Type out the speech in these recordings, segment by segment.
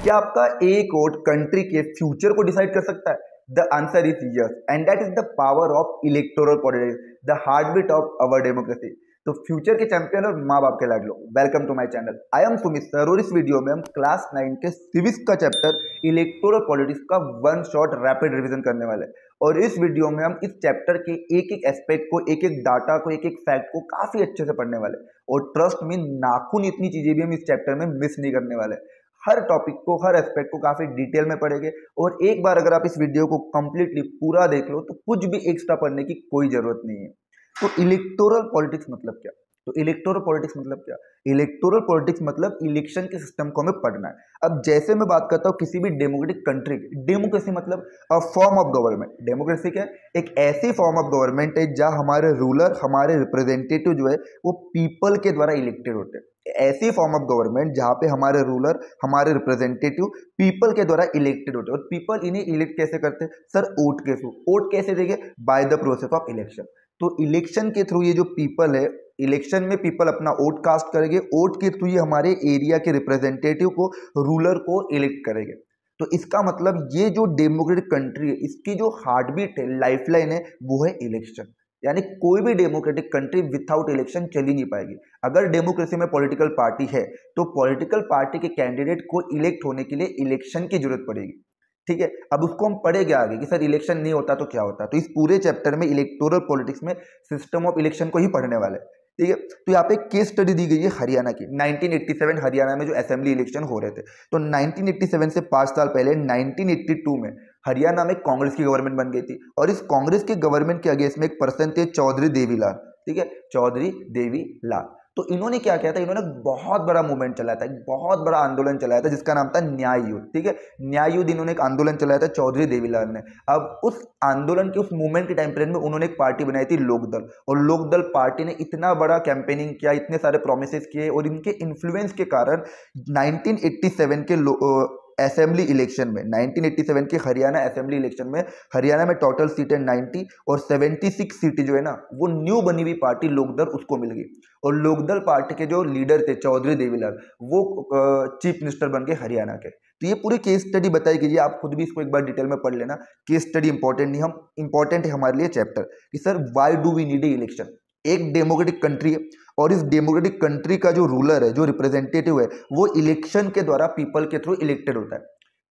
क्या आपका एक वोट कंट्री के फ्यूचर को डिसाइड कर सकता है? The answer is yes, and that is the power of electoral politics, the heartbeat of our democracy. तो फ्यूचर के चैंपियन और माँ बाप के लाडलो, welcome to my channel. I am Sumit sir और इस वीडियो में हम क्लास 9 के सिविक्स का चैप्टर इलेक्टोरल पॉलिटिक्स का वन शॉट रैपिड रिवीजन करने वाले हैं। और इस वीडियो में हम इस चैप्टर के एक एक एस्पेक्ट को, एक एक डाटा को, एक एक फैक्ट को काफी अच्छे से पढ़ने वाले। और ट्रस्ट में नाखून इतनी चीजें भी हम इस चैप्टर में मिस नहीं करने वाले। हर टॉपिक को, हर एस्पेक्ट को काफी डिटेल में पढ़ेंगे। और एक बार अगर आप इस वीडियो को कंप्लीटली पूरा देख लो तो कुछ भी एक्स्ट्रा पढ़ने की कोई जरूरत नहीं है। तो इलेक्टोरल पॉलिटिक्स मतलब क्या? तो इलेक्टोरल पॉलिटिक्स मतलब क्या? इलेक्टोरल पॉलिटिक्स मतलब इलेक्शन के सिस्टम को हमें पढ़ना है। अब जैसे मैं बात करता हूँ किसी भी डेमोक्रेटिक कंट्री की, डेमोक्रेसी मतलब a form of government. Democracy क्या है? एक ऐसी फॉर्म ऑफ गवर्नमेंट है जहाँ हमारे रूलर, हमारे रिप्रेजेंटेटिव जो है वो पीपल के द्वारा इलेक्टेड होते हैं। ऐसी फॉर्म ऑफ गवर्नमेंट जहाँ पे हमारे रूलर, हमारे रिप्रेजेंटेटिव पीपल के द्वारा इलेक्टेड होते हैं। और पीपल इन्हें इलेक्ट कैसे करते हैं सर? वोट के थ्रू। वोट कैसे देंगे? By the process of election. तो इलेक्शन के थ्रू ये जो पीपल है, इलेक्शन में पीपल अपना वोट कास्ट करेंगे। वोट के थ्रू ये हमारे एरिया के रिप्रेजेंटेटिव को, रूलर को इलेक्ट करेंगे। तो इसका मतलब ये जो डेमोक्रेटिक कंट्री है, इसकी जो हार्टबीट है, लाइफलाइन है, वो है इलेक्शन। यानी कोई भी डेमोक्रेटिक कंट्री विथआउट इलेक्शन चल ही नहीं पाएगी। अगर डेमोक्रेसी में पॉलिटिकल पार्टी है तो पॉलिटिकल पार्टी के कैंडिडेट को इलेक्ट होने के लिए इलेक्शन की जरूरत पड़ेगी। ठीक है, अब उसको हम पढ़ेंगे आगे कि सर इलेक्शन नहीं होता तो क्या होता। तो इस पूरे चैप्टर में इलेक्टोरल पॉलिटिक्स में सिस्टम ऑफ इलेक्शन को ही पढ़ने वाले हैं। ठीक है, तो यहाँ पे केस स्टडी दी गई है हरियाणा की। 1987 हरियाणा में जो असेंबली इलेक्शन हो रहे थे, तो 1987 से 5 साल पहले 1982 में हरियाणा में कांग्रेस की गवर्नमेंट बन गई थी। और इस कांग्रेस की गवर्नमेंट के अगेंस्ट में एक पर्सन थे, चौधरी देवीलाल। ठीक है, चौधरी देवीलाल। तो इन्होंने क्या किया था? इन्होंने बहुत बड़ा मूवमेंट चलाया था, एक बहुत बड़ा आंदोलन चलाया था जिसका नाम था न्याय युद्ध। ठीक है, न्याय युद्ध इन्होंने एक आंदोलन चलाया था चौधरी देवीलाल ने। अब उस आंदोलन के, उस मूवमेंट के टाइम पीरियड में उन्होंने एक पार्टी बनाई थी, लोकदल। और लोकदल पार्टी ने इतना बड़ा कैंपेनिंग किया, इतने सारे प्रोमिसेस किए, और इनके इन्फ्लुएंस के कारण 1987 के असेंबली इलेक्शन में, 1987 के हरियाणा असेंबली इलेक्शन में, हरियाणा में टोटल सीटें 90 और 76 सीटें जो है ना, वो न्यू बनी हुई पार्टी लोकदल उसको मिल गई। और लोकदल पार्टी के जो लीडर थे चौधरी देवीलाल, वो चीफ मिनिस्टर बन गए हरियाणा के। तो ये पूरी केस स्टडी बताई गई है, आप खुद भी इसको एक बार डिटेल में पढ़ लेना। केस स्टडी इंपॉर्टेंट नहीं, हम इंपॉर्टेंट है हमारे लिए चैप्टर कि sir why do we need a election. एक डेमोक्रेटिक कंट्री है और इस डेमोक्रेटिक कंट्री का जो रूलर है, जो रिप्रेजेंटेटिव है, वो इलेक्शन के द्वारा पीपल के थ्रू इलेक्टेड होता है।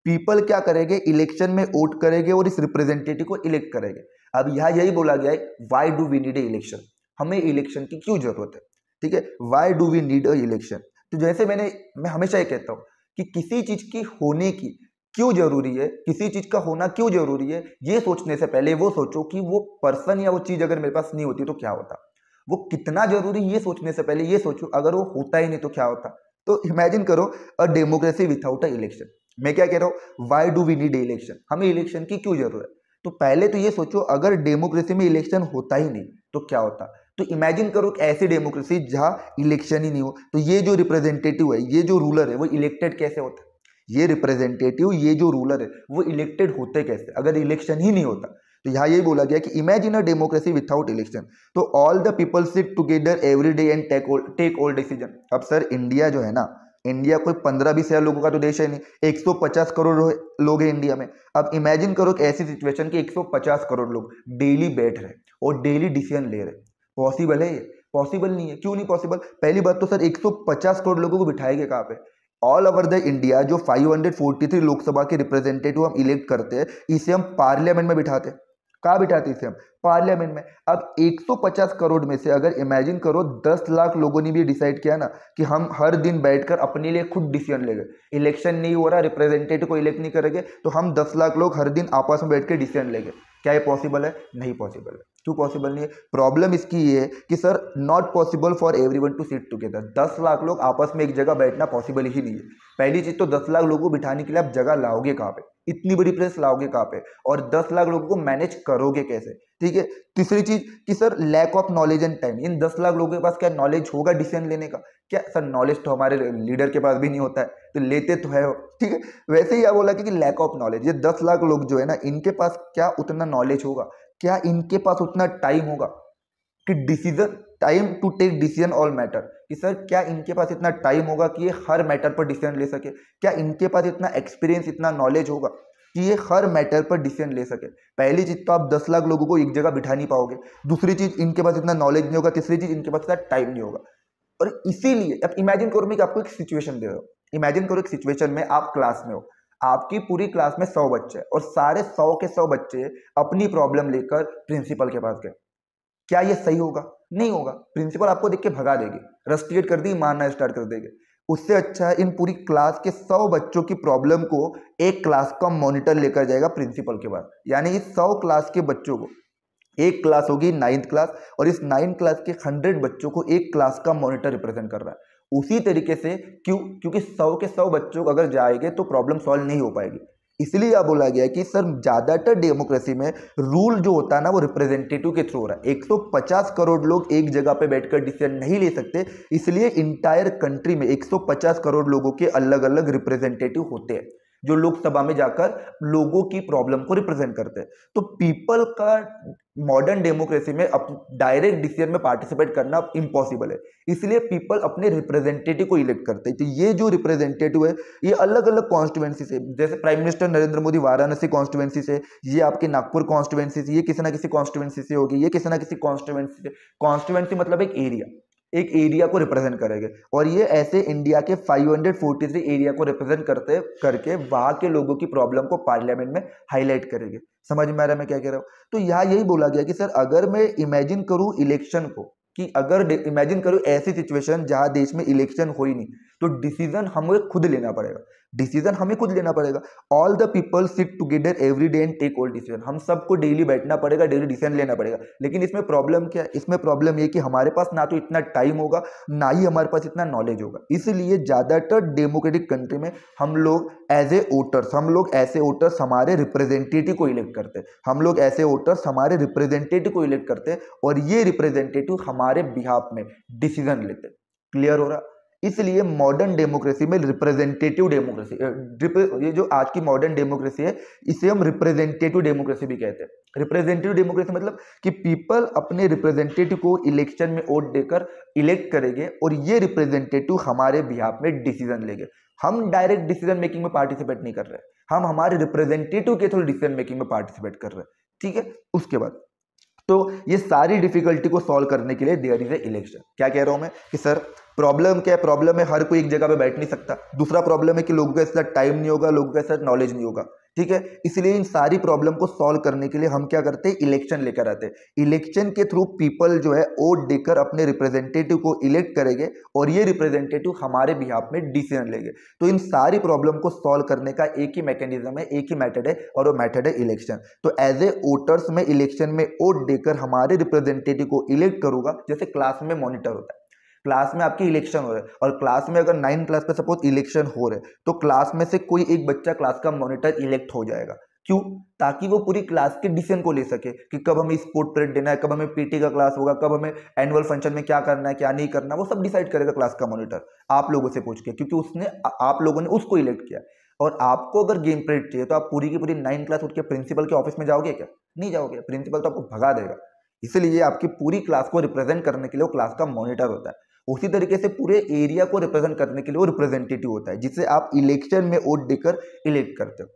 पीपल क्या करेंगे? इलेक्शन में वोट करेंगे और इस रिप्रेजेंटेटिव को इलेक्ट करेंगे। अब यहाँ यही बोला गया है, why do we need a election, हमें इलेक्शन की क्यों जरूरत है। ठीक है, why do we need a election. तो जैसे मैं हमेशा ये कहता हूँ कि किसी चीज की होने की क्यों जरूरी है, किसी चीज का होना क्यों जरूरी है, ये सोचने से पहले वो सोचो कि वो पर्सन या वो चीज अगर मेरे पास नहीं होती तो क्या होता। वो कितना जरूरी, ये सोचने से पहले ये सोचो अगर वो होता ही नहीं तो क्या होता। तो इमेजिन करो a democracy without a election. मैं क्या कह रहा हूँ? Why do we need election, हमें इलेक्शन की क्यों जरूरत है। तो पहले तो ये सोचो अगर डेमोक्रेसी में इलेक्शन होता ही नहीं तो क्या होता। तो इमेजिन करो कि ऐसी डेमोक्रेसी जहां इलेक्शन ही नहीं हो, तो ये जो रिप्रेजेंटेटिव है, ये जो रूलर है, वो इलेक्टेड कैसे होता है? ये रिप्रेजेंटेटिव, ये जो रूलर है, वो इलेक्टेड होते कैसे अगर इलेक्शन ही नहीं होता। तो यहाँ यही बोला गया कि imagine a democracy without election, तो all the people sit together every day and take all decision. अब सर इंडिया जो है ना, इंडिया कोई 15-20 हजार लोगों का तो देश है नहीं, 150 करोड़ लोग हैं इंडिया में। अब इमेजिन करो कि ऐसी सिचुएशन कि 150 करोड़ लोग डेली बैठ रहे और डेली डिसीजन ले रहे। पॉसिबल है ये? पॉसिबल नहीं है। क्यों नहीं पॉसिबल? पहली बात तो सर 150 करोड़ लोगों को बिठाएंगे कहाँ पे? ऑल ओवर द इंडिया जो 543 लोकसभा के रिप्रेजेंटेटिव हम इलेक्ट करते हैं, इसे हम पार्लियामेंट में बिठाते हैं। कहाँ बिठाते इसे हम? पार्लियामेंट में। अब 150 करोड़ में से अगर इमेजिन करो 10 लाख लोगों ने भी डिसाइड किया ना कि हम हर दिन बैठकर अपने लिए खुद डिसीजन लेंगे, इलेक्शन नहीं हो रहा, रिप्रेजेंटेटिव को इलेक्ट नहीं करेंगे, तो हम 10 लाख लोग हर दिन आपस में बैठ के डिसीजन लेंगे, क्या ये पॉसिबल है? नहीं पॉसिबल है। क्यों पॉसिबल नहीं है? प्रॉब्लम इसकी ये है कि sir not possible for everyone to sit together. 10 lakh लोग आपस में एक जगह बैठना पॉसिबल ही नहीं है। पहली चीज तो 10 लाख लोगों को बिठाने के लिए आप जगह लाओगे कहाँ पे? इतनी बड़ी प्लेस लाओगे कहाँ पे? और 10 लाख लोगों को मैनेज करोगे कैसे? ठीक है। तीसरी चीज कि sir lack of knowledge and time. इन 10 लाख लोगों के पास क्या नॉलेज होगा डिसीजन लेने का? क्या सर नॉलेज तो हमारे लीडर के पास भी नहीं होता है, तो लेते तो है। ठीक है, वैसे ही आप बोला कि लैक ऑफ नॉलेज। ये 10 लाख लोग जो है ना, इनके पास क्या उतना नॉलेज होगा? क्या इनके पास उतना टाइम होगा कि decision time to take decision all matter, कि सर क्या इनके पास इतना टाइम होगा कि ये हर मैटर पर डिसीजन ले सके, क्या इनके पास इतना एक्सपीरियंस इतना नॉलेज होगा कि ये हर मैटर पर डिसीजन ले सके। पहली चीज तो आप 10 लाख लोगों को एक जगह बिठा नहीं पाओगे, दूसरी चीज इनके पास इतना नॉलेज नहीं होगा, तीसरी चीज इनके पास इतना टाइम नहीं होगा। और इसीलिए अब इमेजिन करो, मैं कि आपको एक सिचुएशन दे रहा हूँ, इमेजिन करो एक सिचुएशन में आप क्लास में हो, आपकी पूरी क्लास में 100 बच्चे हैं और सारे 100 के 100 बच्चे अपनी प्रॉब्लम लेकर प्रिंसिपल के पास गए। क्या ये सही होगा? नहीं होगा। प्रिंसिपल आपको देख के भगा देगी, रस्टिकेट कर दी, मारना स्टार्ट कर देगी। उससे अच्छा है इन पूरी क्लास के 100 बच्चों की प्रॉब्लम को एक क्लास का मॉनिटर लेकर जाएगा प्रिंसिपल के पास, यानी इस 100 क्लास के बच्चों को, एक क्लास होगी 9th क्लास और इस 9th क्लास के 100 बच्चों को एक क्लास का मॉनिटर रिप्रेजेंट कर रहा है। उसी तरीके से क्योंकि 100 के 100 बच्चों को अगर जाएंगे तो प्रॉब्लम सॉल्व नहीं हो पाएगी। इसलिए यह बोला गया है कि सर ज्यादातर डेमोक्रेसी में रूल जो होता है ना वो रिप्रेजेंटेटिव के थ्रू हो रहा है। 150 करोड़ लोग एक जगह पे बैठकर डिसीजन नहीं ले सकते, इसलिए इंटायर कंट्री में 150 करोड़ लोगों के अलग अलग रिप्रेजेंटेटिव होते हैं जो लोकसभा में जाकर लोगों की प्रॉब्लम को रिप्रेजेंट करते हैं। तो पीपल का मॉडर्न डेमोक्रेसी में डायरेक्ट डिसीजन में पार्टिसिपेट करना इम्पॉसिबल है, इसलिए पीपल अपने रिप्रेजेंटेटिव को इलेक्ट करते हैं। तो ये जो रिप्रेजेंटेटिव है ये अलग अलग कॉन्स्टिट्यूएंसी से, जैसे prime minister Narendra Modi Varanasi constituency से, ये आपके नागपुर कॉन्स्टिट्यूएंसी से, ये किसी ना किसी कॉन्स्टिट्यूएंसी से होगी, ये किसी ना किसी कॉन्स्टिट्यूएंसी से। कॉन्स्टिट्यूएंसी मतलब एक एरिया को रिप्रेजेंट करेंगे और ये ऐसे इंडिया के 543 एरिया को रिप्रेजेंट करके वहां के लोगों की प्रॉब्लम को पार्लियामेंट में हाईलाइट करेंगे। समझ में आ रहा है मैं क्या कह रहा हूँ? तो यहाँ यही बोला गया कि सर अगर मैं इमेजिन करूँ इलेक्शन को, कि अगर इमेजिन करूँ ऐसी सिचुएशन जहां देश में इलेक्शन हो ही नहीं, तो डिसीजन हमें खुद लेना पड़ेगा, डिसीजन हमें खुद लेना पड़ेगा। All the people sit together every day and take all decision, हम सबको डेली बैठना पड़ेगा, डेली डिसीजन लेना पड़ेगा। लेकिन इसमें प्रॉब्लम क्या है? इसमें प्रॉब्लम ये कि हमारे पास ना तो इतना टाइम होगा, ना ही हमारे पास इतना नॉलेज होगा। इसलिए ज्यादातर डेमोक्रेटिक कंट्री में हम लोग एज ए वोटर्स, हमारे रिप्रेजेंटेटिव को इलेक्ट करते हैं, हम लोग ऐसे वोटर्स हमारे रिप्रेजेंटेटिव को इलेक्ट करते हैं और ये रिप्रेजेंटेटिव हमारे बिहाफ में डिसीजन लेते हैं। क्लियर हो रहा? इसलिए मॉडर्न डेमोक्रेसी में रिप्रेजेंटेटिव डेमोक्रेसी, ये जो आज की मॉडर्न डेमोक्रेसी है इसे हम रिप्रेजेंटेटिव डेमोक्रेसी भी कहते हैं। रिप्रेजेंटेटिव डेमोक्रेसी मतलब कि पीपल अपने रिप्रेजेंटेटिव को इलेक्शन में वोट देकर इलेक्ट करेंगे और ये रिप्रेजेंटेटिव हमारे बिहाफ में डिसीजन लेंगे। हम डायरेक्ट डिसीजन मेकिंग में पार्टिसिपेट नहीं कर रहे, हम हमारे रिप्रेजेंटेटिव के थ्रू डिसीजन मेकिंग में पार्टिसिपेट कर रहे हैं। ठीक है, उसके बाद तो ये सारी डिफिकल्टी को सॉल्व करने के लिए देयर इज ए इलेक्शन। क्या कह रहा हूं मैं कि सर प्रॉब्लम क्या है? प्रॉब्लम है हर कोई एक जगह पे बैठ नहीं सकता। दूसरा प्रॉब्लम है कि लोगों का ऐसा टाइम नहीं होगा, लोगों का ऐसा नॉलेज नहीं होगा। ठीक है, इसलिए इन सारी प्रॉब्लम को सॉल्व करने के लिए हम क्या करते हैं? इलेक्शन लेकर आते हैं। इलेक्शन के थ्रू पीपल जो है वोट देकर अपने रिप्रेजेंटेटिव को इलेक्ट करेंगे और ये रिप्रेजेंटेटिव हमारे बिहाफ में डिसीजन लेंगे। तो इन सारी प्रॉब्लम को सॉल्व करने का एक ही मैकेनिज्म है, एक ही मेथड है और वो मेथड है इलेक्शन। तो एज ए वोटर्स में इलेक्शन में वोट देकर हमारे रिप्रेजेंटेटिव को इलेक्ट करूंगा। जैसे क्लास में मॉनिटर होता है, क्लास में आपकी इलेक्शन हो रहा है और क्लास में अगर 9th क्लास पे सपोज इलेक्शन हो रहे तो क्लास में से कोई एक बच्चा क्लास का मॉनिटर इलेक्ट हो जाएगा। क्यों? ताकि वो पूरी क्लास के डिसीजन को ले सके कि कब हमें स्पोर्ट पीरियड देना है, कब हमें पीटी का क्लास होगा, कब हमें एनुअल फंक्शन में क्या करना है क्या नहीं करना, वो सब डिसाइड करेगा क्लास का मॉनिटर आप लोगों से पूछ के, क्योंकि उसने आप लोगों ने उसको इलेक्ट किया। और आपको अगर गेम पीरियड चाहिए तो आप पूरी की पूरी 9th क्लास उठ के प्रिंसिपल के ऑफिस में जाओगे क्या? नहीं जाओगे, प्रिंसिपल तो आपको भगा देगा। इसलिए आपकी पूरी क्लास को रिप्रेजेंट करने के लिए वो क्लास का मॉनिटर होता है। उसी तरीके से पूरे एरिया को रिप्रेजेंट करने के लिए वो रिप्रेजेंटेटिव होता है जिसे आप इलेक्शन में वोट देकर इलेक्ट करते हो।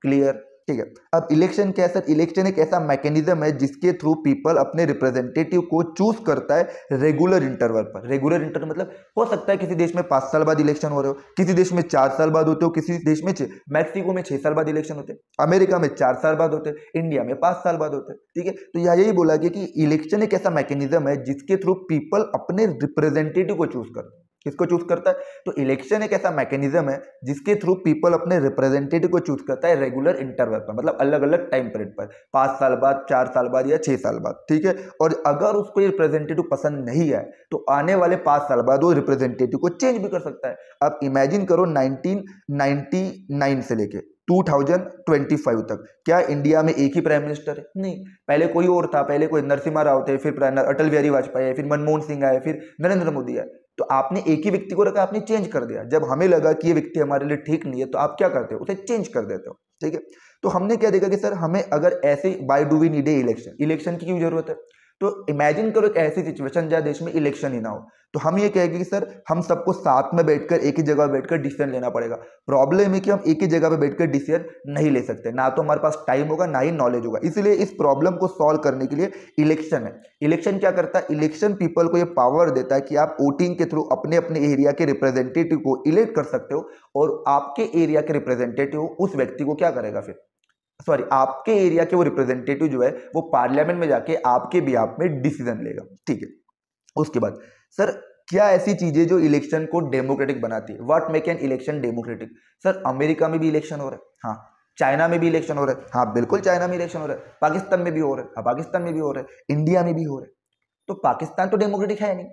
क्लियर? ठीक है। अब इलेक्शन क्या है सर? इलेक्शन एक ऐसा मैकेनिज्म है जिसके थ्रू पीपल अपने रिप्रेजेंटेटिव को चूज करता है रेगुलर इंटरवल पर। रेगुलर इंटरवल मतलब हो सकता है किसी देश में 5 साल बाद इलेक्शन हो रहे हो, किसी देश में 4 साल बाद होते हो, किसी देश में मैक्सिको में 6 साल बाद इलेक्शन होते हैं, अमेरिका में 4 साल बाद होते हैं, इंडिया में 5 साल बाद होते हैं। ठीक है, तो यही बोला गया कि इलेक्शन एक ऐसा मैकेनिज्म है जिसके थ्रू पीपल अपने रिप्रेजेंटेटिव को चूज करते हैं। किसको चूज करता है? तो इलेक्शन एक ऐसा मैकेनिज्म है जिसके थ्रू पीपल अपने रिप्रेजेंटेटिव को चूज करता है रेगुलर इंटरवल पर, मतलब अलग अलग टाइम पीरियड पर, 5 साल बाद, 4 साल बाद या 6 साल बाद। ठीक है, और अगर उसको ये रिप्रेजेंटेटिव पसंद नहीं है तो आने वाले 5 साल बाद वो रिप्रेजेंटेटिव को चेंज भी कर सकता है। अब इमेजिन करो 1999 से लेके 2025 तक क्या इंडिया में एक ही प्राइम मिनिस्टर है? नहीं, पहले कोई और था, पहले कोई नरसिम्हा राव थे, फिर अटल बिहारी वाजपेयी आए, फिर मनमोहन सिंह आए, फिर नरेंद्र मोदी आए। तो आपने एक ही व्यक्ति को रखा, आपने चेंज कर दिया। जब हमें लगा कि ये व्यक्ति हमारे लिए ठीक नहीं है तो आप क्या करते हो? उसे चेंज कर देते हो। ठीक है, तो हमने क्या देखा कि सर हमें अगर ऐसे why do we need a election, election की क्यों जरूरत है? तो इमेजिन करो एक ऐसी सिचुएशन जहाँ देश में इलेक्शन ही ना हो, तो हम ये कहेंगे कि सर हम सबको साथ में बैठकर एक ही जगह बैठकर डिसीजन लेना पड़ेगा। प्रॉब्लम है कि हम एक ही जगह पे बैठकर डिसीजन नहीं ले सकते, ना तो हमारे पास टाइम होगा ना ही नॉलेज होगा। इसलिए इस प्रॉब्लम को सॉल्व करने के लिए इलेक्शन है। इलेक्शन क्या करता है? इलेक्शन पीपल को ये पावर देता है कि आप वोटिंग के थ्रू अपने अपने एरिया के रिप्रेजेंटेटिव को इलेक्ट कर सकते हो, और आपके एरिया के रिप्रेजेंटेटिव उस व्यक्ति को क्या करेगा फिर, सॉरी, आपके एरिया के वो रिप्रेजेंटेटिव जो है वो पार्लियामेंट में जाके आपके बिहाफ में डिसीजन लेगा। ठीक है, उसके बाद सर क्या ऐसी चीजें जो इलेक्शन को डेमोक्रेटिक बनाती है? What make an election democratic? Sir America में भी इलेक्शन हो रहा है, हाँ। चाइना में भी इलेक्शन हो रहा है, हाँ बिल्कुल चाइना में इलेक्शन हो रहा है। पाकिस्तान में भी हो रहा है, हाँ पाकिस्तान में भी हो रहा है। इंडिया में भी हो रहा है। तो पाकिस्तान तो डेमोक्रेटिक है नहीं।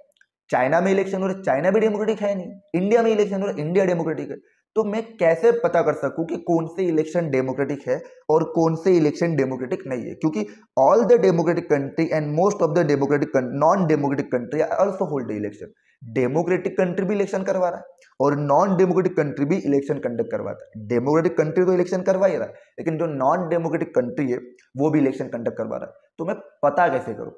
चाइना में इलेक्शन हो रहा है, चाइना भी डेमोक्रेटिक है नहीं। इंडिया में इलेक्शन हो रहा है, इंडिया डेमोक्रेटिक है। तो मैं कैसे पता कर सकूं कि कौन से इलेक्शन डेमोक्रेटिक है और कौन से इलेक्शन डेमोक्रेटिक नहीं है? क्योंकि all the democratic country and most of the democratic non democratic country also hold election. Democratic country भी इलेक्शन करवा रहा है और नॉन डेमोक्रेटिक कंट्री भी इलेक्शन कंडक्ट करवाता है। डेमोक्रेटिक कंट्री तो इलेक्शन करवा ही रहा है, लेकिन जो नॉन डेमोक्रेटिक कंट्री है वो भी इलेक्शन कंडक्ट करवा रहा है। तो मैं पता कैसे करूं?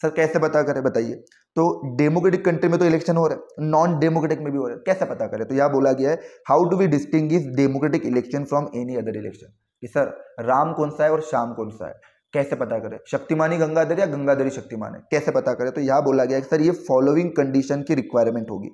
सर कैसे पता करें बताइए? तो डेमोक्रेटिक कंट्री में तो इलेक्शन हो रहा है, नॉन डेमोक्रेटिक में भी हो रहा है, कैसे पता करें? तो यह बोला गया है, how do we distinguish democratic election from any other election? कि सर राम कौन सा है और श्याम कौन सा है, कैसे पता करें? शक्तिमानी गंगाधर या गंगाधरी शक्तिमान है, कैसे पता करें? तो यह बोला गया है कि सर ये फॉलोइंग कंडीशन की रिक्वायरमेंट होगी।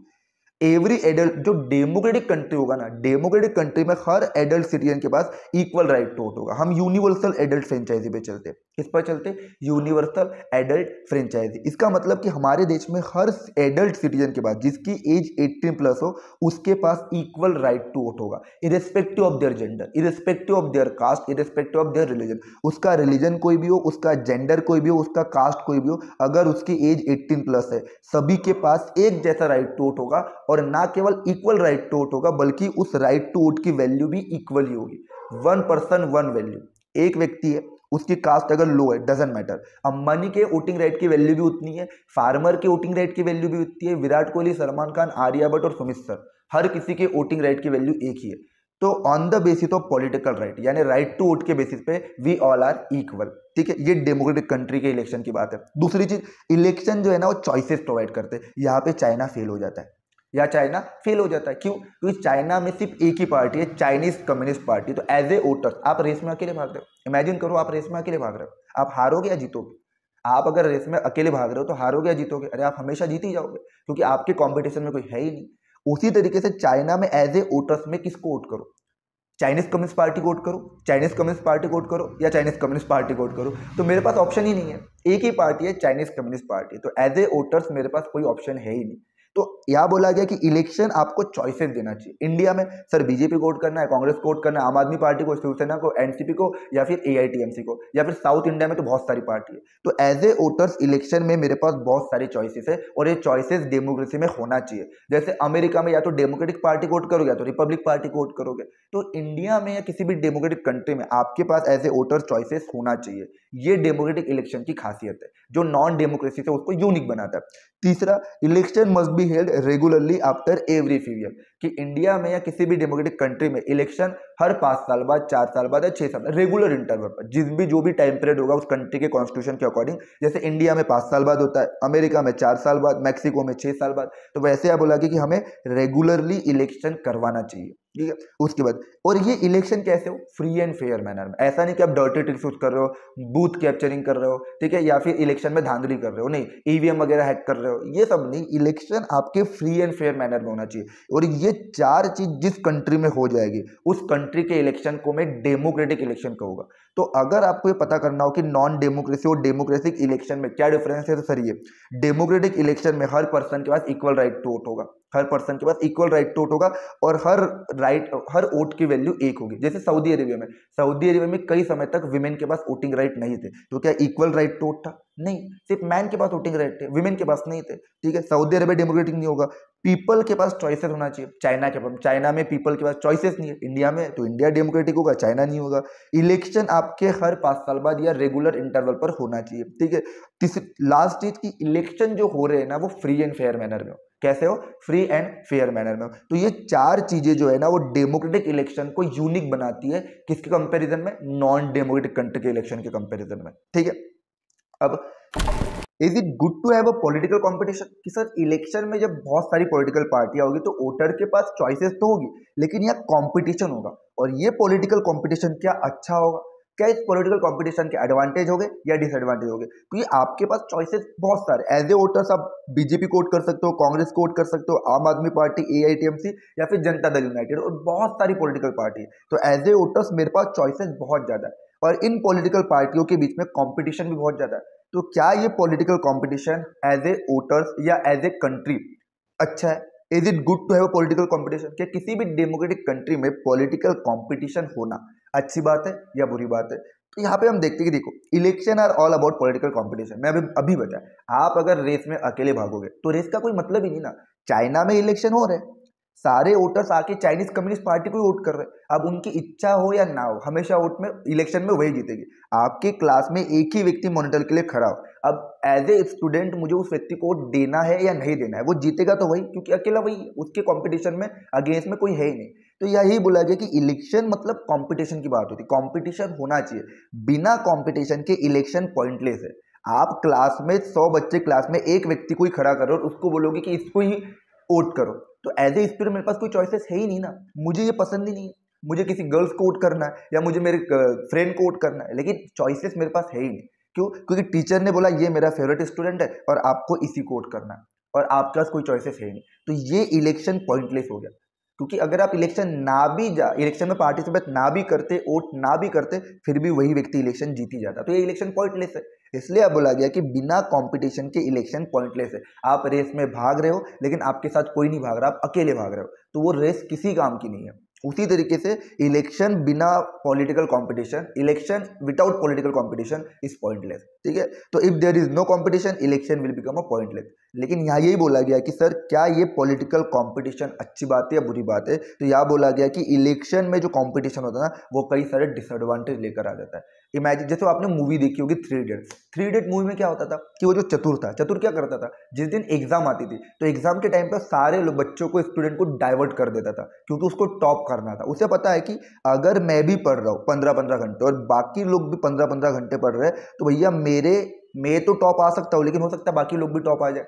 एवरी एडल्ट, जो डेमोक्रेटिक कंट्री होगा ना, डेमोक्रेटिक कंट्री में हर एडल्ट सिटीजन के पास इक्वल राइट टू वोट होगा। हम यूनिवर्सल एडल्ट फ्रेंचाइजी पे चलते, किस पर चलते? Universal adult franchise. इसका मतलब कि हमारे देश में हर एडल्ट सिटीजन के पास, जिसकी एज 18 प्लस हो, उसके पास इक्वल राइट टू वोट होगा, irrespective of their gender, irrespective of their caste, irrespective of their religion. उसका रिलीजन कोई भी हो, उसका जेंडर कोई भी हो, उसका कास्ट कोई भी हो, अगर उसकी एज 18 प्लस है, सभी के पास एक जैसा राइट टू वोट होगा। और ना केवल इक्वल राइट टू वोट होगा, बल्कि उस राइट टू वोट की वैल्यू भी इक्वल ही होगी। One person one value. एक व्यक्ति है, उसकी कास्ट अगर लो है, डजंट मैटर, अंबानी के वोटिंग राइट की वैल्यू भी उतनी है, फार्मर के वोटिंग राइट की वैल्यू भी उतनी है, विराट कोहली, सलमान खान, आर्या भट्ट और सुमित सर, हर किसी के वोटिंग राइट की वैल्यू एक ही है। तो on the basis of political right, यानी राइट टू वोट के बेसिस पे वी ऑल आर इक्वल। ठीक है, ये डेमोक्रेटिक कंट्री के इलेक्शन की बात है। दूसरी चीज, इलेक्शन जो है ना वो चॉइसेस प्रोवाइड करते हैं। यहाँ पे चाइना फेल हो जाता है, या चाइना फेल हो जाता है। क्यों? क्योंकि चाइना में सिर्फ एक ही पार्टी है, चाइनीज कम्युनिस्ट पार्टी। तो एज ए वोटर आप रेस में अकेले भाग रहे हो। इमेजिन करो आप रेस में अकेले भाग रहे हो, आप हारोगे या जीतोगे? आप अगर रेस में अकेले भाग रहे हो तो हारोगे या जीतोगे? अरे आप हमेशा जीत ही जाओगे, क्योंकि आपके कॉम्पिटिशन में कोई है ही नहीं। उसी तरीके से चाइना में एज ए वोटर्स में किसको वोट करो? चाइनीज कम्युनिस्ट पार्टी को वोट करो, चाइनीज कम्युनिस्ट पार्टी को वोट करो, या चाइनीज कम्युनिस्ट पार्टी को वोट करो। तो मेरे पास ऑप्शन ही नहीं है, एक ही पार्टी है, चाइनीज कम्युनिस्ट पार्टी। तो एज ए वोटर्स मेरे पास कोई ऑप्शन है ही नहीं। तो यह बोला गया कि इलेक्शन आपको चॉइसेस देना चाहिए। इंडिया में सर बीजेपी को वोट करना है, कांग्रेस को वोट करना है, आम आदमी पार्टी को, शिवसेना को, एनसीपी को, या फिर एआईटीएमसी को, या फिर साउथ इंडिया में तो बहुत सारी पार्टी है। तो एज ए वोटर्स इलेक्शन में मेरे पास बहुत सारी चॉइसेस है, और ये चॉइसेस डेमोक्रेसी में होना चाहिए। जैसे अमेरिका में या तो डेमोक्रेटिक पार्टी को वोट करोगे या तो रिपब्लिक पार्टी को वोट करोगे। तो इंडिया में या किसी भी डेमोक्रेटिक कंट्री में आपके पास एज ए वोटर चॉइसेस होना चाहिए। ये डेमोक्रेटिक इलेक्शन की खासियत है, जो नॉन डेमोक्रेसी से उसको यूनिक बनाता है। तीसरा, election must be held regularly after every few year. कि इंडिया में या किसी भी डेमोक्रेटिक कंट्री में इलेक्शन हर 5 साल बाद, 4 साल बाद या 6 साल बाद, रेगुलर इंटरवल पर, जो भी टाइम पीरियड होगा उस कंट्री के कॉन्स्टिट्यूशन के अकॉर्डिंग। जैसे इंडिया में 5 साल बाद होता है, अमेरिका में 4 साल बाद, मैक्सिको में 6 साल बाद। तो वैसे आप बोला कि हमें रेगुलरली इलेक्शन करवाना चाहिए। ठीक है, उसके बाद, और ये इलेक्शन कैसे हो? फ्री एंड फेयर मैनर में। ऐसा नहीं कि आप डर्टी ट्रिक्स यूज कर रहे हो, बूथ कैप्चरिंग कर रहे हो, ठीक है, या फिर इलेक्शन में धांधली कर रहे हो, नहीं, ईवीएम वगैरह हैक कर रहे हो, ये सब नहीं। इलेक्शन आपके फ्री एंड फेयर मैनर में होना चाहिए। और ये 4 चीज जिस कंट्री में हो जाएगी, उस कंट्री के इलेक्शन को मैं डेमोक्रेटिक इलेक्शन कहूंगा। तो अगर आपको ये पता करना हो कि नॉन डेमोक्रेसी और डेमोक्रेटिक इलेक्शन में क्या डिफरेंस है, तो सर ये डेमोक्रेटिक इलेक्शन में हर पर्सन के पास इक्वल राइट टू वोट होगा, हर पर्सन के पास इक्वल राइट टू वोट होगा, और हर वोट की वैल्यू एक होगी। जैसे सऊदी अरेबिया में कई समय तक विमेन के पास वोटिंग राइट नहीं थे। तो क्या इक्वल राइट टू वोट था? नहीं, सिर्फ मैन के पास वोटिंग राइट थे, विमेन के पास नहीं थे। ठीक है, सऊदी अरेबिया डेमोक्रेटिक नहीं होगा। पीपल के पास चॉइसेस होना चाहिए। चाइना में पीपल के पास चॉइसेस नहीं है। इंडिया में तो इंडिया डेमोक्रेटिक होगा, चाइना नहीं होगा। इलेक्शन आपके हर 5 साल बाद या रेगुलर इंटरवल पर होना चाहिए। ठीक है, लास्ट चीज की, इलेक्शन जो हो रहे हैं ना वो फ्री एंड फेयर मैनर में हो। कैसे हो? फ्री एंड फेयर मैनर में हो। तो ये 4 चीजें जो है ना वो डेमोक्रेटिक इलेक्शन को यूनिक बनाती है। किसके कंपैरिजन में? नॉन डेमोक्रेटिक कंट्री के इलेक्शन के कंपैरिजन में। ठीक है, अब is it good to have a political competition? कि सर इलेक्शन में जब बहुत सारी पॉलिटिकल पार्टियां होगी तो वोटर के पास चॉइसेस तो होगी, लेकिन यहाँ कंपटीशन होगा, और ये पॉलिटिकल कंपटीशन क्या अच्छा होगा? क्या इस पॉलिटिकल कंपटीशन के एडवांटेज होंगे या डिसएडवांटेज होंगे? क्योंकि आपके पास चॉइसेस बहुत सारे, एज ए वोटर्स आप बीजेपी को वोट कर सकते हो, कांग्रेस को वोट कर सकते हो, आम आदमी पार्टी, एआईटीएमसी, या फिर जनता दल यूनाइटेड, और बहुत सारी पॉलिटिकल पार्टी है। तो एज ए वोटर्स मेरे पास चॉइसेस बहुत ज्यादा है, और इन पॉलिटिकल पार्टियों के बीच में कंपटीशन भी बहुत ज्यादा है। तो क्या ये political competition as a voters या एज ए कंट्री अच्छा है? Is it good to have political competition? क्या किसी भी डेमोक्रेटिक कंट्री में पॉलिटिकल कंपटीशन होना अच्छी बात है या बुरी बात है? तो यहाँ पे हम देखते हैं कि देखो, election are all about political competition. मैं अभी अभी बताया, आप अगर रेस में अकेले भागोगे तो रेस का कोई मतलब ही नहीं ना। चाइना में इलेक्शन हो रहे हैं, सारे वोटर्स आके चाइनीज कम्युनिस्ट पार्टी को वोट कर रहे हैं। अब उनकी इच्छा हो या ना हो, हमेशा वोट में इलेक्शन में वही जीतेगी। आपके क्लास में एक ही व्यक्ति मॉनिटर के लिए खड़ा हो, अब एज ए स्टूडेंट मुझे उस व्यक्ति को वोट देना है या नहीं देना है, वो जीतेगा तो वही, क्योंकि अकेला वही है, उसके कंपटीशन में अगेंस्ट में कोई है ही नहीं। तो यही बोला गया कि इलेक्शन मतलब कंपटीशन की बात होती है, कंपटीशन होना चाहिए। बिना कंपटीशन के इलेक्शन पॉइंटलेस है। आप क्लास में 100 बच्चे क्लास में एक व्यक्ति को ही खड़ा करो और उसको बोलोगे कि इसको ही वोट करो, तो एज ए स्टूडेंट मेरे पास कोई चॉइसेस है ही नहीं ना। मुझे ये पसंद ही नहीं है, मुझे किसी गर्ल्स को वोट करना है या मुझे मेरे फ्रेंड को वोट करना है, लेकिन चॉइसेस मेरे पास है ही नहीं। क्यों? क्योंकि टीचर ने बोला ये मेरा फेवरेट स्टूडेंट है और आपको इसी को वोट करना है, और आपके पास कोई चॉइसेस है ही नहीं। तो ये इलेक्शन पॉइंटलेस हो गया। क्योंकि अगर आप इलेक्शन में पार्टिसिपेट ना भी करते, वोट ना भी करते, फिर भी वही व्यक्ति इलेक्शन जीत ही जाता, तो ये इलेक्शन पॉइंटलेस है। इसलिए अब बोला गया कि बिना कंपटीशन के इलेक्शन पॉइंटलेस है। आप रेस में भाग रहे हो लेकिन आपके साथ कोई नहीं भाग रहा, आप अकेले भाग रहे हो, तो वो रेस किसी काम की नहीं है। उसी तरीके से इलेक्शन बिना political competition, election without political competition is pointless. ठीक है, तो if there is no competition election will become a pointless. लेकिन यहाँ यही बोला गया कि सर क्या ये पॉलिटिकल कंपटीशन अच्छी बात है या बुरी बात है? तो यहाँ बोला गया कि इलेक्शन में जो कंपटीशन होता है ना, वो कई सारे डिसएडवांटेज लेकर आ जाता है। इमेजिन, जैसे आपने मूवी देखी होगी 3 इडियट मूवी में क्या होता था कि वो जो चतुर था, चतुर क्या करता था, जिस दिन एग्जाम आती थी तो एग्जाम के टाइम पर सारे लोग बच्चों को, स्टूडेंट को डाइवर्ट कर देता था, क्योंकि उसको टॉप करना था। उसे पता है कि अगर मैं भी पढ़ रहा हूँ 15-15 घंटे और बाकी लोग भी 15-15 घंटे पढ़ रहे हैं, तो भैया मैं तो टॉप आ सकता हूँ, लेकिन हो सकता है बाकी लोग भी टॉप आ जाए,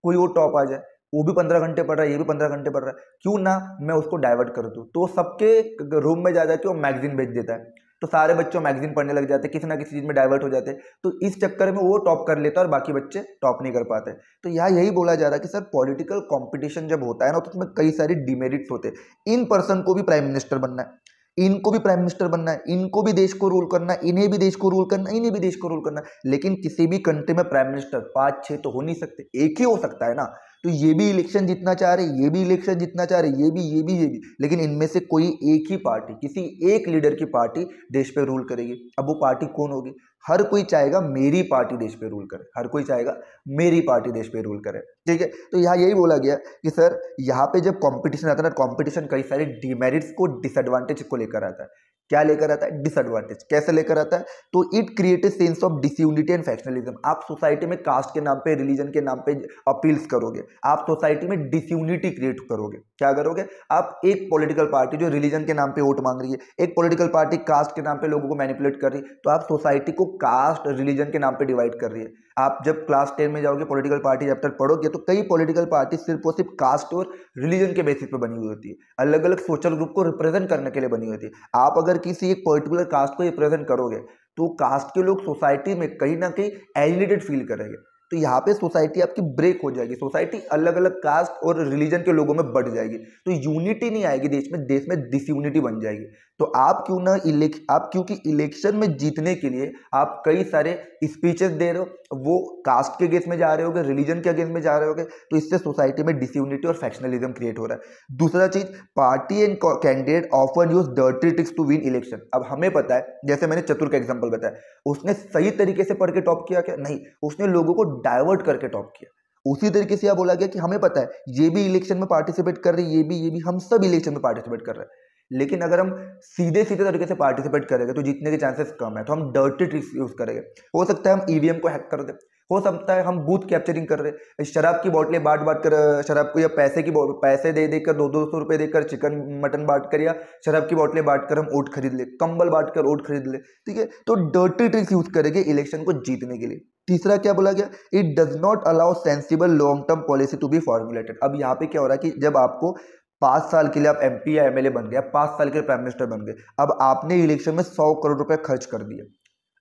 कोई और टॉप आ जाए, वो भी 15 घंटे पढ़ रहा है, ये भी 15 घंटे पढ़ रहा है, क्यों ना मैं उसको डाइवर्ट कर दूँ। तो सबके रूम में जा जाके वो मैगजीन बेच देता है, तो सारे बच्चों मैगजीन पढ़ने लग जाते हैं, किसी ना किसी चीज में डाइवर्ट हो जाते हैं, तो इस चक्कर में वो टॉप कर लेता है और बाकी बच्चे टॉप नहीं कर पाते। तो यहाँ यही बोला जा रहा है कि सर पॉलिटिकल कंपटीशन जब होता है ना, तो उसमें कई सारे डिमेरिट्स होते हैं। इन पर्सन को भी प्राइम मिनिस्टर बनना है, इनको भी प्राइम मिनिस्टर बनना है, इनको भी देश को रूल करना है, इन्हें भी देश को रूल करना है, इन्हें भी देश को रूल करना है। लेकिन किसी भी कंट्री में प्राइम मिनिस्टर 5-6 तो हो नहीं सकते, एक ही हो सकता है ना। तो ये भी इलेक्शन जीतना चाह रहे, ये भी इलेक्शन जीतना चाह रहे, ये भी, लेकिन इनमें से कोई एक ही पार्टी, किसी एक लीडर की पार्टी देश पे रूल करेगी। अब वो पार्टी कौन होगी? हर कोई चाहेगा मेरी पार्टी देश पे रूल करे, हर कोई चाहेगा मेरी पार्टी देश पे रूल करे। ठीक है, तो यहाँ यही बोला गया कि सर यहाँ पे जब कंपटीशन आता है ना, कंपटीशन कई सारे डिमेरिट्स को, डिसएडवांटेज को लेकर आता है। क्या लेकर आता है? डिसएडवांटेज। कैसे लेकर आता है? तो it create a sense of disunity and factionalism. आप सोसाइटी में कास्ट के नाम पे, रिलीजन के नाम पे अपील्स करोगे, आप सोसाइटी में डिसयूनिटी क्रिएट करोगे। क्या करोगे? आप एक पॉलिटिकल पार्टी जो रिलीजन के नाम पे वोट मांग रही है, एक पॉलिटिकल पार्टी कास्ट के नाम पे लोगों को मैनिपुलेट कर रही है, तो आप सोसाइटी को कास्ट, रिलीजन के नाम पे डिवाइड कर रही है। आप जब क्लास 10 में जाओगे, पॉलिटिकल पार्टी चैप्टर पढ़ोगे, तो कई पॉलिटिकल पार्टी सिर्फ और सिर्फ कास्ट और रिलीजन के बेसिस पे बनी हुई होती है, अलग अलग सोशल ग्रुप को रिप्रेजेंट करने के लिए बनी हुई होती है। आप अगर किसी एक पर्टिकुलर कास्ट को रिप्रेजेंट करोगे, तो कास्ट के लोग सोसाइटी में कहीं ना कहीं एलिनेटेड फील करेंगे। तो यहाँ पे सोसाइटी आपकी ब्रेक हो जाएगी, सोसाइटी अलग अलग कास्ट और रिलीजन के लोगों में बढ़ जाएगी, तो यूनिटी नहीं आएगी देश में डिसयूनिटी बन जाएगी। तो आप क्योंकि इलेक्शन में जीतने के लिए आप कई सारे स्पीचेस दे रहे हो, वो कास्ट के अगेंस्ट में जा रहे होगे, रिलीजन के अगेंस्ट में जा रहे होगे, तो इससे सोसाइटी में डिसयूनिटी और फैक्शनलिज्म क्रिएट हो रहा है। दूसरा चीज, party and candidate often use dirty tricks to win election. अब हमें पता है, जैसे मैंने चतुर का एग्जांपल बताया, उसने सही तरीके से पढ़ के टॉप किया क्या? नहीं, उसने लोगों को डाइवर्ट करके टॉप किया। उसी तरीके से यह बोला गया कि हमें पता है ये भी इलेक्शन में पार्टिसिपेट कर रही है, ये भी हम सब इलेक्शन में पार्टिसिपेट कर रहे हैं, लेकिन अगर हम सीधे तरीके से पार्टिसिपेट करेंगे तो जीतने के चांसेस कम है, तो हम डर्टी ट्रिक्स यूज करेंगे। हो सकता है हम ईवीएम को हैक कर दें, हो सकता है हम बूथ कैप्चरिंग कर रहे हैं, शराब की बोतलें बांट बांट कर शराब को, या पैसे दे देकर 200-200 रुपए देकर चिकन मटन बांट कर, या शराब की बोतलें बांट कर हम वोट खरीद ले, कंबल बांट कर वोट खरीद ले। ठीक है, तो डर्टी ट्रिक्स यूज करेंगे इलेक्शन को जीतने के लिए। तीसरा क्या बोला गया, it does not allow sensible long term policy to be formulated. अब यहाँ पे क्या हो रहा है कि जब आपको 5 साल के लिए आप एमपी या एमएलए बन गए, 5 साल के लिए प्राइम मिनिस्टर बन गए, अब आपने इलेक्शन में 100 करोड़ रुपए खर्च कर दिए।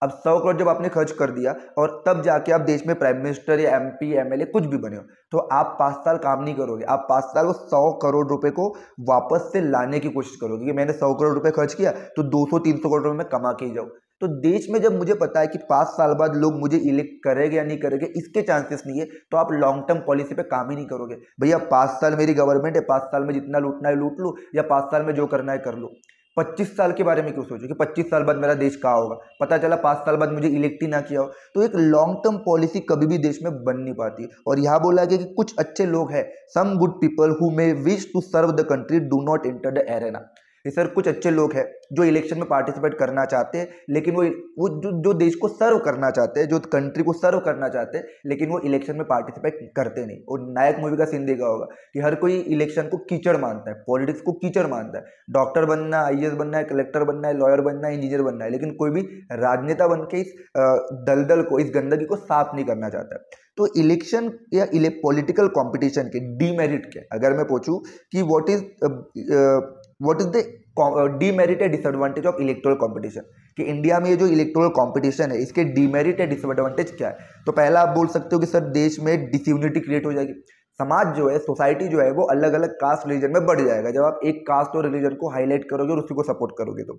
अब 100 करोड़ जब आपने खर्च कर दिया और तब जाके आप देश में प्राइम मिनिस्टर या एमपी एमएलए कुछ भी बने हो, तो आप 5 साल काम नहीं करोगे। आप 5 साल वो 100 करोड़ रुपए को वापस से लाने की कोशिश करोगे कि मैंने 100 करोड़ रुपए खर्च किया तो 200-300 करोड़ रुपए मैं कमा के ही जाऊँ। तो देश में जब मुझे पता है कि 5 साल बाद लोग मुझे इलेक्ट करेंगे या नहीं करेंगे, इसके चांसेस नहीं है, तो आप लॉन्ग टर्म पॉलिसी पे काम ही नहीं करोगे। भैया 5 साल मेरी गवर्नमेंट है, 5 साल में जितना लूटना है लूट लो, या 5 साल में जो करना है कर लो। 25 साल के बारे में क्यों सोचो कि 25 साल बाद मेरा देश कहाँ होगा, पता चला 5 साल बाद मुझे इलेक्ट ही ना किया हो। तो एक लॉन्ग टर्म पॉलिसी कभी भी देश में बन नहीं पाती। और यहाँ बोला गया कि कुछ अच्छे लोग हैं, some good people who may wish to serve the country do not enter the arena. ये सर कुछ अच्छे लोग हैं जो इलेक्शन में पार्टिसिपेट करना चाहते हैं, लेकिन वो जो देश को सर्व करना चाहते हैं, जो कंट्री को सर्व करना चाहते हैं, लेकिन वो इलेक्शन में पार्टिसिपेट करते नहीं। और नायक मूवी का सीन देखा होगा कि हर कोई इलेक्शन को कीचड़ मानता है, पॉलिटिक्स को कीचड़ मानता है। डॉक्टर बनना, आईएएस बनना है, कलेक्टर बनना है, लॉयर बनना है, इंजीनियर बनना है, लेकिन कोई भी राजनेता बन के इस दलदल को, इस गंदगी को साफ नहीं करना चाहता है। तो इलेक्शन या पॉलिटिकल कंपटीशन के डीमेरिट क्या, अगर मैं पूछूं कि व्हाट इज द डीमेरिट या डिसएडवांटेज ऑफ इलेक्टोरल कंपटीशन, कि इंडिया में ये जो इलेक्टोरल कंपटीशन है इसके डीमेरिट या डिसएडवांटेज क्या है। तो पहला आप बोल सकते हो कि सर देश में डिसयूनिटी क्रिएट हो जाएगी। समाज जो है, सोसाइटी जो है, वो अलग अलग कास्ट रिलीजन में बढ़ जाएगा जब आप एक कास्ट और रिलीजन को हाईलाइट करोगे और उसी को सपोर्ट करोगे। तो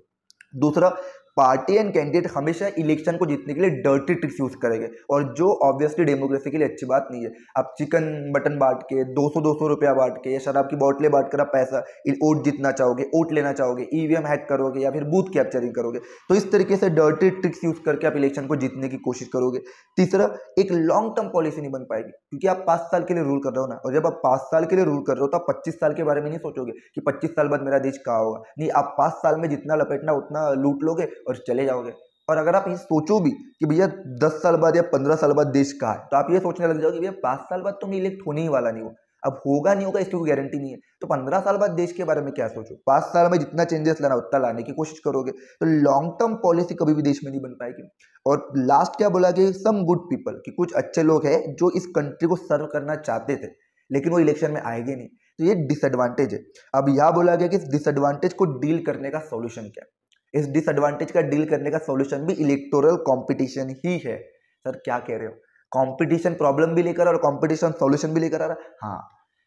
दूसरा, पार्टी एंड कैंडिडेट हमेशा इलेक्शन को जीतने के लिए डर्टी ट्रिक्स यूज करेंगे, और जो ऑब्वियसली डेमोक्रेसी के लिए अच्छी बात नहीं है। आप चिकन मटन बांट के 200-200 रुपया बांट के, या शराब की बोतलें बांट कर आप पैसा वोट जीतना चाहोगे, वोट लेना चाहोगे, ईवीएम हैक करोगे, या फिर बूथ कैप्चरिंग करोगे। तो इस तरीके से डर्टी ट्रिक्स यूज करके आप इलेक्शन को जीतने की कोशिश करोगे। तीसरा, एक लॉन्ग टर्म पॉलिसी नहीं बन पाएगी, क्योंकि आप 5 साल के लिए रूल कर रहे हो ना, और जब आप 5 साल के लिए रूल कर रहे हो तो आप 25 साल के बारे में नहीं सोचोगे कि 25 साल बाद मेरा देश कहाँ होगा। नहीं, आप 5 साल में जितना लपेटना उतना लूट लोगे और चले जाओगे। और अगर आप ये सोचो भी कि भैया 10 साल बाद या 15 साल बाद देश कहाँ है, तो आप ये सोचने लग जाओगे भैया 5 साल बाद तो मैं इलेक्ट होने ही वाला नहीं हूँ। अब होगा नहीं होगा इसकी कोई गारंटी नहीं है, तो 15 साल बाद देश के बारे में क्या सोचो। 5 साल में जितना चेंजेस लाना उतना लाने की कोशिश करोगे। तो लॉन्ग टर्म पॉलिसी कभी भी देश में नहीं बन पाएगी। और लास्ट क्या बोला कि सम गुड पीपल, कि कुछ अच्छे लोग हैं जो इस कंट्री को सर्व करना चाहते थे, लेकिन वो इलेक्शन में आएंगे नहीं। तो ये डिसएडवांटेज है। अब यह बोला गया कि इस डिसएडवांटेज को डील करने का सॉल्यूशन क्या है। इस डिसएडवांटेज का डील करने का सॉल्यूशन भी इलेक्टोरल कंपटीशन ही है। सर क्या कह रहे हो, कंपटीशन प्रॉब्लम भी लेकर और कंपटीशन सॉल्यूशन भी लेकर आ रहा है। हाँ,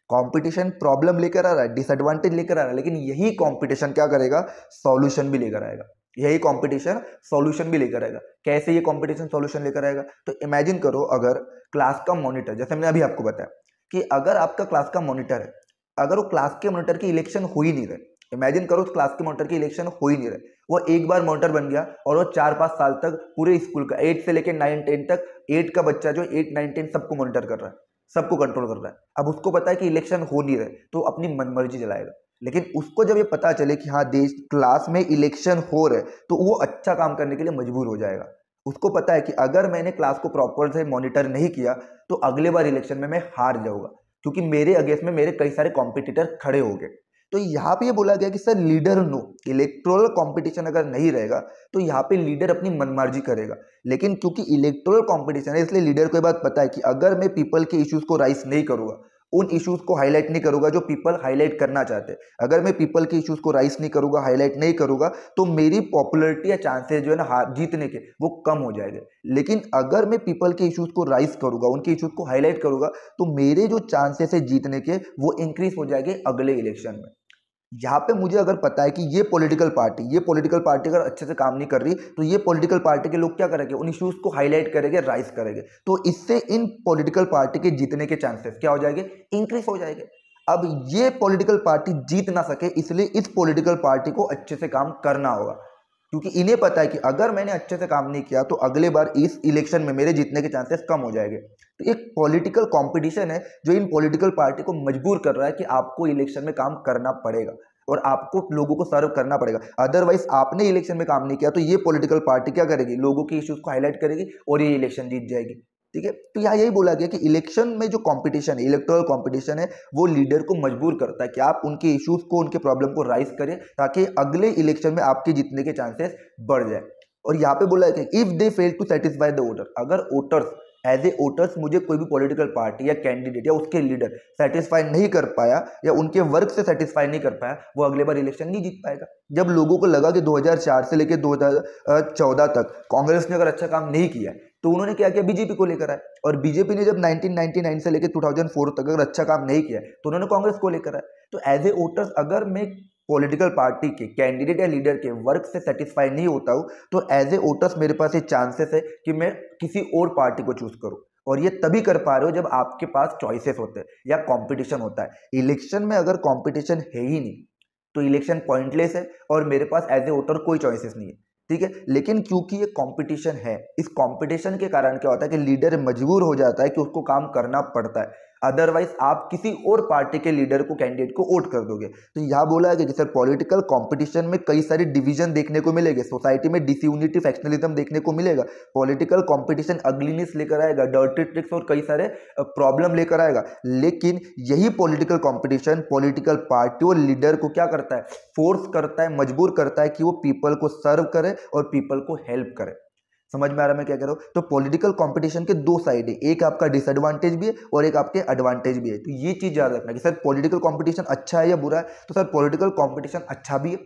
कंपटीशन प्रॉब्लम लेकर आ रहा है, डिसएडवांटेज लेकर आ रहा है, लेकिन यही कंपटीशन क्या करेगा, सॉल्यूशन भी लेकर आएगा। यही कंपटीशन सॉल्यूशन भी लेकर आएगा। कैसे ये कंपटीशन सॉल्यूशन लेकर आएगा, तो इमेजिन करो अगर क्लास का मॉनिटर, जैसे मैंने अभी आपको बताया कि अगर आपका क्लास का मॉनिटर है, अगर वो क्लास के मॉनिटर की इलेक्शन हो ही नहीं रहे, इमेजिन करो उस क्लास के मॉनिटर की इलेक्शन हो ही नहीं रहे, वो एक बार मॉनिटर बन गया और वो 4-5 साल तक पूरे स्कूल का 8 से लेकर 9-10 तक, 8 का बच्चा जो 8-9-10 सबको मॉनिटर कर रहा है, सबको कंट्रोल कर रहा है। अब उसको पता है कि इलेक्शन हो नहीं रहे, तो अपनी मनमर्जी चलाएगा। लेकिन उसको जब ये पता चले कि हाँ देश क्लास में इलेक्शन हो रहे, तो वो अच्छा काम करने के लिए मजबूर हो जाएगा। उसको पता है कि अगर मैंने क्लास को प्रॉपर से मॉनिटर नहीं किया तो अगले बार इलेक्शन में मैं हार जाऊंगा, क्योंकि मेरे अगेंस्ट में मेरे कई सारे कॉम्पिटिटर खड़े हो गए। तो यहाँ पे ये बोला गया कि sir leader no, electoral competition अगर नहीं रहेगा तो यहाँ पे लीडर अपनी मनमर्जी करेगा। लेकिन क्योंकि इलेक्टोरल कंपटीशन है, इसलिए लीडर को ये बात पता है कि अगर मैं पीपल के इश्यूज को राइज नहीं करूंगा, उन इश्यूज को हाईलाइट नहीं करूंगा जो पीपल हाईलाइट करना चाहते हैं, अगर मैं पीपल के इश्यूज को राइज नहीं करूंगा, हाईलाइट नहीं करूंगा, तो मेरी पॉपुलैरिटी या चांसेस जो है ना जीतने के, वो कम हो जाएंगे। लेकिन अगर मैं पीपल के इश्यूज को राइज करूंगा, उनके इश्यूज को हाईलाइट करूंगा, तो मेरे जो चांसेस है जीतने के, वो इंक्रीज हो जाएंगे अगले इलेक्शन में। यहाँ पे मुझे अगर पता है कि ये पॉलिटिकल पार्टी अगर अच्छे से काम नहीं कर रही, तो ये पॉलिटिकल पार्टी के लोग क्या करेंगे, उन इश्यूज को हाईलाइट करेंगे, राइज करेंगे, तो इससे इन पॉलिटिकल पार्टी के जीतने के चांसेस क्या हो जाएंगे, इंक्रीज हो जाएंगे। अब ये पॉलिटिकल पार्टी जीत ना सके, इसलिए इस पॉलिटिकल पार्टी को अच्छे से काम करना होगा, क्योंकि इन्हें पता है कि अगर मैंने अच्छे से काम नहीं किया तो अगले बार इस इलेक्शन में मेरे जीतने के चांसेस कम हो जाएंगे। तो एक पॉलिटिकल कंपटीशन है जो इन पॉलिटिकल पार्टी को मजबूर कर रहा है कि आपको इलेक्शन में काम करना पड़ेगा और आपको लोगों को सर्व करना पड़ेगा। अदरवाइज आपने इलेक्शन में काम नहीं किया तो ये पॉलिटिकल पार्टी क्या करेगी, लोगों के इश्यूज को हाईलाइट करेगी और ये इलेक्शन जीत जाएगी। ठीक है। तो यहाँ यही बोला गया कि इलेक्शन में जो कंपटीशन है, इलेक्टोरल कंपटीशन है, वो लीडर को मजबूर करता है कि आप उनके इश्यूज को, उनके प्रॉब्लम को राइज करें ताकि अगले इलेक्शन में आपके जीतने के चांसेस बढ़ जाए। और यहाँ पे बोला है कि if they fail to satisfy the voter, अगर वोटर्स एज ए वोटर्स मुझे कोई भी पॉलिटिकल पार्टी या कैंडिडेट या उसके लीडर सेटिस्फाई नहीं कर पाया या उनके वर्क से सेटिस्फाई नहीं कर पाया, वो अगले बार इलेक्शन नहीं जीत पाएगा। जब लोगों को लगा कि 2004 से लेकर 2014 तक कांग्रेस ने अगर अच्छा काम नहीं किया तो उन्होंने क्या किया, बीजेपी को लेकर आए। और बीजेपी ने जब 1999 से लेकर 2004 तक अगर अच्छा काम नहीं किया तो उन्होंने कांग्रेस को लेकर आए। तो एज ए वोटर्स अगर मैं पॉलिटिकल पार्टी के कैंडिडेट या लीडर के वर्क से सेटिस्फाई नहीं होता हूं तो एज ए वोटर्स मेरे पास ये चांसेस है कि मैं किसी और पार्टी को चूज करूं। और ये तभी कर पा रहे हो जब आपके पास चॉइसेस होते हैं या कंपटीशन होता है। इलेक्शन में अगर कंपटीशन है ही नहीं तो इलेक्शन पॉइंटलेस है और मेरे पास एज ए वोटर कोई चॉइसेस नहीं है, ठीक है। लेकिन क्योंकि ये कंपटीशन है, इस कंपटीशन के कारण क्या होता है कि लीडर मजबूर हो जाता है कि उसको काम करना पड़ता है, अदरवाइज आप किसी और पार्टी के लीडर को, कैंडिडेट को वोट कर दोगे। तो यहाँ बोला है कि सर पॉलिटिकल कंपटीशन में कई सारे डिवीजन देखने को मिलेंगे, सोसाइटी में डिसयूनिटी, फैक्शनलिज्म देखने को मिलेगा। पॉलिटिकल कंपटीशन अगलीनेस लेकर आएगा, डर्टी ट्रिक्स और कई सारे प्रॉब्लम लेकर आएगा। लेकिन यही पॉलिटिकल कंपटीशन पॉलिटिकल पार्टी और लीडर को क्या करता है, फोर्स करता है, मजबूर करता है कि वो पीपल को सर्व करे और पीपल को हेल्प करे। समझ में आ रहा है मैं क्या कह रहा हूँ? तो पॉलिटिकल कंपटीशन के दो साइड है, एक आपका डिसएडवांटेज भी है और एक आपके एडवांटेज भी है। तो ये चीज याद रखना कि सर पॉलिटिकल कंपटीशन अच्छा है या बुरा है। तो सर पॉलिटिकल कंपटीशन अच्छा भी है।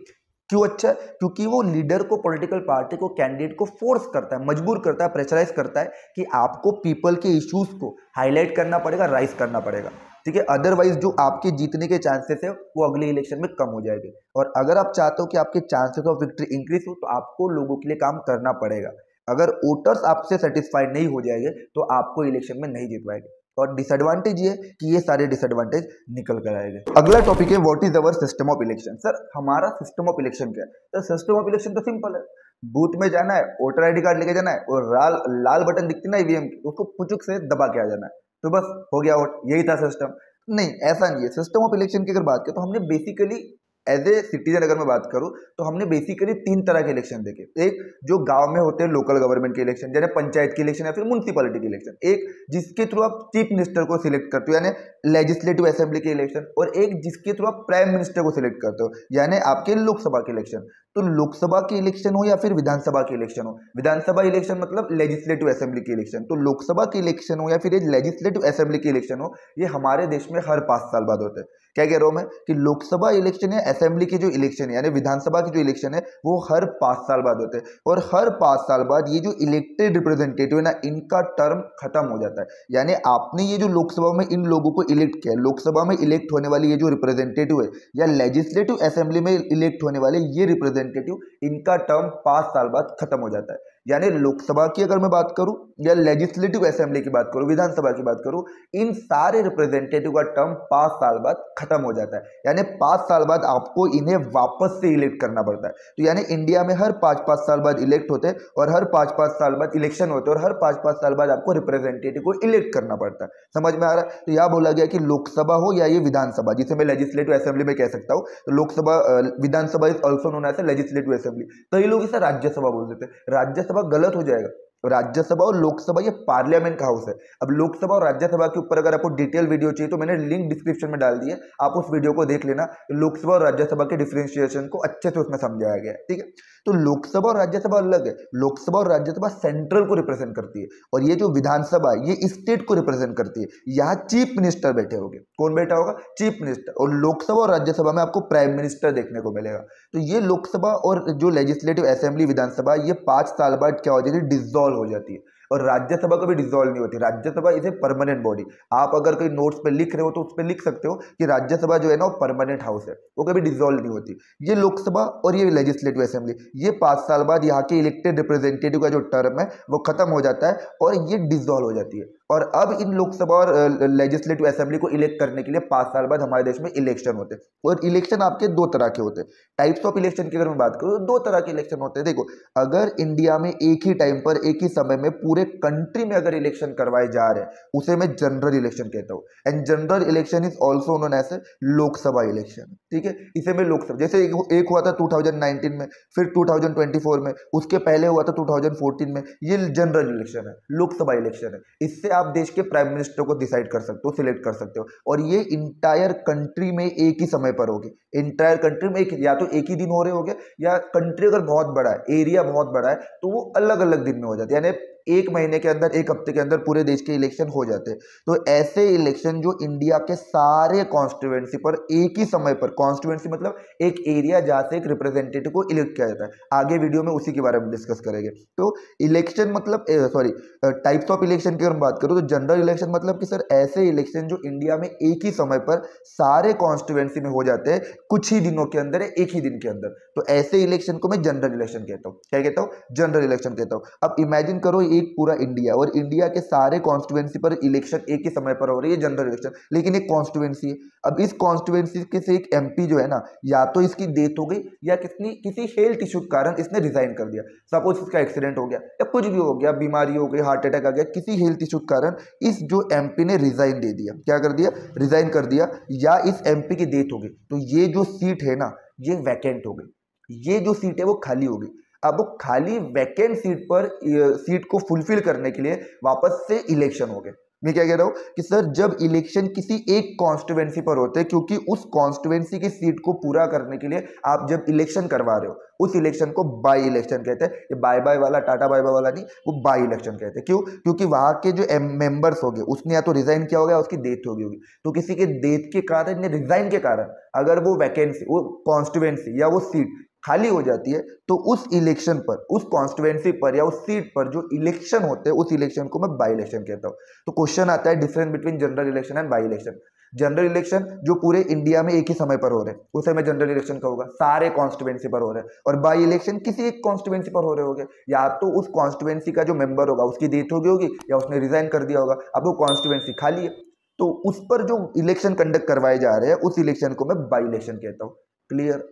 क्यों अच्छा है? क्योंकि वो लीडर को, पॉलिटिकल पार्टी को, कैंडिडेट को फोर्स करता है, मजबूर करता है, प्रेशराइज करता है कि आपको पीपल के इश्यूज को हाईलाइट करना पड़ेगा, राइज करना पड़ेगा, ठीक है। अदरवाइज जो आपके जीतने के चांसेस है वो अगले इलेक्शन में कम हो जाएंगे। और अगर आप चाहते हो कि आपके चांसेस ऑफ विक्ट्री इंक्रीज हो तो आपको लोगों के लिए काम करना पड़ेगा। अगर वोटर्स आपसे सेटिस्फाइड नहीं हो जाएंगे तो आपको इलेक्शन में नहीं जीत पाएंगे। और डिसएडवांटेज ये कि ये सारे डिसएडवांटेज निकल कर आएंगे। अगला टॉपिक है what is our system of election. Sir हमारा सिस्टम ऑफ इलेक्शन क्या है? तो सिस्टम ऑफ इलेक्शन तो सिंपल है, बूथ में जाना है, वोटर आईडी कार्ड लेके जाना है और लाल लाल बटन दिखती ना ईवीएम की, उसको पुचुक से दबा के आ जाना है, तो बस हो गया वोट। यही था सिस्टम। नहीं, ऐसा नहीं है। सिस्टम ऑफ इलेक्शन की अगर बात करें तो हमने बेसिकली एज ए सिटीजन अगर मैं बात करूं तो हमने बेसिकली 3 तरह के इलेक्शन देखे। एक जो गांव में होते हैं लोकल गवर्नमेंट के इलेक्शन, जैसे पंचायत के इलेक्शन या फिर म्युनिसिपैलिटी के इलेक्शन। एक जिसके थ्रू आप चीफ मिनिस्टर को सिलेक्ट करते हो यानी लेजिस्लेटिव असेंबली के इलेक्शन, और एक जिसके थ्रू आप प्राइम मिनिस्टर को सिलेक्ट करते हो यानी आपके लोकसभा के इलेक्शन। तो लोकसभा के इलेक्शन हो या फिर विधानसभा के इलेक्शन हो, विधानसभा इलेक्शन मतलब लेजिस्लेटिव असेंबली के इलेक्शन, तो लोकसभा के इलेक्शन हो या फिर लेजिस्लेटिव असेंबली के इलेक्शन हो, ये हमारे देश में हर 5 साल बाद होते हैं। क्या कह रहा हूं मैं कि लोकसभा इलेक्शन या असेंबली की जो इलेक्शन है यानी विधानसभा की जो इलेक्शन है वो हर 5 साल बाद होते हैं। और हर 5 साल बाद ये जो इलेक्टेड रिप्रेजेंटेटिव है ना, इनका टर्म खत्म हो जाता है। यानी आपने ये जो लोकसभा में इन लोगों को इलेक्ट किया, लोकसभा में इलेक्ट होने वाली ये जो रिप्रेजेंटेटिव है या लेजिस्लेटिव असेंबली में इलेक्ट होने वाले ये रिप्रेजेंटेटिव, इनका टर्म 5 साल बाद खत्म हो जाता है। यानी लोकसभा की अगर मैं बात करूं या लेजिस्लेटिव असेंबली की बात करूं, विधानसभा की बात करूं, इन सारे रिप्रेजेंटेटिव का टर्म 5 साल बाद खत्म हो जाता है। यानी 5 साल बाद आपको इन्हें वापस से इलेक्ट करना पड़ता है। तो यानी इंडिया में हर 5-5 साल बाद इलेक्ट होते हैं और हर 5-5 साल बाद इलेक्शन होते हैं और हर 5-5 साल बाद आपको रिप्रेजेंटेटिव को इलेक्ट करना पड़ता है। समझ में आ रहा है? तो यह बोला गया कि लोकसभा हो या ये विधानसभा, जिसे मैं लेजिस्लेटिव असेंबली में कह सकता हूँ, तो Lok Sabha, Vidhan Sabha is also known as legislative assembly. कई लोग इसे राज्यसभा बोल देते हैं। राज्यसभा गलत हो जाएगा। राज्यसभा और लोकसभा ये पार्लियामेंट का हाउस है। अब लोकसभा और राज्यसभा के ऊपर अगर आपको डिटेल वीडियो चाहिए तो मैंने लिंक डिस्क्रिप्शन में डाल दी है, आप उस वीडियो को देख लेना। लोकसभा और राज्यसभा के डिफरेंशिएशन को अच्छे से उसमें समझाया गया है, ठीक है। तो लोकसभा और राज्यसभा अलग है। लोकसभा और राज्यसभा सेंट्रल को रिप्रेजेंट करती है और ये जो विधानसभा ये स्टेट को रिप्रेजेंट करती है। यहाँ चीफ मिनिस्टर बैठे होंगे। कौन बैठा होगा? Chief minister. और लोकसभा और राज्यसभा में आपको प्राइम मिनिस्टर देखने को मिलेगा। तो ये लोकसभा और जो लेजिस्लेटिव असेंबली, विधानसभा, ये 5 साल बाद क्या हो जाती है? डिसॉल्व हो जाती है। और राज्यसभा कभी डिसॉल्व नहीं होती। Rajya Sabha is a permanent body. आप अगर कोई नोट्स पे लिख रहे हो तो उस पर लिख सकते हो कि राज्यसभा जो है ना वो परमानेंट हाउस है, वो कभी डिसॉल्व नहीं होती। ये लोकसभा और ये लेजिस्लेटिव असेंबली, ये 5 साल बाद यहाँ के इलेक्टेड रिप्रेजेंटेटिव का जो टर्म है वो खत्म हो जाता है और ये डिसॉल्व हो जाती है। और अब इन लोकसभा और लेजिस्लेटिव असेंबली को इलेक्ट करने के लिए 5 साल बाद हमारे देश में इलेक्शन होते हैं। और इलेक्शन आपके 2 तरह के होते हैं। टाइप्स ऑफ इलेक्शन की अगर मैं बात करूँ तो 2 तरह के इलेक्शन होते हैं। देखो, अगर इंडिया में एक ही टाइम पर एक ही समय में पूरे कंट्री में अगर इलेक्शन करवाए जा रहे हैं, उसे मैं जनरल इलेक्शन कहता हूँ। And general election is also known as Lok Sabha election, ठीक है। इसे में लोकसभा, जैसे एक हुआ था 2019 में, फिर 2024 में, उसके पहले हुआ था 2014 में, ये जनरल इलेक्शन है, लोकसभा इलेक्शन है। इससे आप देश के प्राइम मिनिस्टर को डिसाइड कर सकते हो, सिलेक्ट कर सकते हो, और ये इंटायर कंट्री में एक ही समय पर होगी। इंटायर कंट्री में या तो एक ही दिन हो रहे होंगे, या कंट्री अगर बहुत बड़ा है, एरिया बहुत बड़ा है, तो वो अलग अलग दिन में हो जाते हैं, यानी एक महीने के अंदर, एक हफ्ते के अंदर पूरे देश के इलेक्शन हो जाते हैं। तो ऐसे इलेक्शन जो इंडिया के सारे कॉन्स्टिट्यूएंसी पर एक ही समय पर, कॉन्स्टिट्यूएंसी मतलब एक एरिया जहाँ से एक रिप्रेजेंटेटिव को इलेक्ट किया जाता है, आगे वीडियो में उसी के बारे में डिस्कस करेंगे। तो इलेक्शन मतलब टाइप्स ऑफ इलेक्शन की अगर बात करूँ तो जनरल इलेक्शन मतलब कि सर ऐसे इलेक्शन जो इंडिया में एक ही समय पर सारे कॉन्स्टिट्यूएंसी में हो जाते हैं, कुछ ही दिनों के अंदर, एक ही दिन के अंदर, तो ऐसे इलेक्शन को मैं जनरल इलेक्शन कहता हूँ। क्या कहता हूँ? जनरल इलेक्शन कहता हूँ। अब इमेजिन करो एक पूरा इंडिया, और इंडिया के सारे कॉन्स्टिट्यूएंसी पर इलेक्शन एक ही समय पर हो रही है, जनरल इलेक्शन, लेकिन एक कॉन्स्टिट्यूएंसी है। अब इस कॉन्स्टिट्यूएंसी के से एक एमपी जो है ना, या तो इसकी डेथ हो गई, या किसी हेल्थ इशू के कारण इसने रिजाइन कर दिया। सपोज इसका एक्सीडेंट हो गया, या कुछ भी हो गया, बीमारी हो गई, हार्ट अटैक आ गया, किसी हेल्थ इशू के कारण इस जो एमपी ने रिजाइन दे दिया। क्या कर दिया? रिजाइन कर दिया, या इस एमपी की डेथ हो गई, तो ये जो सीट है ना, ये वैकेंट हो गई, ये जो सीट है वो खाली हो गई। अब वो खाली वैकेंट सीट पर सीट को फुलफिल करने के लिए वापस से इलेक्शन हो गए। मैं क्या कह रहा हूं कि सर जब इलेक्शन किसी एक कॉन्स्टिट्यूएंसी पर होते हैं, क्योंकि उस कॉन्स्टिट्यूएंसी की सीट को पूरा करने के लिए आप जब इलेक्शन करवा रहे हो, उस इलेक्शन को बाई इलेक्शन कहते हैं। ये बाय बाय वाला, टाटा बाय बाय वाला नहीं, वो बाई इलेक्शन कहते हैं। क्यों? क्योंकि वहां के जो मेंबर्स हो गए, उसने या तो रिजाइन किया होगा, उसकी डेथ हो गई होगी, तो किसी के डेथ के कारण, रिजाइन के कारण अगर वो वैकेंसी, वो कॉन्स्टिट्यूएंसी या वो सीट खाली हो जाती है, तो उस इलेक्शन पर, उस कॉन्स्टिट्यूएंसी पर या उस सीट पर जो इलेक्शन होते हैं, उस इलेक्शन को मैं बाई इलेक्शन कहता हूं। तो क्वेश्चन आता है difference between general election and by election. General election जो पूरे इंडिया में एक ही समय पर हो रहे हैं, उसे मैं जनरल इलेक्शन कहूंगा, सारे कॉन्स्टिट्यूएंसी पर हो रहे हैं। और बाई इलेक्शन किसी एक कॉन्स्टिट्यूएंसी पर हो रहे होंगे, या तो उस कॉन्स्टिट्यूएंसी का जो मेंबर होगा उसकी डेथ हो गई होगी, या उसने रिजाइन कर दिया होगा, अब वो कॉन्स्टिट्यूएंसी खाली है, तो उस पर जो इलेक्शन कंडक्ट करवाए जा रहे हैं, उस इलेक्शन को मैं बाई इलेक्शन कहता हूँ। क्लियर?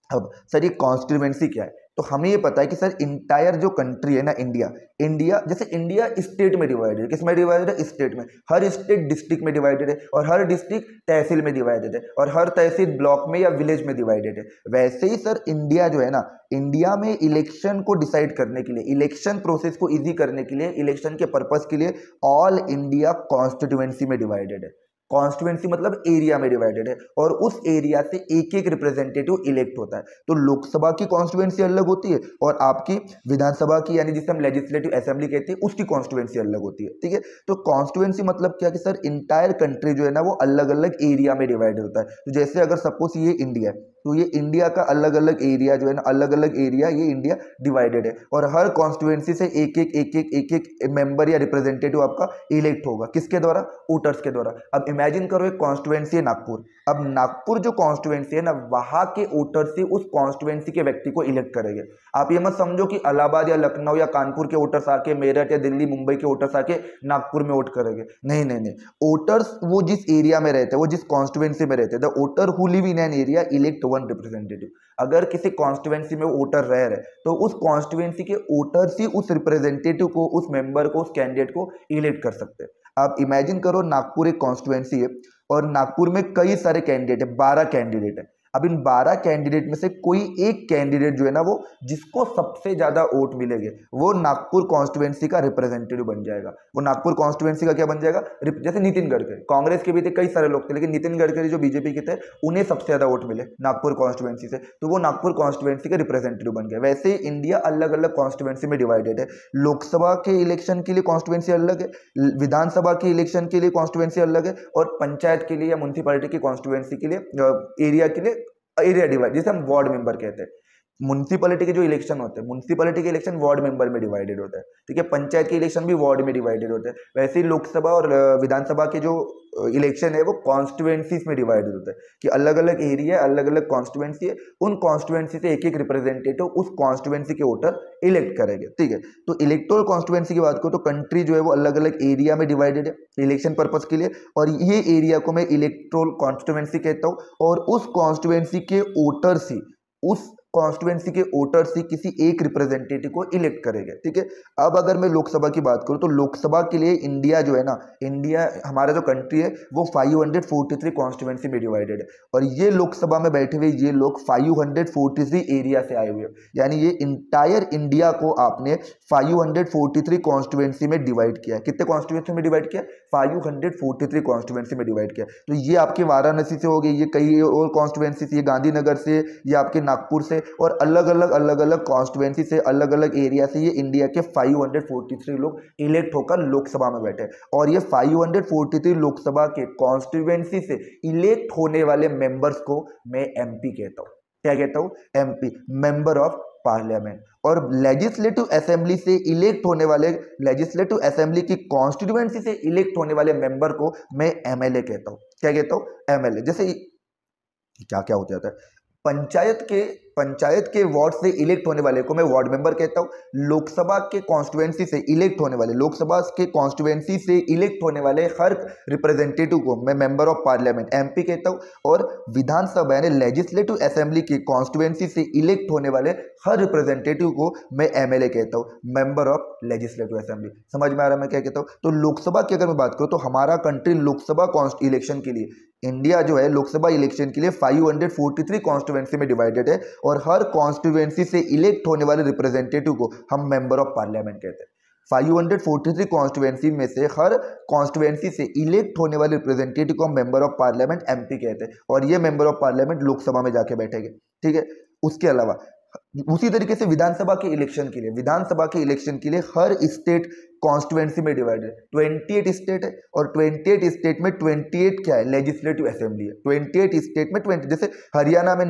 अब सर ये कॉन्स्टिट्यूएंसी क्या है? तो हमें ये पता है कि सर इंटायर जो कंट्री है ना, इंडिया जैसे इंडिया स्टेट में डिवाइडेड है। किस में डिवाइडेड है? स्टेट में। हर स्टेट डिस्ट्रिक्ट में डिवाइडेड है, और हर डिस्ट्रिक्ट तहसील में डिवाइडेड है, और हर तहसील ब्लॉक में या विलेज में डिवाइडेड है। वैसे ही सर इंडिया जो है ना, इंडिया में इलेक्शन को डिसाइड करने के लिए, इलेक्शन प्रोसेस को ईजी करने के लिए, इलेक्शन के पर्पज के लिए ऑल इंडिया कॉन्स्टिट्यूएंसी में डिवाइडेड है। कॉन्स्टिट्यूएंसी मतलब एरिया में डिवाइडेड है, और उस एरिया से एक एक रिप्रेजेंटेटिव इलेक्ट होता है। तो लोकसभा की कॉन्स्टिट्यूएंसी अलग होती है, और आपकी विधानसभा की, यानी जिसे हम लेजिस्लेटिव असेंबली कहते हैं, उसकी कॉन्स्टिट्यूएंसी अलग होती है। ठीक है? तो कॉन्स्टिट्यूएंसी मतलब क्या कि सर इंटायर कंट्री जो है ना, वो अलग अलग एरिया में डिवाइड होता है। तो जैसे अगर सपोज ये इंडिया है, तो ये इंडिया का अलग अलग एरिया जो है ना, अलग अलग एरिया, ये इंडिया डिवाइडेड है, और हर कॉन्स्टिट्यूएंसी से एक मेंबर या रिप्रेजेंटेटिव आपका इलेक्ट होगा। किसके द्वारा? वोटर्स के द्वारा। अब इमेजिन करो एक कॉन्स्टिट्यूएंसी है नागपुर। अब नागपुर जो कॉन्स्टिट्यूएंसी है ना, वहां के वोटर्स से उस कॉन्स्टिट्यूएंसी के व्यक्ति को इलेक्ट करेंगे। आप ये मत समझो कि इलाहाबाद या लखनऊ या कानपुर के वोटर्स आके, मेरठ या दिल्ली मुंबई के वोटर्स आके नागपुर में वोट करेंगे। नहीं नहीं नहीं, वोटर्स वो जिस एरिया में रहते हैं, वो जिस कॉन्स्टिट्यूएंसी में रहते हैं, the voter who live in an area elect one representative. अगर किसी कॉन्स्टिट्यूएंसी में वोटर रह रहे, तो उस कॉन्स्टिट्यूएंसी के वोटर्स ही उस रिप्रेजेंटेटिव को, उस मेंबर को, उस कैंडिडेट को इलेक्ट कर सकते हैं। आप इमेजिन करो नागपुर एक कॉन्स्टिट्यूएंसी है, और नागपुर में कई सारे कैंडिडेट है, 12 कैंडिडेट है। अब इन 12 कैंडिडेट में से कोई एक कैंडिडेट जो है ना, वो जिसको सबसे ज्यादा वोट मिलेंगे, वो नागपुर कॉन्स्टिट्यूएंसी का रिप्रेजेंटेटिव बन जाएगा। वो नागपुर कॉन्स्टिट्यूएंसी का क्या बन जाएगा? जैसे नितिन गडकरी, कांग्रेस के भी थे, कई सारे लोग थे, लेकिन नितिन गडकरी जो बीजेपी के थे, उन्हें सबसे ज्यादा वोट मिले नागपुर कॉन्स्टिट्यूएंसी से, तो वो नागपुर कॉन्स्टिट्यूएंसी के रिप्रेजेंटेटिव बन गए। वैसे इंडिया अलग अलग कॉन्स्टिट्यूएंसी में डिवाइडेड है। लोकसभा के इलेक्शन के लिए कॉन्स्टिट्यूएंसी अलग है, विधानसभा के इलेक्शन के लिए कॉन्स्टिट्यूएंसी अलग है, और पंचायत के लिए या म्युनिसिपैलिटी की कॉन्स्टिट्यूएंसी के लिए, एरिया के लिए एरिया डिवाइड, जिसे हम वार्ड मेंबर कहते हैं। म्युनिसिपैलिटी के जो इलेक्शन होते हैं, म्युनिसिपैलिटी के इलेक्शन वार्ड मेंबर में डिवाइडेड होता है। ठीक है? पंचायत के इलेक्शन भी वार्ड में डिवाइडेड होते हैं। वैसे ही लोकसभा और विधानसभा के जो इलेक्शन है, वो कॉन्स्टिट्यूएंसीज में डिवाइडेड होता है, कि अलग अलग एरिया, अलग अलग कॉन्स्टिट्यूएंसी है, उन कॉन्स्टिट्यूएंसी से एक एक रिप्रेजेंटेटिव उस कॉन्स्टिट्यूएंसी के वोटर इलेक्ट करेंगे। ठीक है? तो इलेक्टोरल कॉन्स्टिट्यूएंसी की बात करो, तो कंट्री जो है वो अलग अलग एरिया में डिवाइडेड है इलेक्शन पर्पज के लिए, और ये एरिया को मैं इलेक्टोरल कॉन्स्टिट्यूएंसी कहता हूँ, और उस कॉन्स्टिट्यूएंसी के वोटर्स ही उस कॉन्स्टिट्यूएंसी के वोटर्स ही किसी एक रिप्रेजेंटेटिव को इलेक्ट करेंगे, ठीक है। अब अगर मैं लोकसभा की बात करूँ तो लोकसभा के लिए इंडिया जो है ना, इंडिया हमारा जो कंट्री है वो 543 कॉन्स्टिट्यूएंसी में डिवाइडेड है, और ये लोकसभा में बैठे हुए ये लोग 543 एरिया से आए हुए हैं, यानी ये इंटायर इंडिया को आपने 543 कॉन्स्टिट्यूएंसी में डिवाइड किया है। कितने कॉन्स्टिट्यूएंसी में डिवाइड किया? 543 कॉन्स्टिट्यूएंसी में डिवाइड किया। तो ये आपके वाराणसी से हो गई, ये कई और कॉन्स्टिट्यूएंसी से, ये गांधीनगर से, ये आपके नागपुर से, और अलग अलग कॉन्स्टिट्यूएंसी से, अलग अलग एरिया से ये इंडिया के 543 लोग इलेक्ट होकर लोकसभा में बैठे। और ये 543 लोकसभा के कॉन्स्टिट्यूएंसी से इलेक्ट होने वाले मेंबर्स को मैं एमपी कहता हूँ। क्या कहता हूँ? MP, member of parliament. और लेजिस्लेटिव असेंबली से इलेक्ट होने वाले, लेजिस्लेटिव असेंबली की कॉन्स्टिट्यूएंसी से इलेक्ट होने वाले मेंबर को मैं एमएलए कहता हूँ। क्या कहता हूँ? एमएलए। जैसे क्या क्या हो जाता है, पंचायत के वार्ड से इलेक्ट होने वाले को मैं वार्ड मेंबर कहता हूँ। लोकसभा के कॉन्स्टिट्यूएंसी से इलेक्ट होने वाले, लोकसभा के कॉन्स्टिट्यूएंसी से इलेक्ट होने वाले हर रिप्रेजेंटेटिव को मैं मेंबर ऑफ पार्लियामेंट एमपी कहता हूँ। और विधानसभा यानी लेजिस्लेटिव असेंबली की कॉन्स्टिट्यूएंसी से इलेक्ट होने वाले हर रिप्रेजेंटेटिव को मैं एमएलए कहता हूँ, मेंबर ऑफ लेजिस्लेटिव असेंबली। समझ में आ रहा है मैं क्या कहता हूँ? तो लोकसभा की अगर मैं बात करूँ तो हमारा कंट्री लोकसभा इलेक्शन के लिए, इंडिया जो है लोकसभा इलेक्शन के लिए 543 कॉन्स्टिट्यूएंसी में डिवाइडेड है, और हर कॉन्स्टिट्यूएंसी से इलेक्ट होने वाले रिप्रेजेंटेटिव को हम मेंबर ऑफ पार्लियामेंट कहते हैं। 543 कॉन्स्टिट्यूएंसी में से हर कॉन्स्टिट्यूएंसी से इलेक्ट होने वाले रिप्रेजेंटेटिव को हम मेंबर ऑफ पार्लियामेंट एमपी कहते हैं, और ये मेंबर ऑफ पार्लियामेंट लोकसभा में जाके बैठेंगे, ठीक है। उसके अलावा उसी तरीके से विधानसभा के इलेक्शन के लिए हर स्टेट कॉन्स्टिट्यूएंसी में डिवाइडेड है। 28 स्टेट है, और 28 स्टेट में 28 क्या है? लेजिस्लेटिव असेंबली है। 28 स्टेट में 20, जैसे हरियाणा में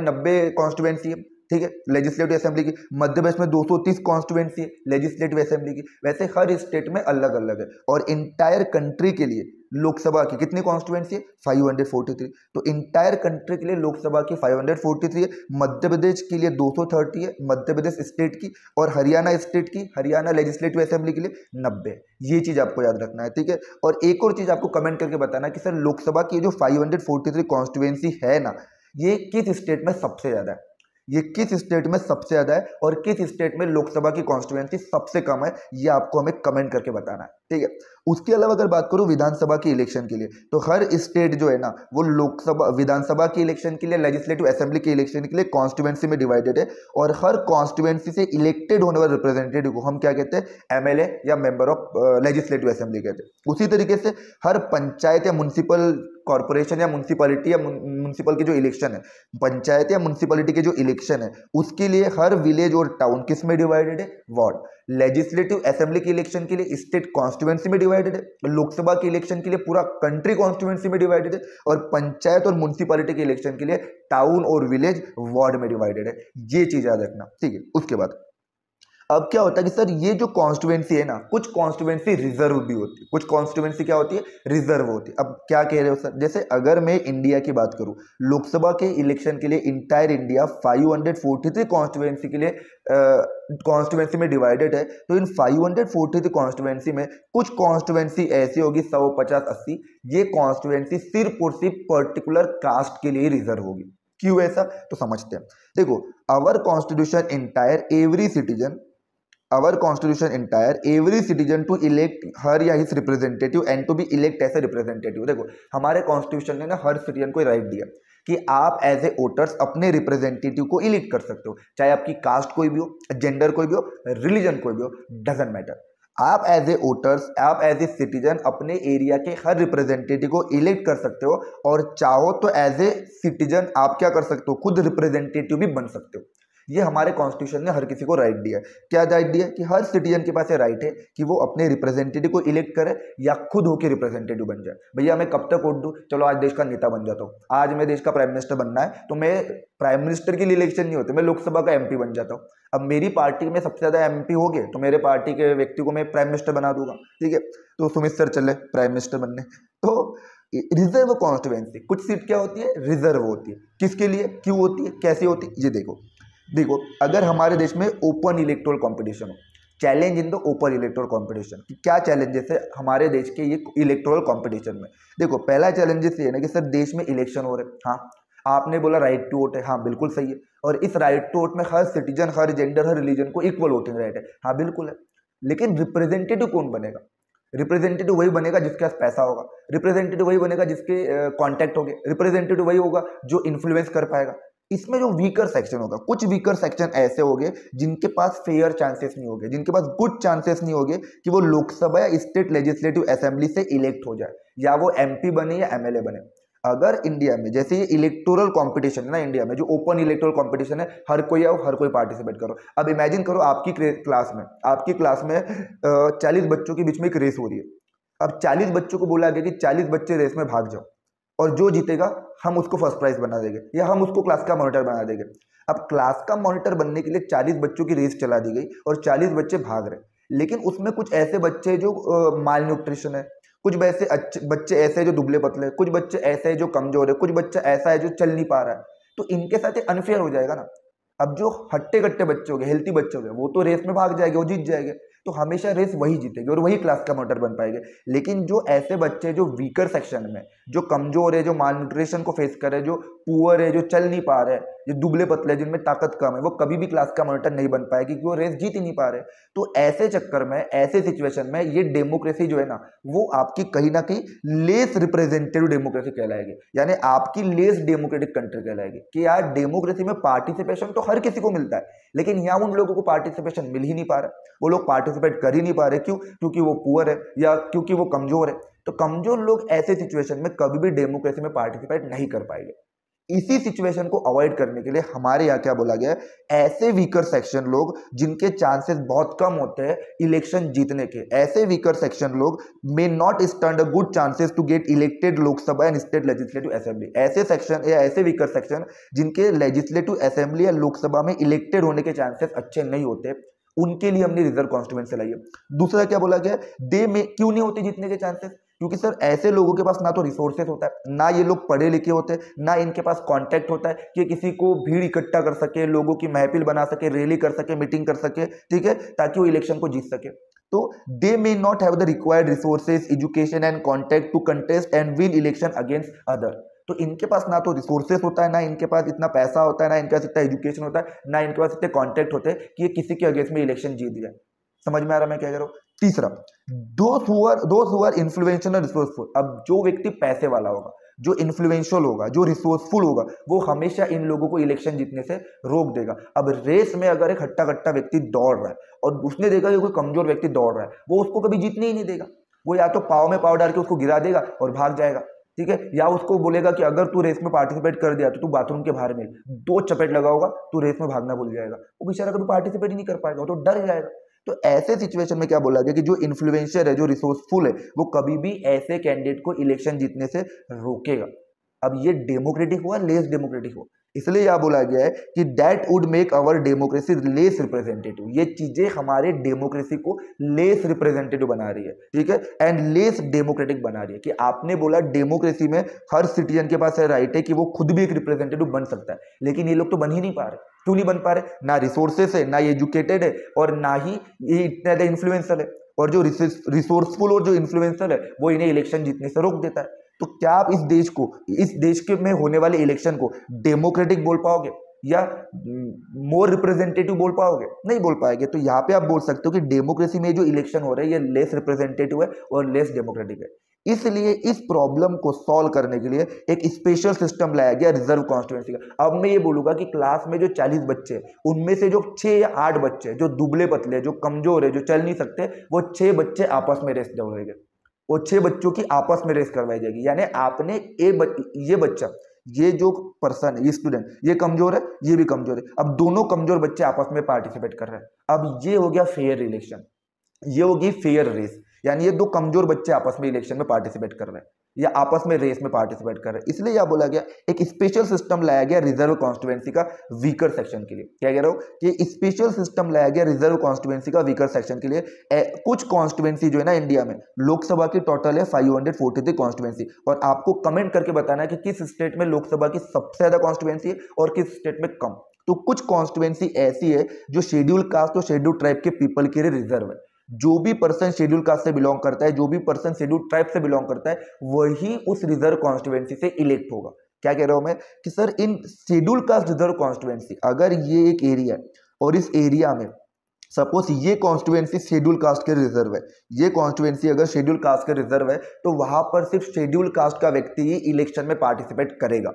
90 कॉन्स्टिट्यूएंसी है, ठीक है, लेजिस्लेटिव असेंबली की। मध्य प्रदेश में 230 कॉन्स्टिट्यूएंसी है लेजिस्लेटिव असेंबली की। वैसे हर स्टेट में अलग अलग है। और इंटायर कंट्री के लिए लोकसभा की कितनी कॉन्स्टिट्यूएंसी है? 543। तो इंटायर कंट्री के लिए लोकसभा की 543 है। मध्य प्रदेश के लिए 230 है, मध्य प्रदेश स्टेट की, और हरियाणा स्टेट की, हरियाणा लेजिस्लेटिव असेंबली के लिए 90। ये चीज़ आपको याद रखना है, ठीक है। और एक और चीज़ आपको कमेंट करके बताना कि सर लोकसभा की जो 543 कॉन्स्टिट्यूएंसी है ना, ये किस स्टेट में सबसे ज़्यादा है? ये किस स्टेट में सबसे ज़्यादा है, और किस स्टेट में लोकसभा की कॉन्स्टिट्यूएंसी सबसे कम है, ये आपको हमें कमेंट करके बताना है, ठीक है। उसके अलावा अगर बात करूँ विधानसभा के इलेक्शन के लिए, तो हर स्टेट जो है ना वो लोकसभा, विधानसभा के इलेक्शन के लिए, लेजिस्लेटिव असेंबली के इलेक्शन के लिए कॉन्स्टिट्यूएंसी में डिवाइडेड है, और हर कॉन्स्टिट्यूएंसी से इलेक्टेड होने वाले रिप्रेजेंटेटिव को हम क्या कहते हैं? एमएलए या मेंबर ऑफ लेजिस्लेटिव असेंबली कहते हैं। उसी तरीके से हर पंचायत या म्युनिसिपल कॉर्पोरेशन या म्युनिसिपल के जो इलेक्शन है, पंचायत या म्युनिसिपलिटी के जो इलेक्शन है, उसके लिए हर विलेज और टाउन किस में डिवाइडेड है? वार्ड। लेजिस्लेटिव असेंबली के इलेक्शन के लिए स्टेट कॉन्स्टिट्यूएंसी में डिवाइडेड है, लोकसभा के इलेक्शन के लिए पूरा कंट्री कॉन्स्टिट्यूएंसी में डिवाइडेड है, और पंचायत और म्युनिसिपलिटी के इलेक्शन के लिए टाउन और विलेज वार्ड में डिवाइडेड है। ये चीज याद रखना, ठीक है। उसके बाद अब क्या होता है कि सर ये जो कॉन्स्टिट्यूएंसी है ना, कुछ कॉन्स्टिट्यूएंसी रिजर्व भी होती है, कुछ कॉन्स्टिट्यूएंसी क्या होती है? रिजर्व होती है। अब क्या कह रहे हो सर? जैसे अगर मैं इंडिया की बात करूं, लोकसभा के इलेक्शन के लिए इंटायर इंडिया 543 कॉन्स्टिट्यूएंसी के लिए कॉन्स्टिट्यूएंसी में डिवाइडेड है, तो इन 543 कॉन्स्टिट्यूएंसी में कुछ कॉन्स्टिट्यूएंसी ऐसी होगी 100, 50, 80, ये कॉन्स्टिट्यूएंसी सिर्फ और सिर्फ पर्टिकुलर कास्ट के लिए रिजर्व होगी। क्यों ऐसा? तो समझते हैं। देखो, our constitution entire every citizen, our constitution entire every citizen to elect her या his representative and to be elect as a representative। देखो हमारे कॉन्स्टिट्यूशन ने ना हर सिटीजन को राइट दिया कि आप एज ए वोटर्स अपने रिप्रेजेंटेटिव को इलेक्ट कर सकते हो, चाहे आपकी कास्ट कोई भी हो, जेंडर कोई भी हो, रिलीजन कोई भी हो, डजेंट मैटर। आप एज ए वोटर्स, आप एज ए सिटीजन अपने एरिया के हर रिप्रेजेंटेटिव को इलेक्ट कर सकते हो, और चाहो तो एज ए सिटीजन आप क्या कर सकते हो? खुद रिप्रेजेंटेटिव भी बन सकते हो। ये हमारे कॉन्स्टिट्यूशन ने हर किसी को राइट दिया है। क्या राइट दिया? कि हर सिटीजन के पास ये राइट है कि वो अपने रिप्रेजेंटेटिव को इलेक्ट करे या खुद होकर रिप्रेजेंटेटिव बन जाए। भैया मैं कब तक वोट दूं? चलो आज देश का नेता बन जाता हूँ, आज मैं देश का प्राइम मिनिस्टर बनना है, तो मैं प्राइम मिनिस्टर के लिए इलेक्शन नहीं होते, मैं लोकसभा का एमपी बन जाता हूँ। अब मेरी पार्टी में सबसे ज्यादा एमपी हो गए तो मेरे पार्टी के व्यक्ति को मैं प्राइम मिनिस्टर बना दूंगा, ठीक है। तो सुमित सर चले प्राइम मिनिस्टर बनने। तो रिजर्व कॉन्स्टिट्यूएंसी, कुछ सीट क्या होती है? रिजर्व होती है। किसके लिए? क्यों होती है? कैसे होती है? ये देखो अगर हमारे देश में ओपन इलेक्टोरल कंपटीशन हो, challenge in the open electoral competition, क्या चैलेंजेस है हमारे देश के ये इलेक्टोरल कंपटीशन में? देखो पहला चैलेंजेस ये है ना कि सर देश में इलेक्शन हो रहे हैं, हाँ, आपने बोला राइट टू वोट है, हाँ बिल्कुल सही है, और इस राइट टू वोट में हर सिटीजन, हर जेंडर, हर रिलीजन को इक्वल वोटिंग राइट है, हाँ बिल्कुल है। लेकिन रिप्रेजेंटेटिव कौन बनेगा? रिप्रेजेंटेटिव वही बनेगा जिसके पास पैसा होगा, रिप्रेजेंटेटिव वही बनेगा जिसके कॉन्टैक्ट होंगे, रिप्रेजेंटेटिव वही होगा जो इन्फ्लुएंस कर पाएगा। इसमें जो वीकर सेक्शन होगा, कुछ वीकर सेक्शन ऐसे होंगे जिनके पास फेयर चांसेस नहीं होंगे, जिनके पास गुड चांसेस नहीं होंगे कि वो लोकसभा या स्टेट लेजिस्लेटिव असेंबली से इलेक्ट हो जाए, या वो एमपी बने या एमएलए बने। अगर इंडिया में जैसे ये इलेक्टोरल कंपटीशन है ना, इंडिया में जो ओपन इलेक्टोरल कंपटीशन है, हर कोई आओ, हर कोई पार्टिसिपेट करो। अब इमेजिन करो आपकी क्लास में 40 बच्चों के बीच में एक रेस हो रही है। अब 40 बच्चों को बोला गया कि 40 बच्चे रेस में भाग जाओ, और जो जीतेगा हम उसको फर्स्ट प्राइज बना देंगे, या हम उसको क्लास का मॉनिटर बना देंगे। अब क्लास का मॉनिटर बनने के लिए 40 बच्चों की रेस चला दी गई और 40 बच्चे भाग रहे, लेकिन उसमें कुछ ऐसे बच्चे जो माल न्यूट्रिशन है, कुछ वैसे अच्छे बच्चे ऐसे हैं जो दुबले पतले, कुछ बच्चे ऐसे हैं जो कमजोर है, कुछ बच्चा ऐसा है जो चल नहीं पा रहा है, तो इनके साथ ये अनफेयर हो जाएगा ना। अब जो हट्टे कट्टे बच्चे हो गए, हेल्थी बच्चे हो गए, वो तो रेस में भाग जाएंगे, वो जीत जाएंगे, तो हमेशा रेस वही जीतेगी और वही क्लास का मॉनिटर बन पाएंगे। लेकिन जो ऐसे बच्चे जो वीकर सेक्शन में, जो कमजोर है, जो माल न्यूट्रिशन को फेस कर रहे हैं, जो पुअर है, जो चल नहीं पा रहे हैं, जो दुबले पतले हैं, जिनमें ताकत कम है, वो कभी भी क्लास का मॉनिटर नहीं बन पाएगी क्योंकि वो रेस जीत ही नहीं पा रहे। तो ऐसे चक्कर में, ऐसे सिचुएशन में ये डेमोक्रेसी जो है ना, वो आपकी कहीं ना कहीं लेस रिप्रेजेंटेटिव डेमोक्रेसी कहलाएगी, यानी आपकी लेस डेमोक्रेटिक कंट्री कहलाएगी। कि यार डेमोक्रेसी में पार्टिसिपेशन तो हर किसी को मिलता है, लेकिन यहाँ उन लोगों को पार्टिसिपेशन मिल ही नहीं पा रहा, वो लोग पार्टिसिपेट कर ही नहीं पा रहे। क्यों? क्योंकि वो पुअर है या क्योंकि वो कमजोर है। तो कमजोर लोग ऐसे सिचुएशन में कभी भी डेमोक्रेसी में पार्टिसिपेट नहीं कर पाएंगे। इसी सिचुएशन को अवॉइड करने के लिए हमारे यहाँ क्या बोला गया है, ऐसे वीकर सेक्शन लोग जिनके चांसेस बहुत कम होते हैं इलेक्शन जीतने के, ऐसे वीकर सेक्शन लोग may not stand a good chances to get elected Lok Sabha and state legislative assembly. ऐसे सेक्शन या ऐसे वीकर सेक्शन जिनके लेजिस्लेटिव असेंबली या लोकसभा में इलेक्टेड होने के चांसेस अच्छे नहीं होते, उनके लिए हमने रिजर्व कॉन्स्टिट्यूएंसी लाई है। दूसरा क्या बोला गया, दे में क्यों नहीं होते जीतने के चांसेस? क्योंकि सर ऐसे लोगों के पास ना तो रिसोर्सेस होता है, ना ये लोग पढ़े लिखे होते, ना इनके पास कांटेक्ट होता है कि किसी को भीड़ इकट्ठा कर सके, लोगों की महफिल बना सके, रैली कर सके, मीटिंग कर सके, ठीक है, ताकि वो इलेक्शन को जीत सके। तो they may not have the required resources, education and contact to contest and win election against other. तो इनके पास ना तो रिसोर्सेस होता है, ना इनके पास इतना पैसा होता है, ना इनके पास इतना एजुकेशन होता है, ना इनके पास इतने कॉन्टेक्ट होते हैं कि ये किसी के अगेंस्ट में इलेक्शन जीत जाए। समझ में आ रहा मैं क्या कह रहा हूँ? तीसरा, those who are influential and resourceful. अब जो व्यक्ति पैसे वाला होगा, जो इन्फ्लुएंशियल होगा, जो रिसोर्सफुल होगा, वो हमेशा इन लोगों को इलेक्शन जीतने से रोक देगा। अब रेस में अगर एक हट्टा कट्टा व्यक्ति दौड़ रहा है और उसने देखा कि कोई कमजोर व्यक्ति दौड़ रहा है, वो उसको कभी जीतने ही नहीं देगा। वो या तो पाव में पाव डाल के उसको गिरा देगा और भाग जाएगा, ठीक है, या उसको बोलेगा कि अगर तू रेस में पार्टिसिपेट कर दिया तो तू बाथरूम के बाहर मिल, 2 चपेट लगाओगा, तू रेस में भागना भूल जाएगा। वो बेचारा कभी पार्टिसिपेट ही नहीं कर पाएगा, वो तो डर जाएगा। तो ऐसे सिचुएशन में क्या बोला गया कि जो इन्फ्लुएंसर है, जो रिसोर्सफुल है, वो कभी भी ऐसे कैंडिडेट को इलेक्शन जीतने से रोकेगा। अब ये डेमोक्रेटिक हुआ, लेस डेमोक्रेटिक हुआ, इसलिए यह बोला गया है कि that would make our democracy less representative. ये चीजें हमारे डेमोक्रेसी को लेस रिप्रेजेंटेटिव बना रही है, ठीक है, एंड लेस डेमोक्रेटिक बना रही है। कि आपने बोला डेमोक्रेसी में हर सिटीजन के पास राइट है कि वो खुद भी एक रिप्रेजेंटेटिव बन सकता है, लेकिन ये लोग तो बन ही नहीं पा रहे। क्यों नहीं बन पा रहे? ना रिसोर्सेस है, ना ये एजुकेटेड है, और ना ही ये इतना ज्यादा इन्फ्लुएंसर है। और जो रिसोर्सफुल और जो इन्फ्लुएंसर है, वो इन्हें इलेक्शन जीतने से रोक देता है। तो क्या आप इस देश के में होने वाले इलेक्शन को डेमोक्रेटिक बोल पाओगे या मोर रिप्रेजेंटेटिव बोल पाओगे? नहीं बोल पाएंगे। तो यहाँ पे आप बोल सकते हो कि डेमोक्रेसी में जो इलेक्शन हो रहे हैं, ये लेस रिप्रेजेंटेटिव है और लेस डेमोक्रेटिक है। इसलिए इस प्रॉब्लम को सॉल्व करने के लिए एक स्पेशल सिस्टम लाया गया रिजर्व कॉन्स्टिट्यूएंसी का। अब मैं ये बोलूंगा कि क्लास में जो 40 बच्चे, उनमें से जो 6 या 8 बच्चे जो दुबले पतले, जो कमजोर है, जो चल नहीं सकते, वो 6 बच्चे आपस में रेस दौड़ेंगे। वो 6 बच्चों की आपस में रेस करवाई जाएगी। यानी आपने ये बच्चा, ये जो पर्सन है, ये स्टूडेंट, ये कमजोर है, ये भी कमजोर है, अब दोनों कमजोर बच्चे आपस में पार्टिसिपेट कर रहे हैं। अब ये हो गया फेयर इलेक्शन, ये होगी फेयर रेस। यानी ये 2 कमजोर बच्चे आपस में इलेक्शन में पार्टिसिपेट कर रहे हैं या आपस में रेस में पार्टिसिपेट कर रहे हैं। इसलिए यह बोला गया, एक स्पेशल सिस्टम लाया गया रिजर्व कॉन्स्टिट्यूएंसी का वीकर सेक्शन के लिए। क्या कह रहा हूं कि स्पेशल सिस्टम लाया गया रिजर्व कॉन्स्टिट्यूएंसी का वीकर सेक्शन के लिए। कुछ कॉन्स्टिट्यूएंसी जो है ना इंडिया में, लोकसभा की टोटल है 543 कॉन्स्टिट्यूएंसी, और आपको कमेंट करके बताना है कि किस स्टेट में लोकसभा की सबसे ज्यादा कॉन्स्टिट्यूएंसी है और किस स्टेट में कम। तो कुछ कॉन्स्टिट्यूएंसी ऐसी है जो शेड्यूल कास्ट और शेड्यूल ट्राइब के पीपल के लिए रिजर्व है। जो भी पर्सन शेड्यूल कास्ट से बिलोंग करता है, जो भी पर्सन शेड्यूल ट्राइब से बिलोंग करता है, वही उस रिजर्व कॉन्स्टिट्यूएंसी से इलेक्ट होगा। क्या कह रहा हूं मैं कि सर इन शेड्यूल कास्ट रिजर्व कॉन्स्टिट्यूएंसी, अगर ये एक एरिया है और इस एरिया में सपोज ये कॉन्स्टिट्यूएंसी शेड्यूल कास्ट के रिजर्व है, ये कॉन्स्टिट्यूएंसी अगर शेड्यूल कास्ट के रिजर्व है तो वहां पर सिर्फ शेड्यूल कास्ट का व्यक्ति ही इलेक्शन में पार्टिसिपेट करेगा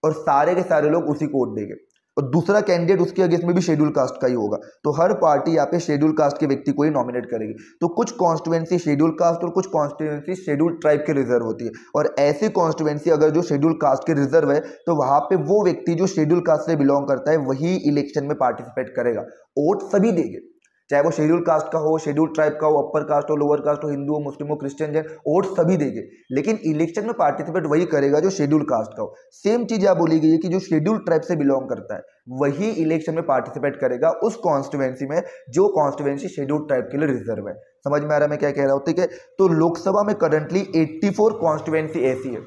और सारे के सारे लोग उसी को वोट देंगे और दूसरा कैंडिडेट उसके अगेंस्ट में भी शेड्यूल कास्ट का ही होगा। तो हर पार्टी यहाँ पे शेड्यूल कास्ट के व्यक्ति को ही नॉमिनेट करेगी। तो कुछ कॉन्स्टिट्यूएंसी शेड्यूल कास्ट और कुछ कॉन्स्टिट्यूएंसी शेड्यूल ट्राइब के रिजर्व होती है, और ऐसी कॉन्स्टिट्यूएंसी अगर जो शेड्यूल कास्ट के रिजर्व है तो वहां पे वो व्यक्ति जो शेड्यूल कास्ट से बिलोंग करता है वही इलेक्शन में पार्टिसिपेट करेगा। वोट सभी देंगे, चाहे वो शेड्यूल कास्ट का हो, शेड्यूल ट्राइब का हो, अपर कास्ट हो, लोअर कास्ट हो, हिंदू हो, मुस्लिम हो, क्रिश्चियन, जैन, वोट सभी देंगे, लेकिन इलेक्शन में पार्टिसिपेट वही करेगा जो शेड्यूल कास्ट का हो। सेम चीज यहाँ बोली गई है कि जो शेड्यूल ट्राइब से बिलोंग करता है वही इलेक्शन में पार्टिसिपेट करेगा उस कॉन्स्टिट्यूएंसी में जो कॉन्स्टिट्यूएंसी शेड्यूल ट्राइब के लिए रिजर्व है। समझ में आ रहा है मैं क्या कह रहा हूँ? ठीक है, तो लोकसभा में करंटली 84 कॉन्स्टिट्यूएंसी ऐसी है।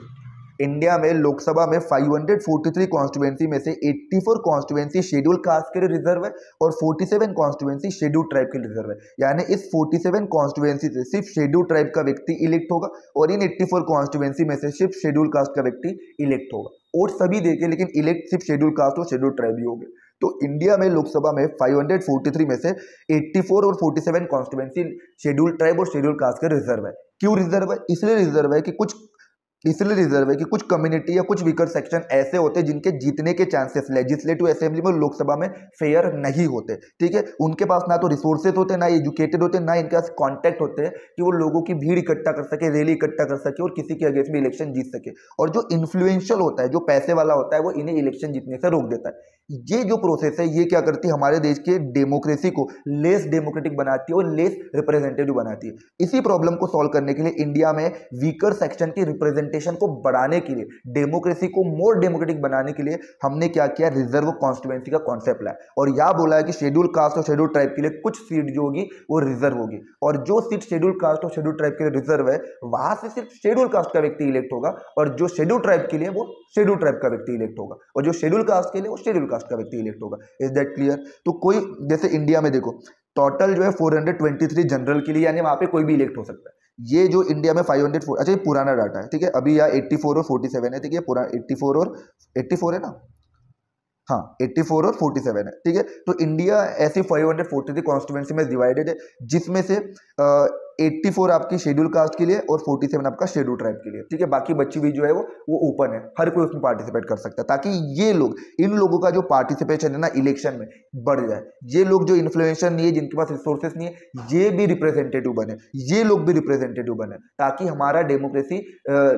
इंडिया में लोकसभा में 543 कॉन्स्टिट्यूएंसी में से 84 कॉन्स्टिट्यूएंसी शेड्यूल कास्ट के लिए रिजर्व है और 47 कॉन्स्टिट्यूएंसी शेड्यूल ट्राइब के लिए रिजर्व है। यानी इस 47 कॉन्स्टिट्यूएंसी से सिर्फ शेड्यूल ट्राइब का व्यक्ति इलेक्ट होगा और इन 84 कॉन्स्टिट्यूएंसी में से सिर्फ शेड्यूल कास्ट का व्यक्ति इलेक्ट होगा। वोट सभी देंगे लेकिन इलेक्ट सिर्फ शेड्यूल कास्ट और शेड्यूल ट्राइब ही होंगे। तो इंडिया में लोकसभा में 543 में से 84 और 47 कॉन्स्टिट्यूएंसी शेड्यूल ट्राइब और शेड्यूल कास्ट के रिजर्व है। क्यों रिजर्व है? इसलिए रिजर्व है कि कुछ कम्युनिटी या कुछ वीकर सेक्शन ऐसे होते हैं जिनके जीतने के चांसेस लेजिस्लेटिव असेंबली में, लोकसभा में फेयर नहीं होते। ठीक है, उनके पास ना तो रिसोर्सेज होते, ना एजुकेटेड होते, ना इनके पास कॉन्टैक्ट होते हैं कि वो लोगों की भीड़ इकट्ठा कर सके, रैली इकट्ठा कर सके और किसी के अगेंस्ट में इलेक्शन जीत सके। और जो इन्फ्लुएंशियल होता है, जो पैसे वाला होता है, वो इन्हें इलेक्शन जीतने से रोक देता है। ये जो प्रोसेस है ये क्या करती है? हमारे देश के डेमोक्रेसी को लेस डेमोक्रेटिक बनाती है और लेस रिप्रेजेंटेटिव बनाती है। इसी प्रॉब्लम को सॉल्व करने के लिए इंडिया में वीकर सेक्शन की रिप्रेजेंटेशन को बढ़ाने के लिए, डेमोक्रेसी को मोर डेमोक्रेटिक बनाने के लिए हमने क्या किया? रिजर्व कॉन्स्टिट्यूएंसी का कॉन्सेप्ट लाया और यह बोला है कि शेड्यूल कास्ट और शेड्यूल ट्राइब के लिए कुछ सीट जो होगी वो रिजर्व होगी, और जो सीट शेड्यूल कास्ट और शेड्यूल ट्राइब के लिए रिजर्व है वहां से सिर्फ शेड्यूल कास्ट का व्यक्ति इलेक्ट होगा, और जो शेड्यूल ट्राइब के लिए वो शेड्यूल ट्राइब का व्यक्ति इलेक्ट होगा, और जो शेड्यूल कास्ट के लिए वो शेड्यूल कास्ट का व्यक्ति इलेक्ट होगा। Is that clear? तो कोई जैसे इंडिया में देखो टोटल जो है 423 जनरल के लिए, यानी वहां पे कोई भी इलेक्ट हो सकता है। ये जो इंडिया में 504, अच्छा ये पुराना डाटा है, ठीक है, अभी यहाँ 84 और 47 है, ठीक है, पूरा 84 है ना, हाँ 84 और 47 है, ठीक है। तो इंडिया ऐसी 543 कॉन्स्टिट्यूएंसी में डिवाइडेड है, जिसमें से 84 आपकी शेड्यूल कास्ट के लिए और 47 आपका शेड्यूल ट्राइब के लिए, ठीक है। बाकी बची हुई जो है वो ओपन है, हर कोई उसमें पार्टिसिपेट कर सकता है, ताकि ये लोग, इन लोगों का जो पार्टिसिपेशन है ना इलेक्शन में बढ़ जाए। ये लोग जो इन्फ्लुएंसर नहीं है, जिनके पास रिसोर्सेस नहीं है, ये भी रिप्रेजेंटेटिव बने, ये लोग भी रिप्रेजेंटेटिव बने, ताकि हमारा डेमोक्रेसी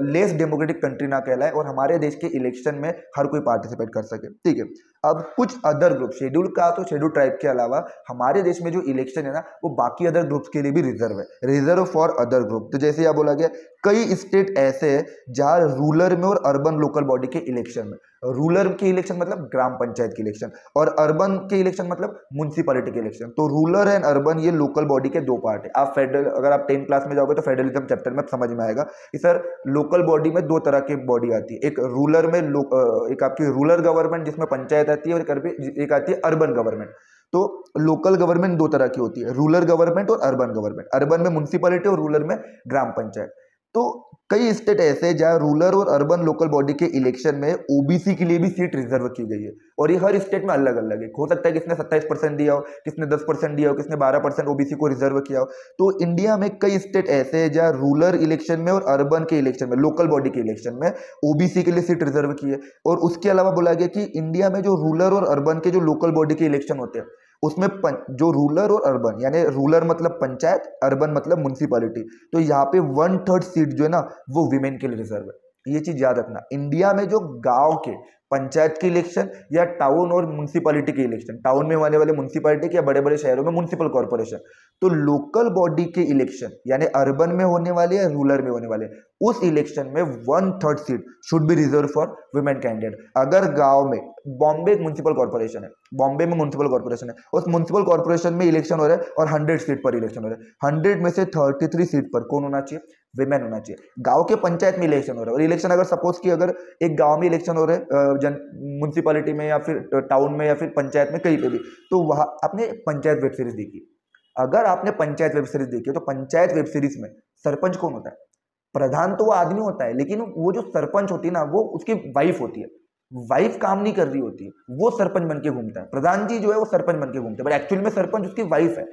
लेस डेमोक्रेटिक कंट्री ना कहलाए और हमारे देश के इलेक्शन में हर कोई पार्टिसिपेट कर सके, ठीक है। अब कुछ अदर ग्रुप, शेड्यूल कास्ट और शेड्यूल ट्राइब के अलावा हमारे देश में जो इलेक्शन है ना वो बाकी अदर ग्रुप्स के लिए भी रिजर्व है, रिजर्व फॉर अदर ग्रुप। तो जैसे यह बोला गया, कई स्टेट ऐसे हैं जहां रूरल में और अर्बन लोकल बॉडी के इलेक्शन में, रूरल के इलेक्शन मतलब ग्राम पंचायत के इलेक्शन और अर्बन के इलेक्शन मतलब म्युनिसिपैलिटी के इलेक्शन। तो रूरल एंड अर्बन ये लोकल बॉडी के दो पार्ट है। आप फेडरल, अगर आप 10th क्लास में जाओगे तो फेडरलिज्म चैप्टर में समझ में आएगा कि सर लोकल बॉडी में दो तरह की बॉडी आती है, एक रूरल में एक आपकी रूरल गवर्नमेंट जिसमें पंचायत आती है और एक आती है अर्बन गवर्नमेंट। तो लोकल गवर्नमेंट दो तरह की होती है, रूरल गवर्नमेंट और अर्बन गवर्नमेंट। अर्बन में म्युनिसिपैलिटी और रूरल में ग्राम पंचायत। तो कई स्टेट ऐसे हैं जहां रूरल और अर्बन लोकल बॉडी के इलेक्शन में ओबीसी के लिए भी सीट रिजर्व की गई है, और ये हर स्टेट में अलग अलग है। हो सकता है किसने 27% दिया हो, किसने 10% दिया हो, किसने 12% ओबीसी को रिजर्व किया हो। तो इंडिया में कई स्टेट ऐसे हैं जहां रूरल इलेक्शन में और अर्बन के इलेक्शन में, लोकल बॉडी के इलेक्शन में ओबीसी के लिए सीट रिजर्व की है। और उसके अलावा बोला गया कि इंडिया में जो रूरल और अर्बन के जो लोकल बॉडी के इलेक्शन होते हैं उसमें जो रूरल और अर्बन, यानी रूरल मतलब पंचायत, अर्बन मतलब म्युनिसिपैलिटी, तो यहाँ पे 1/3 सीट जो है ना वो विमेन के लिए रिजर्व है। ये चीज याद रखना। इंडिया में जो गांव के पंचायत के इलेक्शन या टाउन और म्युनिसिपैलिटी के इलेक्शन, टाउन में होने वाले म्युनिसिपैलिटी के या बड़े बड़े शहरों में म्युनिसिपल कॉर्पोरेशन, तो लोकल बॉडी के इलेक्शन यानी अर्बन में होने वाले या रूरल में होने वाले, उस इलेक्शन में 1/3 seat should be reserve for women candidate. अगर गांव में, बॉम्बे एक म्युनिसिपल कॉर्पोरेशन है, बॉम्बे में म्युनिसिपल कॉर्पोरेशन है, उस म्युनिसिपल कॉर्पोरेशन में इलेक्शन हो रहा है और 100 सीट पर इलेक्शन हो रहा है, 100 में से 33 सीट पर कौन होना चाहिए? विमेन होना चाहिए। गांव के पंचायत में इलेक्शन हो रहा है, और इलेक्शन अगर सपोज कि अगर एक गांव में इलेक्शन हो रहे हैं म्युनिसिपैलिटी में या फिर टाउन में या फिर पंचायत में, कहीं पे भी, तो वहां आपने पंचायत वेब सीरीज देखी, अगर आपने पंचायत वेब सीरीज देखी तो पंचायत वेब सीरीज में सरपंच कौन होता है? प्रधान तो वो आदमी होता है, लेकिन वो जो सरपंच होती है ना, वो उसकी वाइफ होती है। वाइफ काम नहीं कर रही होती है, वो सरपंच बन के घूमता है। प्रधान जी जो है वो सरपंच बन के घूमते हैं, बट एक्चुअली में सरपंच उसकी वाइफ है।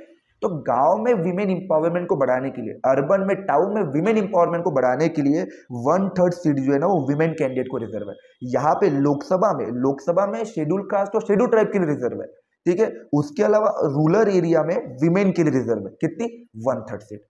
तो गांव में विमेन इंपावरमेंट को बढ़ाने के लिए, अर्बन में, टाउन में विमेन इंपावरमेंट को बढ़ाने के लिए 1/3 सीट जो है ना वो विमेन कैंडिडेट को रिजर्व है। यहाँ पे लोकसभा में शेड्यूल कास्ट और शेड्यूल ट्राइब के लिए रिजर्व है, ठीक है। उसके अलावा रूरल एरिया में विमेन के लिए रिजर्व है, कितनी? 1/3 सीट।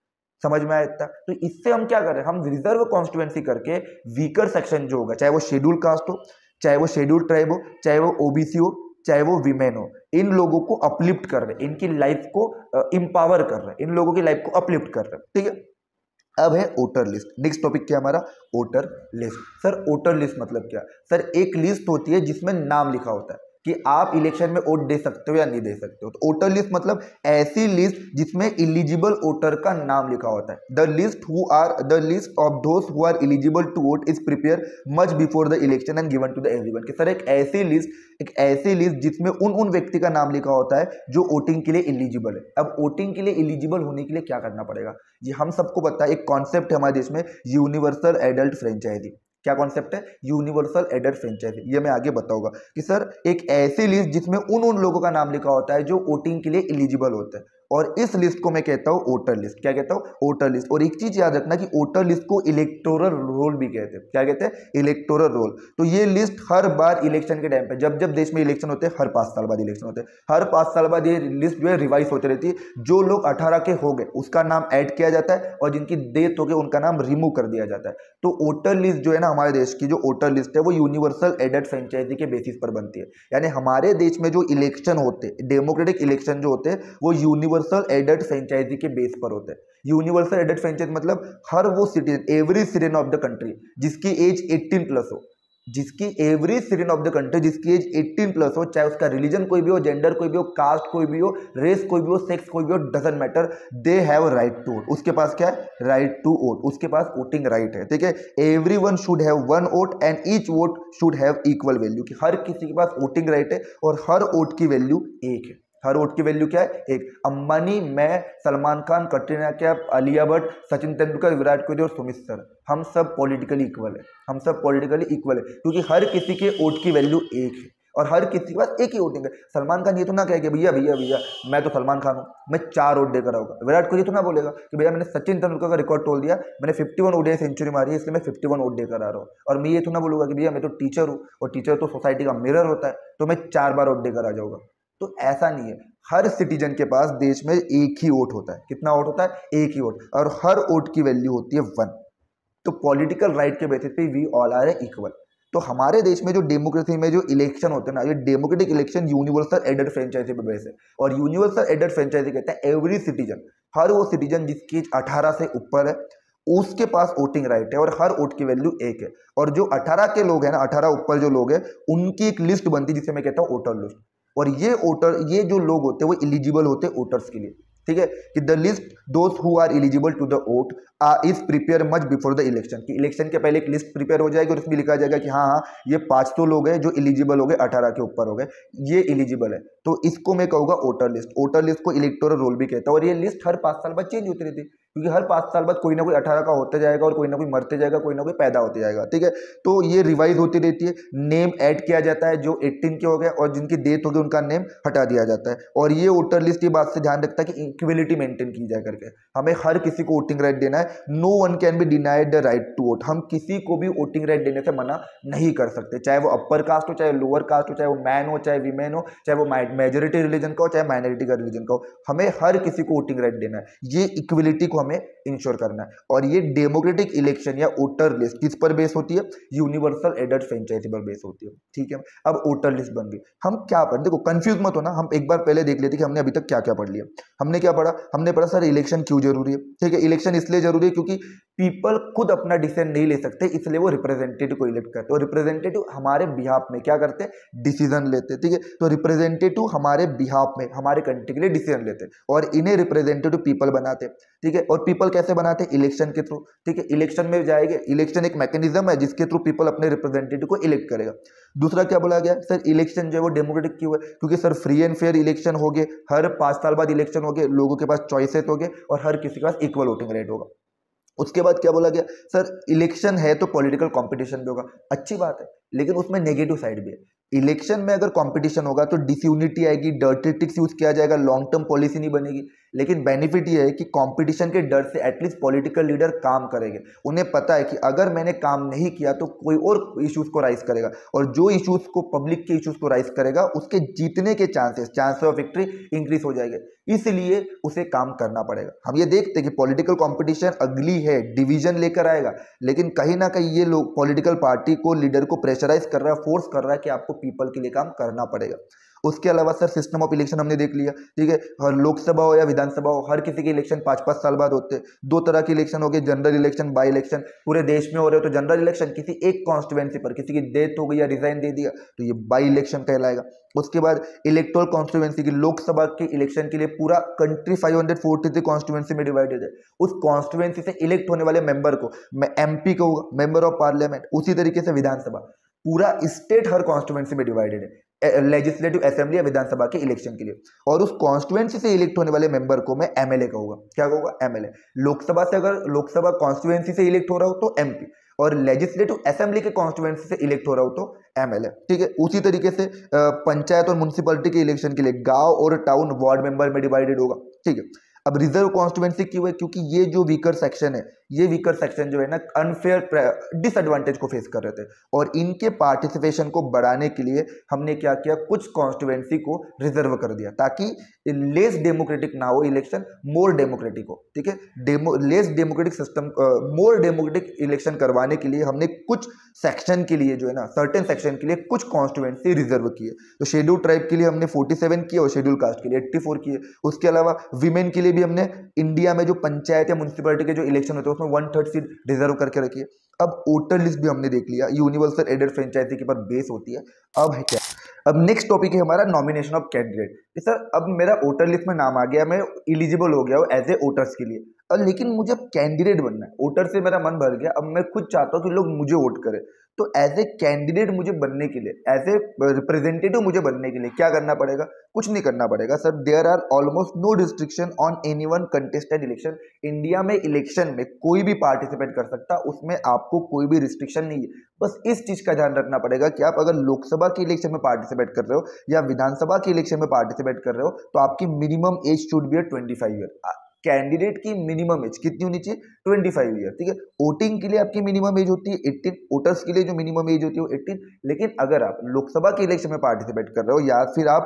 समझ में आया इतना? तो इससे हम क्या कर रहे हैं, हम रिजर्व कॉन्स्टिट्यूएंसी करके वीकर सेक्शन जो होगा, चाहे वो शेड्यूल कास्ट हो, चाहे वो शेड्यूल ट्राइब हो, चाहे वो ओबीसी हो, चाहे वो विमेन हो, इन लोगों को अपलिफ्ट कर रहे हैं, इनकी लाइफ को इंपावर कर रहे हैं, इन लोगों की लाइफ को अपलिफ्ट कर रहे हैं, ठीक है। अब है वोटर लिस्ट। नेक्स्ट टॉपिक क्या हमारा? Voter list. Sir voter list मतलब क्या? सर एक लिस्ट होती है जिसमें नाम लिखा होता है कि आप इलेक्शन में वोट दे सकते हो या नहीं दे सकते हो। तो वोटर लिस्ट मतलब ऐसी लिस्ट जिसमें इलिजिबल वोटर का नाम लिखा होता है। The list of those who are eligible to vote is prepare much before the election and given to the everyone. कि सर एक ऐसी लिस्ट जिसमें उन व्यक्ति का नाम लिखा होता है जो वोटिंग के लिए एलिजिबल है। अब वोटिंग के लिए एलिजिबल होने के लिए क्या करना पड़ेगा? ये हम सबको पता है, एक कॉन्सेप्ट है हमारे देश में, यूनिवर्सल एडल्ट फ्रेंचाइजी। क्या कॉन्सेप्ट है? Universal adult franchise. ये मैं आगे बताऊंगा कि सर एक ऐसी लिस्ट जिसमें उन लोगों का नाम लिखा होता है जो वोटिंग के लिए एलिजिबल होते हैं, और इस लिस्ट को मैं कहता हूं वोटर लिस्ट। क्या कहता हूं? Voter list. और एक चीज याद रखना कि वोटर लिस्ट को इलेक्टोरल रोल भी कहते हैं। क्या कहते हैं? Electoral roll. तो ये लिस्ट हर बार इलेक्शन के टाइम पे, जब जब देश में इलेक्शन होते हैं, हर 5 साल बाद इलेक्शन होते हैं, हर 5 साल बाद ये लिस्ट जो है रिवाइज होती रहती है। जो लोग 18 के हो गए उसका नाम ऐड किया जाता है, और जिनकी डेथ हो गई उनका नाम रिमूव कर दिया जाता है। तो वोटर लिस्ट जो है ना, हमारे देश की जो वोटर लिस्ट है वो यूनिवर्सल एडल्ट फ्रेंचाइजी के बेसिस पर बनती है। यानी हमारे देश में जो इलेक्शन होते हैं, डेमोक्रेटिक इलेक्शन जो होते हैं, वो यूनिवर्सल एडल्ट फ्रेंचाइजी के बेस पर होते हैं। यूनिवर्सल एडल्ट फ्रेंचाइजी मतलब हर वो citizen, every citizen of the country जिसकी एज 18 प्लस हो, every citizen of the country जिसकी एज 18 प्लस हो, चाहे उसका रिलीजन कोई भी हो, जेंडर कोई भी हो, कास्ट कोई भी हो, रेस कोई भी हो, सेक्स कोई भी हो, doesn't matter, they have right to vote. उसके पास क्या है? Right to vote. उसके पास वोटिंग राइट है, ठीक है। Everyone should have one vote and each vote should have equal value. कि हर किसी के पास वोटिंग राइट है और हर वोट की वैल्यू एक है। हर वोट की वैल्यू क्या है? एक। अंबानी, मैं, सलमान खान, कटरीना कैफ, आलिया भट्ट, सचिन तेंदुलकर, विराट कोहली और सुमित सर, हम सब पॉलिटिकली इक्वल है। हम सब पॉलिटिकली इक्वल है क्योंकि हर किसी के वोट की वैल्यू एक है और हर किसी के पास एक ही वोटिंग है। सलमान खान ये तो ना कहे कि भैया भैया भैया मैं तो सलमान खान हूँ, मैं 4 वोट देकर आऊंगा। विराट कोहली तो ना बोलेगा कि भैया मैंने सचिन तेंदुलकर का रिकॉर्ड तोड़ दिया, मैंने 51 ओडीआई सेंचुरी मारी है, इसलिए मैं 51 वोट देकर आ रहा हूँ। और मैं ये तो ना बोलूंगा कि भैया मैं तो टीचर हूँ, और टीचर तो सोसाइटी का मिरर होता है, तो मैं 4 बार वोट देकर आ जाऊंगा। तो ऐसा नहीं है। हर सिटीजन के पास देश में एक ही वोट होता है। कितना वोट होता है? एक ही वोट। और हर वोट की वैल्यू होती है 1। तो पॉलिटिकल राइट के बेसिस पे वी ऑल आर इक्वल। तो हमारे देश में जो डेमोक्रेसी में जो इलेक्शन होते हैं ना, ये democratic election universal adult franchise पे बेस है। और यूनिवर्सल एडल्ट फ्रेंचाइजी कहते हैं एवरी सिटीजन, हर वो सिटीजन जिसकी 18 से ऊपर है उसके पास वोटिंग राइट है और हर वोट की वैल्यू एक है। और जो 18 के लोग हैं ना, 18 ऊपर जो लोग हैं, उनकी एक लिस्ट बनती है जिसे मैं कहता हूँ वोटर लिस्ट। और ये जो लोग होते हैं वो एलिजिबल होते हैं वोटर्स के लिए, ठीक है। कि the list those who are eligible to the vote is prepare much before the election. कि इलेक्शन के पहले एक लिस्ट प्रिपेयर हो जाएगी और उसमें लिखा जाएगा कि हाँ ये 500 लोग हैं जो एलिजिबल हो गए, 18 के ऊपर हो गए, ये एलिजिबल है। तो इसको मैं कहूँगा वोटर लिस्ट। वोटर लिस्ट को इलेक्टोरल रोल भी कहता है। और ये लिस्ट हर 5 साल बाद चेंज होती रहती है, क्योंकि हर 5 साल बाद कोई ना कोई 18 का होते जाएगा और कोई ना कोई मरते जाएगा, कोई ना कोई पैदा होते जाएगा, ठीक है। तो ये रिवाइज होती रहती है। नेम ऐड किया जाता है, जो 18 के हो गए और जिनकी डेथ हो गई उनका नेम हटा दिया जाता है। और ये वोटर लिस्ट ये बात से ध्यान रखता है कि इक्वलिटी मेंटेन की जाए करके, हमें हर किसी को वोटिंग राइट देना है। No one can be denied the right to vote. हम किसी को भी वोटिंग राइट देने से मना नहीं कर सकते, चाहे वो अपर कास्ट हो, चाहे लोअर कास्ट हो, चाहे वो मैन हो, चाहे वीमेन हो, चाहे वो मेजोरिटी रिलीजन का हो, चाहे माइनॉरिटी का रिलीजन का हो, हमें हर किसी को वोटिंग राइट देना है। ये इक्वलिटी को हमें इंश्योर करना है। और ये डेमोक्रेटिक इलेक्शन या वोटर लिस्ट किस पर बेस होती है? यूनिवर्सल एडल्ट फ्रेंचाइजी पर बेस होती है, ठीक है। अब वोटर लिस्ट बन गई, हम क्या पढ़, देखो कंफ्यूज मत होना, हम एक बार पहले देख लेते कि हमने अभी तक क्या क्या पढ़ लिया। हमने क्या पढ़ा? हमने पढ़ा सर इलेक्शन क्यों जरूरी है, ठीक है। इलेक्शन इसलिए जरूरी है क्योंकि पीपल खुद अपना डिसीजन नहीं ले सकते, इसलिए वो रिप्रेजेंटेटिव को इलेक्ट करते हैं। और रिप्रेजेंटेटिव हमारे बिहाफ में क्या करते हैं? डिसीजन लेते हैं, ठीक है। तो रिप्रेजेंटेटिव हमारे बिहाफ में, हमारे कंट्री के लिए डिसीजन लेते हैं और इन्हें रिप्रेजेंटेटिव पीपल बनाते हैं, ठीक है। और पीपल कैसे बनाते हैं? इलेक्शन के थ्रू, ठीक है। इलेक्शन में जाएंगे, इलेक्शन एक मैकेनिज्म है जिसके थ्रू पीपल अपने रिप्रेजेंटेटिव को इलेक्ट करेगा। दूसरा क्या बोला गया सर? इलेक्शन जो है वो डेमोक्रेटिक क्यों है? क्योंकि sir free and fair election हो गए, हर 5 साल बाद इलेक्शन हो गए, लोगों के पास चॉइसेस हो गए और हर किसी के पास इक्वल वोटिंग राइट होगा। उसके बाद क्या बोला गया, सर इलेक्शन है तो पॉलिटिकल कंपटीशन भी होगा, अच्छी बात है, लेकिन उसमें नेगेटिव साइड भी है। इलेक्शन में अगर कंपटीशन होगा तो डिसयूनिटी आएगी, डर्टी ट्रिक्स यूज किया जाएगा, लॉन्ग टर्म पॉलिसी नहीं बनेगी। लेकिन बेनिफिट ये है कि कंपटीशन के डर से एटलीस्ट पॉलिटिकल लीडर काम करेंगे, उन्हें पता है कि अगर मैंने काम नहीं किया तो कोई और इश्यूज को राइज करेगा, और जो इश्यूज को पब्लिक के इश्यूज को राइज करेगा उसके जीतने के चांसेस ऑफ विक्ट्री इंक्रीज हो जाएंगे, इसलिए उसे काम करना पड़ेगा। हम ये देखते हैं कि पॉलिटिकल कंपटीशन अगली है, डिवीजन लेकर आएगा, लेकिन कहीं ना कहीं ये लोग पॉलिटिकल पार्टी को, लीडर को प्रेशराइज कर रहा है, फोर्स कर रहा है कि आपको पीपल के लिए काम करना पड़ेगा। उसके अलावा सर सिस्टम ऑफ इलेक्शन हमने देख लिया, ठीक है, हर लोकसभा हो या विधानसभा हो, हर किसी के इलेक्शन 5-5 साल बाद होते हैं। दो तरह के इलेक्शन हो गए, जनरल इलेक्शन, बाई इलेक्शन। पूरे देश में हो रहे हो तो जनरल इलेक्शन, किसी एक कॉन्स्टिट्यूएंसी पर किसी की डेथ हो गई या रिजाइन दे दिया तो ये बाई इलेक्शन कहलाएगा। उसके बाद इलेक्टोरल कॉन्स्टिट्यूएंसी की, लोकसभा के इलेक्शन के लिए पूरा कंट्री 543 कॉन्स्टिट्यूएंसी में डिवाइडेड है, उस कॉन्स्टिट्यूएंसी से इलेक्ट होने वाले मेंबर को MP कहूंगा, मेंबर ऑफ पार्लियामेंट। उसी तरीके से विधानसभा, पूरा स्टेट हर कॉन्स्टिट्यूएंसी में डिवाइडेड है लेजिस्लेटिव असेंबली या विधानसभा के इलेक्शन के लिए, और उस कॉन्स्टिट्यूएंसी से इलेक्ट होने वाले मेंबर को मैं MLA कहूंगा। क्या कहूंगा? MLA। लोकसभा से, अगर लोकसभा कॉन्स्टिट्यूएंसी से इलेक्ट हो रहा हो तो MP, और लेजिस्लेटिव असेंबली के कॉन्स्टिट्यूएंसी से इलेक्ट हो रहा हो तो MLA, ठीक है। उसी तरीके से पंचायत और म्युनिसिपैलिटी के इलेक्शन के लिए गांव और टाउन वार्ड मेंबर में डिवाइडेड होगा, ठीक है। अब रिजर्व कॉन्स्टिट्यूएंसी क्यों है? क्योंकि ये जो वीकर सेक्शन है, ये वीकर सेक्शन जो है ना, अनफेयर डिसएडवांटेज को फेस कर रहे थे, और इनके पार्टिसिपेशन को बढ़ाने के लिए हमने क्या किया, कुछ कॉन्स्टिट्यूएंसी को रिजर्व कर दिया ताकि लेस डेमोक्रेटिक ना हो इलेक्शन, मोर डेमोक्रेटिक हो, ठीक है। लेस डेमोक्रेटिक सिस्टम, मोर डेमोक्रेटिक इलेक्शन करवाने के लिए हमने कुछ सेक्शन के लिए जो है ना, सर्टेन सेक्शन के लिए कुछ कॉन्स्टिट्यूएंसी रिजर्व किए। तो शेड्यूल ट्राइब के लिए हमने 47 किए और शेड्यूल कास्ट के लिए 84 किए। उसके अलावा विमेन के लिए भी हमने इंडिया में जो पंचायत या म्युनिसिपैलिटी के जो इलेक्शन होते हैं उसमें 1/3 सीट रिजर्व करके रखी है। अब वोटर लिस्ट भी हमने देख लिया, यूनिवर्सल एडेड फ्रेंचाइजी के पर बेस होती है। अब है क्या, अब नेक्स्ट टॉपिक है हमारा नॉमिनेशन ऑफ कैंडिडेट। सर अब मेरा वोटर लिस्ट में नाम आ गया, मैं एलिजिबल हो गया हूँ एज ए वोटर्स के लिए, लेकिन मुझे अब कैंडिडेट बनना है। वोटर से मेरा मन भर गया, अब मैं खुद चाहता हूँ कि लोग मुझे वोट करें। तो एज ए कैंडिडेट मुझे बनने के लिए, एज ए रिप्रेजेंटेटिव मुझे बनने के लिए क्या करना पड़ेगा? कुछ नहीं करना पड़ेगा sir. There are almost no restriction on anyone contested election. India में इलेक्शन में कोई भी पार्टिसिपेट कर सकता, उसमें आपको कोई भी रिस्ट्रिक्शन नहीं है। बस इस चीज का ध्यान रखना पड़ेगा कि आप अगर लोकसभा के इलेक्शन में पार्टिसिपेट कर रहे हो या विधानसभा के इलेक्शन में पार्टिसिपेट कर रहे हो तो आपकी minimum age should be 25 year. Candidate की मिनिमम एज कितनी होनी चाहिए? 25 ईयर, ठीक है। वोटिंग के लिए आपकी मिनिमम एज होती है 18, वोटर्स के लिए जो मिनिमम एज होती है वो 18। लेकिन अगर आप लोकसभा के इलेक्शन में पार्टिसिपेट कर रहे हो या फिर आप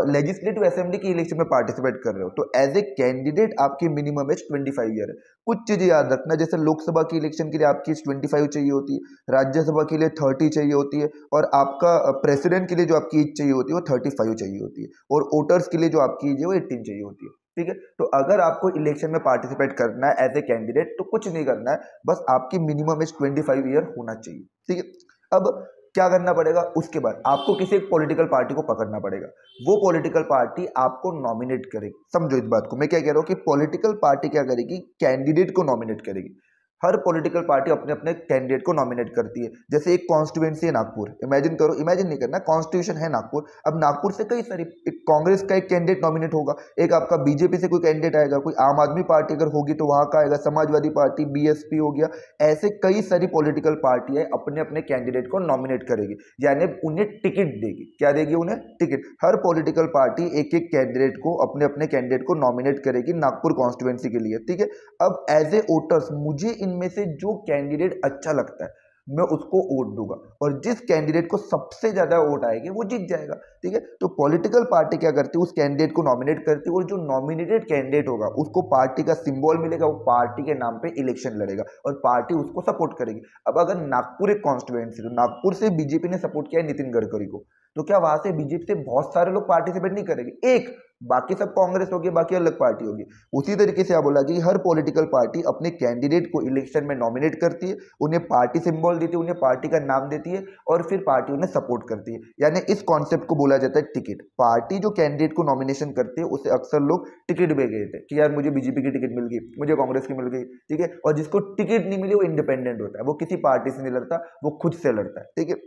लेजिस्लेटिव असेंबली के इलेक्शन में पार्टिसिपेट कर रहे हो तो एज ए कैंडिडेट आपकी मिनिमम एज 25 ईयर है। कुछ चीजें याद रखना, जैसे लोकसभा के इलेक्शन के लिए आपकी 25 चाहिए होती है, राज्यसभा के लिए 30 चाहिए होती है, और आपका प्रेसिडेंट के लिए जो आपकी एज चाहिए होती है वो 35 चाहिए होती है, और वोटर्स के लिए जो आपकी एज है वो 18 चाहिए होती है, ठीक है। तो अगर आपको इलेक्शन में पार्टिसिपेट करना है एज ए कैंडिडेट तो कुछ नहीं करना है, बस आपकी मिनिमम एज 25 ईयर होना चाहिए, ठीक है। अब क्या करना पड़ेगा? उसके बाद आपको किसी एक पॉलिटिकल पार्टी को पकड़ना पड़ेगा, वो पॉलिटिकल पार्टी आपको नॉमिनेट करेगी। समझो इस बात को, मैं क्या कह रहा हूँ कि पॉलिटिकल पार्टी क्या करेगी? कैंडिडेट को नॉमिनेट करेगी। हर पॉलिटिकल पार्टी अपने अपने कैंडिडेट को नॉमिनेट करती है। जैसे एक कॉन्स्टिट्यूएंसी है नागपुर, इमेजिन करो, इमेजिन नहीं करना, कॉन्स्टिट्यूशन है नागपुर। अब नागपुर से कई सारी, एक कांग्रेस का एक कैंडिडेट नॉमिनेट होगा, एक आपका बीजेपी से कोई कैंडिडेट आएगा, कोई आम आदमी पार्टी अगर होगी तो वहां का आएगा, समाजवादी पार्टी, BSP हो गया। ऐसे कई सारी पॉलिटिकल पार्टियां अपने अपने कैंडिडेट को नॉमिनेट करेगी, यानी उन्हें टिकट देगी। क्या देगी? उन्हें टिकट। हर पॉलिटिकल पार्टी एक एक कैंडिडेट को, अपने अपने कैंडिडेट को नॉमिनेट करेगी नागपुर कॉन्स्टिट्यूएंसी के लिए, ठीक है। अब एज ए वोटर्स मुझे इनमें से जो कैंडिडेट अच्छा लगता है मैं उसको वोट दूंगा, और जिस कैंडिडेट को सबसे ज्यादा वोट आएंगे वो जीत जाएगा, ठीक है। तो पॉलिटिकल पार्टी क्या करती है? उस कैंडिडेट को नॉमिनेट करती है, और जो नॉमिनेटेड कैंडिडेट होगा उसको पार्टी का सिंबल मिलेगा, वो पार्टी के नाम पे इलेक्शन लड़ेगा और पार्टी उसको सपोर्ट करेगी। अब अगर नागपुर एक कॉन्स्टिट्यूएंसी, तो नागपुर से बीजेपी ने सपोर्ट किया है नितिन गडकरी को, तो क्या वहां से बीजेपी से बहुत सारे लोग पार्टिसिपेट नहीं करेंगे? एक, बाकी सब कांग्रेस होगी, बाकी अलग पार्टी होगी। उसी तरीके से आप बोला कि हर पॉलिटिकल पार्टी अपने कैंडिडेट को इलेक्शन में नॉमिनेट करती है, उन्हें पार्टी सिंबल देती है, उन्हें पार्टी का नाम देती है, और फिर पार्टी उन्हें सपोर्ट करती है। यानी इस कॉन्सेप्ट को बोला जाता है टिकट। पार्टी जो कैंडिडेट को नॉमिनेशन करती है उसे अक्सर लोग टिकट भी कहते हैं कि यार मुझे बीजेपी की टिकट मिल गई, मुझे कांग्रेस की मिल गई, ठीक है। और जिसको टिकट नहीं मिली वो इंडिपेंडेंट होता है, वो किसी पार्टी से नहीं लड़ता, वो खुद से लड़ता है, ठीक है।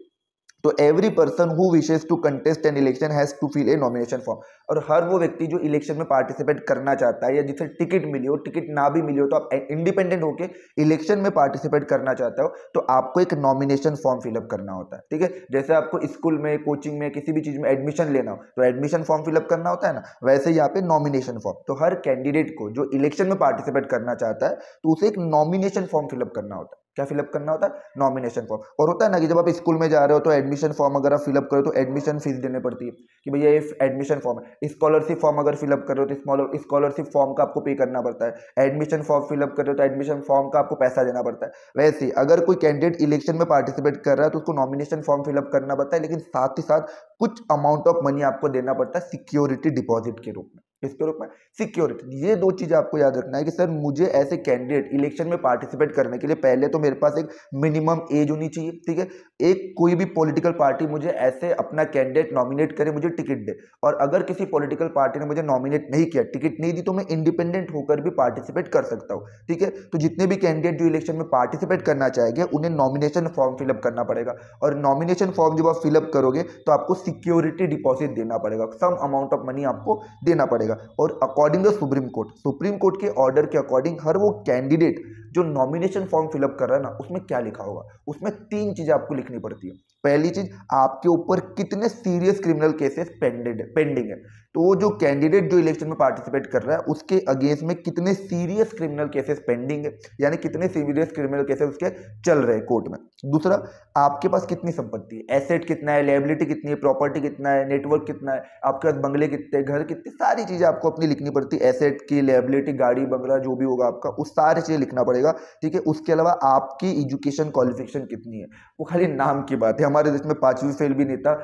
तो every person who wishes to contest an election has to fill a nomination form. और हर वो व्यक्ति जो इलेक्शन में पार्टिसिपेट करना चाहता है या जिसे टिकट मिली हो, टिकट ना भी मिली हो, तो आप इंडिपेंडेंट होकर इलेक्शन में पार्टिसिपेट करना चाहते हो तो आपको एक नॉमिनेशन फॉर्म फिलअप करना होता है। ठीक है, जैसे आपको स्कूल में, कोचिंग में, किसी भी चीज में एडमिशन लेना हो तो एडमिशन फॉर्म फिलअप करना होता है ना, वैसे यहाँ पे नॉमिनेशन फॉर्म। तो हर कैंडिडेट को जो इलेक्शन में पार्टिसिपेट करना चाहता है तो उसे एक नॉमिनेशन फॉर्म फिलअप करना होता है। क्या फिलअप करना होता है? Nomination form. और होता है ना कि जब आप स्कूल में जा रहे हो तो एडमिशन फॉर्म अगर आप फिलअप करो तो एडमिशन फीस देनी पड़ती है कि भैया ये एडमिशन फॉर्म है। स्कॉलरशिप फॉर्म अगर फिलअप करो तो स्कॉलरशिप फॉर्म का आपको पे करना पड़ता है। एडमिशन फॉर्म फिलअप करो तो एडमिशन फॉर्म का आपको पैसा देना पड़ता है। वैसे अगर कोई कैंडिडेट इलेक्शन में पार्टिसिपेट कर रहा है तो उसको नॉमिनेशन फॉर्म फिलअप करना पड़ता है, लेकिन साथ ही साथ कुछ अमाउंट ऑफ मनी आपको देना पड़ता है सिक्योरिटी डिपॉजिट के रूप में। किसके रूप में? सिक्योरिटी। ये दो चीजें आपको याद रखना है कि सर मुझे ऐसे कैंडिडेट इलेक्शन में पार्टिसिपेट करने के लिए पहले तो मेरे पास एक मिनिमम एज होनी चाहिए। ठीक है, एक कोई भी पॉलिटिकल पार्टी मुझे ऐसे अपना कैंडिडेट नॉमिनेट करे, मुझे टिकट दे, और अगर किसी पॉलिटिकल पार्टी ने मुझे नॉमिनेट नहीं किया, टिकट नहीं दी, तो मैं इंडिपेंडेंट होकर भी पार्टिसिपेट कर सकता हूँ। ठीक है, तो जितने भी कैंडिडेट जो इलेक्शन में पार्टिसिपेट करना चाहेंगे उन्हें नॉमिनेशन फॉर्म फिलअप करना पड़ेगा। और नॉमिनेशन फॉर्म जब आप फिलअप करोगे तो आपको सिक्योरिटी डिपॉजिट देना पड़ेगा, सम अमाउंट ऑफ मनी आपको देना पड़ेगा। और अकॉर्डिंग टू सुप्रीम कोर्ट के ऑर्डर के अकॉर्डिंग हर वो कैंडिडेट जो नॉमिनेशन फॉर्म फिलअप कर रहा है ना, उसमें क्या लिखा होगा? उसमें 3 चीजें आपको लिखनी पड़ती है। पहली चीज, आपके ऊपर कितने सीरियस क्रिमिनल केसेस पेंडिंग है। तो वो जो कैंडिडेट जो इलेक्शन में पार्टिसिपेट कर रहा है उसके अगेंस्ट में कितने सीरियस क्रिमिनल केसेस पेंडिंग है, यानी कितने सीरियस क्रिमिनल केसेस उसके चल रहे हैं कोर्ट में। दूसरा, आपके पास कितनी संपत्ति है, एसेट कितना है, लायबिलिटी कितनी है, प्रॉपर्टी कितना है, नेटवर्क कितना है, आपके पास बंगले कितने, घर कितने, सारी चीजें आपको अपनी लिखनी पड़ती है। एसेट की, लायबिलिटी, गाड़ी, बंगला जो भी होगा आपका, उस सारी चीजें लिखना पड़ेगा। ठीक है, उसके अलावा आपकी एजुकेशन क्वालिफिकेशन कितनी है, वो खाली नाम की बात है। हमारे देश में 5वीं फेल भी नेता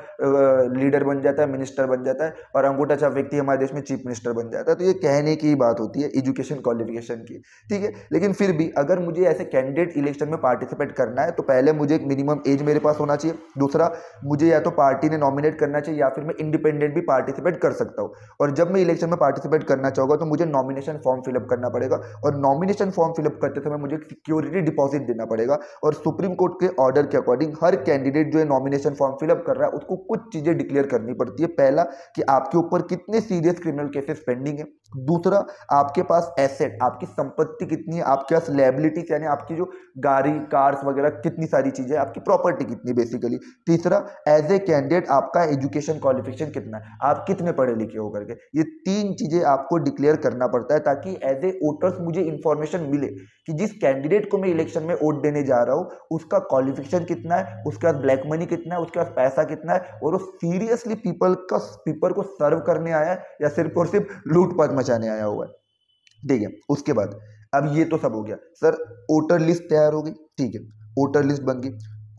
लीडर बन जाता है, मिनिस्टर बन जाता है, और अंगूठा छाप व्यक्ति हमारे देश में चीफ मिनिस्टर बन जाता है। तो ये कहने की बात होती है एजुकेशन क्वालिफिकेशन की। ठीक है, लेकिन फिर भी अगर मुझे ऐसे कैंडिडेट इलेक्शन में पार्टिसिपेट करना है तो पहले मुझे एक मिनिमम एज मेरे पास होना चाहिए। दूसरा, मुझे या तो पार्टी ने नॉमिनेट करना चाहिए या फिर मैं इंडिपेंडेंट भी पार्टिसिपेट कर सकता हूँ। और जब मैं इलेक्शन में पार्टिसिपेट करना चाहूँगा तो मुझे नॉमिनेशन फॉर्म फिलअप करना पड़ेगा, और नॉमिनेशन फॉर्म फिलअप करते समय मुझे सिक्योरिटी डिपॉजिट देना पड़ेगा। और सुप्रीम कोर्ट के ऑर्डर के अकॉर्डिंग हर कैंडिडेट जो है नॉमिनेशन फॉर्म फिलअप कर रहा है उसको कुछ चीजें डिक्लेयर करनी पड़ती है। पहला, कि आपके ऊपर कितने सीरियस क्रिमिनल केसेस पेंडिंग है। दूसरा, आपके पास एसेट, आपकी संपत्ति कितनी है, आपके पास लायबिलिटीज यानी आपकी जो गाड़ी, कार्स वगैरह कितनी सारी चीजें, आपकी प्रॉपर्टी कितनी बेसिकली। तीसरा, एज ए कैंडिडेट आपका एजुकेशन क्वालिफिकेशन कितना है, आप कितने पढ़े लिखे हो करके। ये 3 चीजें आपको डिक्लेयर करना पड़ता है ताकि एज ए वोटर्स मुझे इंफॉर्मेशन मिले कि जिस कैंडिडेट को मैं इलेक्शन में वोट देने जा रहा हूँ उसका क्वालिफिकेशन कितना है, उसके पास ब्लैक मनी कितना है, उसके पास पैसा कितना है, और वो सीरियसली पीपल को सर्व करने आया है या सिर्फ और सिर्फ लूटपाट मचाने आया हुआ है। ठीक है, उसके बाद अब ये तो सब हो गया सर, वोटर लिस्ट तैयार हो गई। ठीक है, वोटर लिस्ट बन गई,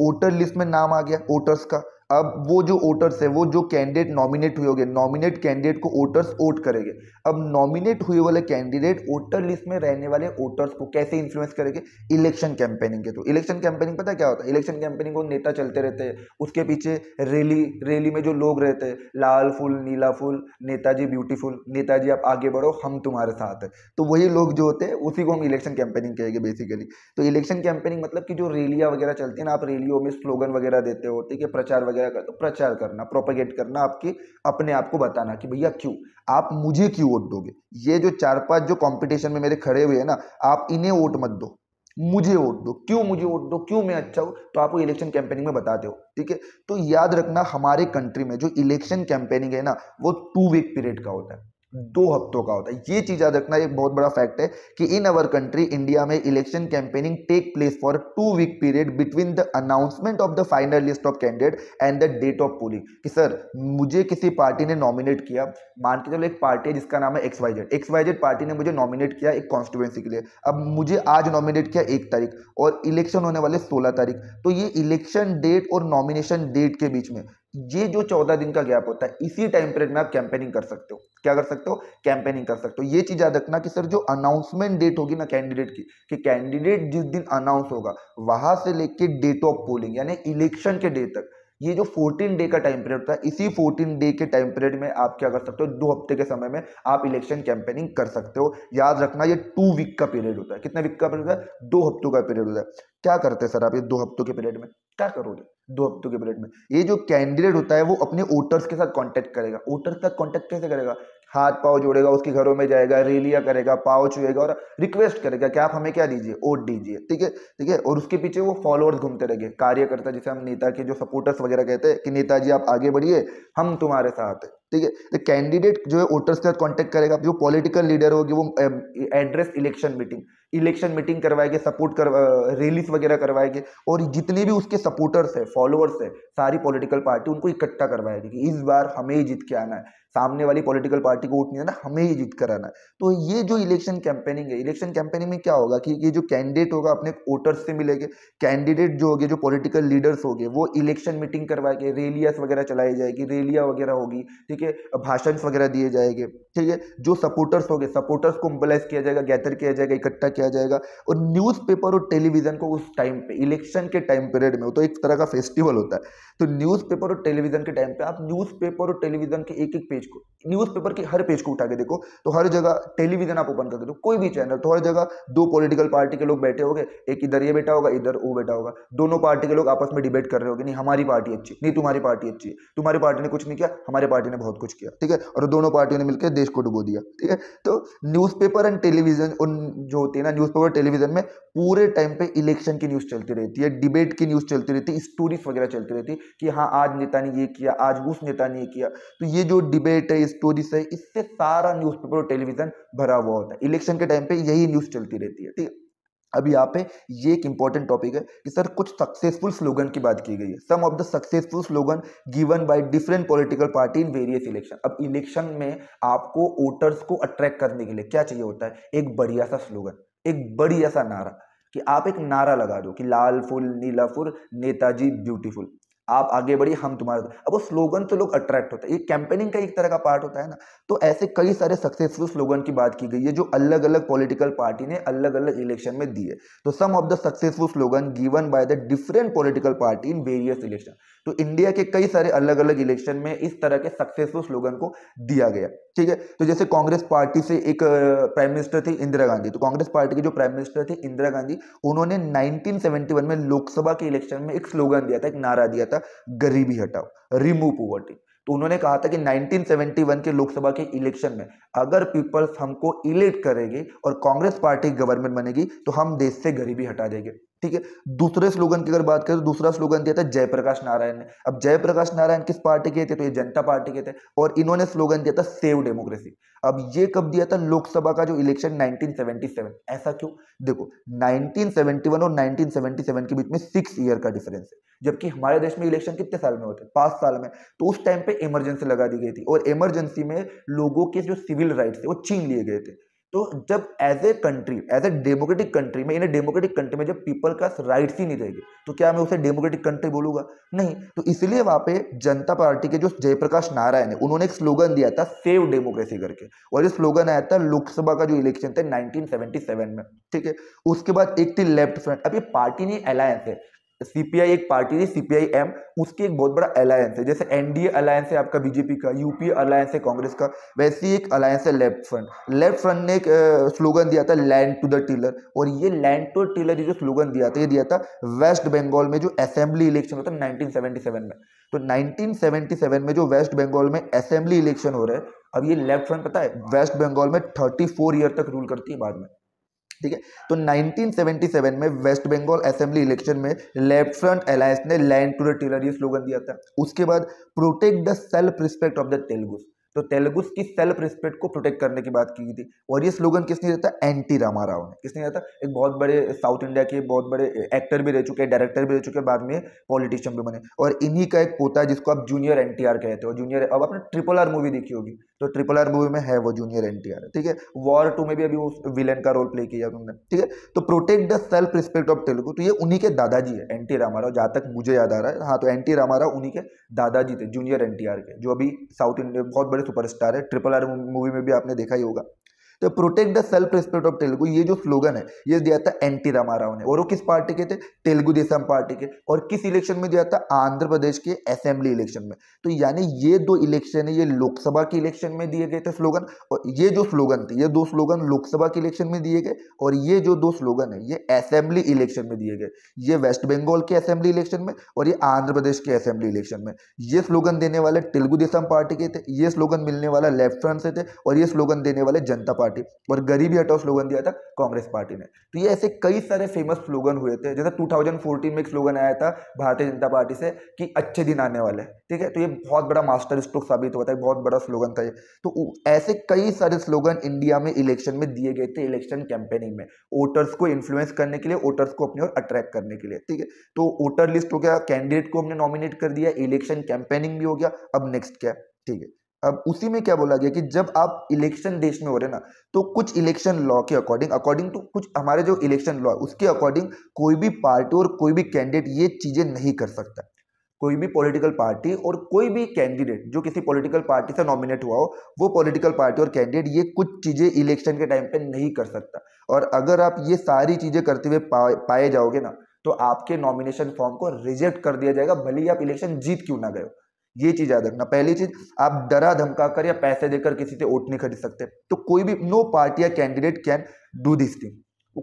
वोटर लिस्ट में नाम आ गया वोटर्स का। अब वो जो वोटर्स है, वो जो कैंडिडेट नॉमिनेट हुए होंगे, नॉमिनेट कैंडिडेट को वोटर्स वोट करेंगे। अब नॉमिनेट हुए वाले कैंडिडेट वोटर लिस्ट में रहने वाले वोटर्स को कैसे इन्फ्लुएंस करेंगे? इलेक्शन कैंपेनिंग के थ्रू। इलेक्शन कैंपेनिंग पता क्या होता है? इलेक्शन कैंपेनिंग को नेता चलते रहते हैं, उसके पीछे रैली में जो लोग रहते हैं, लाल फूल, नीला फूल, नेताजी ब्यूटीफुल, नेताजी आप आगे बढ़ो, हम तुम्हारे साथ है। तो वही लोग जो होते हैं उसी को हम इलेक्शन कैंपेनिंग कहेंगे बेसिकली। तो इलेक्शन कैंपेनिंग मतलब कि जो रैलियां वगैरह चलती है ना, आप रैलियों में स्लोगन वगैरह देते हो, ठीक है, प्रचार वगैरह करते हो, प्रचार करना, प्रोपेगेट करना, आपकी अपने आप को बताना कि भैया क्यों आप मुझे क्यों वोट दोगे। ये जो 4-5 जो कंपटीशन में मेरे खड़े हुए हैं ना, आप इन्हें वोट मत दो, मुझे वोट दो। क्यों मुझे वोट दो, क्यों मैं अच्छा हूं, तो आप वो इलेक्शन कैंपेनिंग में बताते हो। ठीक है, तो याद रखना हमारे कंट्री में जो इलेक्शन कैंपेनिंग है ना, वो 2 वीक पीरियड का होता है, 2 हफ्तों का होता है। ये चीज याद रखना, एक बहुत बड़ा फैक्ट है कि इन अवर कंट्री इंडिया में election campaigning take place for 2 week period between the announcement of the final list of candidate and the date of polling. कि सर मुझे किसी पार्टी ने नॉमिनेट किया, मान के चलो एक पार्टी है जिसका नाम है XYZ पार्टी ने मुझे नॉमिनेट किया एक कॉन्स्टिट्यूएंसी के लिए। अब मुझे आज नॉमिनेट किया 1 तारीख और इलेक्शन होने वाले 16 तारीख। तो ये इलेक्शन डेट और नॉमिनेशन डेट के बीच में ये जो 14 दिन का गैप होता है, इसी टाइम पीरियड में आप कैंपेनिंग कर सकते हो। क्या कर सकते हो? कैंपेनिंग कर सकते हो। ये चीज याद रखना कि सर जो अनाउंसमेंट डेट होगी ना कैंडिडेट की, कि कैंडिडेट जिस दिन अनाउंस होगा वहां से लेके डेट ऑफ पोलिंग यानी इलेक्शन के डे तक ये जो 14 डे का टाइम पीरियड होता है, इसी 14 डे के टाइम पीरियड में आप क्या कर सकते हो, 2 हफ्ते के समय में आप इलेक्शन कैंपेनिंग कर सकते हो। याद रखना ये 2 वीक का पीरियड होता है। कितने वीक का पीरियड होता है? 2 हफ्तों का पीरियड होता है। क्या करते हैं सर आप ये 2 हफ्तों के पीरियड में? क्या करोगे 2 हफ्तों के पीरियड में? ये जो कैंडिडेट होता है वो अपने वोटर्स के साथ कांटेक्ट करेगा। वोटर्स के साथ कांटेक्ट कैसे करेगा? हाथ पाँव जोड़ेगा, उसके घरों में जाएगा, रैलियां करेगा, पाँव छुएगा और रिक्वेस्ट करेगा कि आप हमें क्या दीजिए, वोट दीजिए। ठीक है, ठीक है। और उसके पीछे वो फॉलोअर्स घूमते रहेंगे, कार्यकर्ता, जिसे हम नेता के जो सपोर्टर्स वगैरह कहते हैं कि नेताजी आप आगे बढ़िए, हम तुम्हारे साथ हैं। ठीक है, तो कैंडिडेट जो है वोटर्स के साथ कांटेक्ट करेगा। जो पॉलिटिकल लीडर होगी वो एड्रेस इलेक्शन मीटिंग करवाएंगे, सपोर्ट कर रैलीज वगैरह करवाएंगे, और जितने भी उसके सपोर्टर्स है, फॉलोअर्स है, सारी पॉलिटिकल पार्टी उनको इकट्ठा करवाएगी कि इस बार हमें ही जीत के आना है, सामने वाली पॉलिटिकल पार्टी को वोट नहीं देना, हमें ही जीत कर आना है। तो ये जो इलेक्शन कैंपेनिंग है, इलेक्शन कैंपेनिंग में क्या होगा कि ये जो कैंडिडेट होगा अपने वोटर्स से मिलेंगे, कैंडिडेट जो होंगे, जो पॉलिटिकल लीडर्स होंगे, वो इलेक्शन मीटिंग करवाएंगे, रैलियास वगैरह चलाई जाएगी, रैलियां वगैरह होगी। ठीक है, भाषण वगैरह दिए जाएंगे। ठीक है, जो सपोर्टर्स होंगे, सपोर्टर्स को मोबिलाइज किया जाएगा, गैदर किया जाएगा, इकट्ठा किया जाएगा। और न्यूज़पेपर और टेलीविजन को उस टाइम पे, इलेक्शन के टाइम पीरियड में, वो तो एक तरह का फेस्टिवल होता है, तो न्यूज़पेपर और टेलीविजन के टाइम पे आप न्यूज़पेपर और टेलीविजन के एक एक पेज को, न्यूज़पेपर के हर पेज को उठा के देखो तो हर जगह, टेलीविजन आप ओपन करके देखो कोई भी चैनल, तो हर जगह 2 पॉलिटिकल पार्टी के लोग बैठे होंगे, एक इधर ये बैठा होगा, इधर वो बैठा होगा, दोनों पार्टी के लोग आपस में डिबेट कर रहे होंगे, नहीं हमारी पार्टी अच्छी, नहीं तुम्हारी पार्टी अच्छी है, तुम्हारी पार्टी ने कुछ नहीं किया, हमारी पार्टी ने बहुत कुछ किया। ठीक है, और दोनों पार्टियों ने मिलकर देश को डुबो दिया। ठीक है, तो न्यूज़पेपर एंड टेलीविजन जो होती है ना, न्यूज़पेपर टेलीविजन में पूरे टाइम पे इलेक्शन की न्यूज़ चलती रहती है, डिबेट की न्यूज़ चलती रहती है, स्टोरीज वगैरह चलती रहती है कि हाँ आज नेता ने ये किया, आज उस नेता ने ये किया। तो ये जो डिबेट है, स्टोरीज है, इससे सारा न्यूज़पेपर और टेलीविजन भरा हुआ होता है। इलेक्शन के टाइम पे यही न्यूज़ चलती रहती है। ठीक है, अब यहाँ पे ये एक इंपॉर्टेंट टॉपिक है कि सर कुछ सक्सेसफुल स्लोगन की बात की गई है। Some of the successful slogan given by different political party in various election. अब इलेक्शन में आपको वोटर्स को अट्रैक्ट करने के लिए क्या चाहिए होता है? एक बढ़िया सा स्लोगन, एक बढ़िया सा नारा, कि आप एक नारा लगा दो कि लाल फूल नीला फूल नेताजी ब्यूटीफुल, आप आगे बढ़िए, हम तुम्हारे साथ। अब वो स्लोगन से लोग अट्रैक्ट होते हैं, ये कैंपेनिंग का एक तरह का पार्ट होता है ना। तो ऐसे कई सारे सक्सेसफुल स्लोगन की बात की गई है जो अलग अलग पॉलिटिकल पार्टी ने अलग अलग इलेक्शन में दिए। तो some of the successful slogan given by the different political party in various election. तो इंडिया के कई सारे अलग अलग इलेक्शन में इस तरह के सक्सेसफुल स्लोगन को दिया गया। ठीक है, तो जैसे कांग्रेस पार्टी से एक प्राइम मिनिस्टर थी इंदिरा गांधी, तो कांग्रेस पार्टी की जो प्राइम मिनिस्टर थी इंदिरा गांधी, उन्होंने 1971 में लोकसभा के इलेक्शन में एक स्लोगन दिया था, एक नारा दिया था, गरीबी हटाओ, रिमूव पॉवर्टी। तो उन्होंने कहा था कि 1971 के लोकसभा के इलेक्शन में अगर पीपल्स हमको इलेक्ट करेगी और कांग्रेस पार्टी गवर्नमेंट बनेगी तो हम देश से गरीबी हटा देंगे। ठीक है, दूसरे स्लोगन की अगर बात करें तो दूसरा स्लोगन दिया था जयप्रकाश नारायण ने। अब जयप्रकाश नारायण किस पार्टी के थे? तो ये जनता पार्टी के थे, और इन्होंने स्लोगन दिया था सेव डेमोक्रेसी। अब ये कब दिया था? लोकसभा का जो इलेक्शन 1977। ऐसा क्यों? देखो 1971 और 1977 के बीच में 6 ईयर का डिफरेंस है, जबकि हमारे देश में इलेक्शन कितने साल में होते हैं? 5 साल में। तो उस टाइम पे इमरजेंसी लगा दी गई थी, और इमरजेंसी में लोगों के जो सिविल राइट्स थे वो छीन लिए गए थे। तो जब as a country, as a democratic country में, इन ए डेमोक्रेटिक कंट्री में जब पीपल का राइट्स ही नहीं रहेंगे तो क्या मैं उसे डेमोक्रेटिक कंट्री बोलूंगा? नहीं। तो इसलिए वहां पे जनता पार्टी के जो जयप्रकाश नारायण है, उन्होंने एक स्लोगन दिया था सेव डेमोक्रेसी करके, और ये स्लोगन आया था लोकसभा का जो इलेक्शन थे 1977 में। ठीक है, उसके बाद एक थी लेफ्ट फ्रंट। अब ये पार्टी नहीं, अलायंस है। सीपीआई एक पार्टी थी, सीपीआई एम, उसकी एक बहुत बड़ा अलायंस है। जैसे एनडीए अलायंस है आपका बीजेपी का, यूपीए अलायंस है कांग्रेस का, वैसे ही एक अलायंस है लेफ्ट फ्रंट। लेफ्ट फ्रंट ने एक स्लोगन दिया था लैंड टू द टिलर, और ये लैंड टू द टिलर, ये जो स्लोगन दिया था, ये दिया था वेस्ट बंगाल में जो असेंबली इलेक्शन होता है 1977 में। तो 1977 में जो वेस्ट बंगाल में असेंबली इलेक्शन हो रहा है, अब ये लेफ्ट फ्रंट पता है वेस्ट बंगाल में 34 ईयर तक रूल करती है बाद में। ठीक है, तो 1977 में वेस्ट बंगाल असेंबली इलेक्शन में लेफ्ट फ्रंट अलायंस ने लैंड टू द टिलर ये स्लोगन दिया था। उसके बाद protect the self respect of the Telugus, तो तेलुगुस की सेल्फ रिस्पेक्ट को प्रोटेक्ट करने की बात की गई थी। और ये स्लोगन किसने दिया था? एनटी रामाराव ने। किसने दिया था? एक बहुत बड़े साउथ इंडिया के बहुत बड़े एक्टर भी रह चुके हैं, डायरेक्टर भी रह चुके हैं, बाद में पॉलिटिशियन भी बने। और इन्हीं का एक पोता जिसको आप जूनियर एनटीआर कहते हो, जूनियर, अब आपने ट्रिपल आर मूवी देखी होगी, तो ट्रिपल आर मूवी में है वो जूनियर एनटीआर। ठीक है, वॉर 2 में भी अभी उस विलेन का रोल प्ले किया उन्होंने। ठीक है, तो protect the self respect of Telugu, तो ये उन्हीं के दादाजी है एनटी रामाराव, जहां तक मुझे याद आ रहा है। हाँ, तो एनटी रामाराव उन्हीं के दादाजी थे, जूनियर एनटीआर के, जो अभी साउथ इंडिया बहुत बड़े सुपरस्टार है। ट्रिपल आर मूवी में भी आपने देखा ही होगा। तो protect the self respect of Telugu, ये जो स्लोगन है ये दिया था एनटी रामाराव ने, और वो किस पार्टी के थे? तेलुगु देशम पार्टी के। और किस इलेक्शन में दिया था? आंध्र प्रदेश के असेंबली इलेक्शन में। तो यानी ये दो इलेक्शन है, ये लोकसभा के इलेक्शन में दिए गए थे स्लोगन, और ये जो स्लोगन थे, ये दो स्लोगन लोकसभा के इलेक्शन में दिए गए, और ये जो दो स्लोगन है ये असेंबली इलेक्शन में दिए गए। ये वेस्ट बंगाल के असेंबली इलेक्शन में और ये आंध्र प्रदेश के असेंबली इलेक्शन में। ये स्लोगन देने वाले तेलुगु देशम पार्टी के थे, ये स्लोगन मिलने वाला लेफ्ट फ्रंट से थे, और ये स्लोगन देने वाले जनता पार्टी, और गरीबी हटाओ स्लोगन दिया था कांग्रेस पार्टी ने। तो ये ऐसे कई सारे फेमस स्लोगन हुए थे। जैसे 2014 में एक स्लोगन आया था भारतीय जनता पार्टी से कि अच्छे दिन आने वाले, ठीक है, तो ये बहुत बड़ा मास्टर स्ट्रोक साबित हुआ था, बहुत बड़ा स्लोगन था ये। तो ऐसे कई सारे स्लोगन इंडिया में इलेक्शन में दिए गए थे, इलेक्शन कैंपेनिंग में, वोटर्स को इन्फ्लुएंस करने के लिए, वोटर्स को अपनी ओर अट्रैक्ट करने के लिए, ठीक है। तो वोटर लिस्ट हो गया, कैंडिडेट को हमने नॉमिनेट कर दिया, इलेक्शन कैंपेनिंग भी हो गया। अब नेक्स्ट क्या है, ठीक है, अब उसी में क्या बोला गया कि जब आप इलेक्शन देश में हो रहे ना, तो कुछ इलेक्शन लॉ के अकॉर्डिंग टू कुछ हमारे जो इलेक्शन लॉ उसके अकॉर्डिंग कोई भी पार्टी और कोई भी कैंडिडेट ये चीजें नहीं कर सकता। कोई भी पॉलिटिकल पार्टी और कोई भी कैंडिडेट जो किसी पॉलिटिकल पार्टी से नॉमिनेट हुआ हो, वो पॉलिटिकल पार्टी और कैंडिडेट ये कुछ चीजें इलेक्शन के टाइम पे नहीं कर सकता। और अगर आप ये सारी चीजें करते हुए पाए जाओगे ना, तो आपके नॉमिनेशन फॉर्म को रिजेक्ट कर दिया जाएगा, भले ही आप इलेक्शन जीत क्यों ना गए हो। ये चीज याद रखना। पहली चीज, आप डरा धमका कर या पैसे देकर किसी से वोट नहीं खरीद सकते। तो कोई भी नो पार्टी या candidate can do this thing.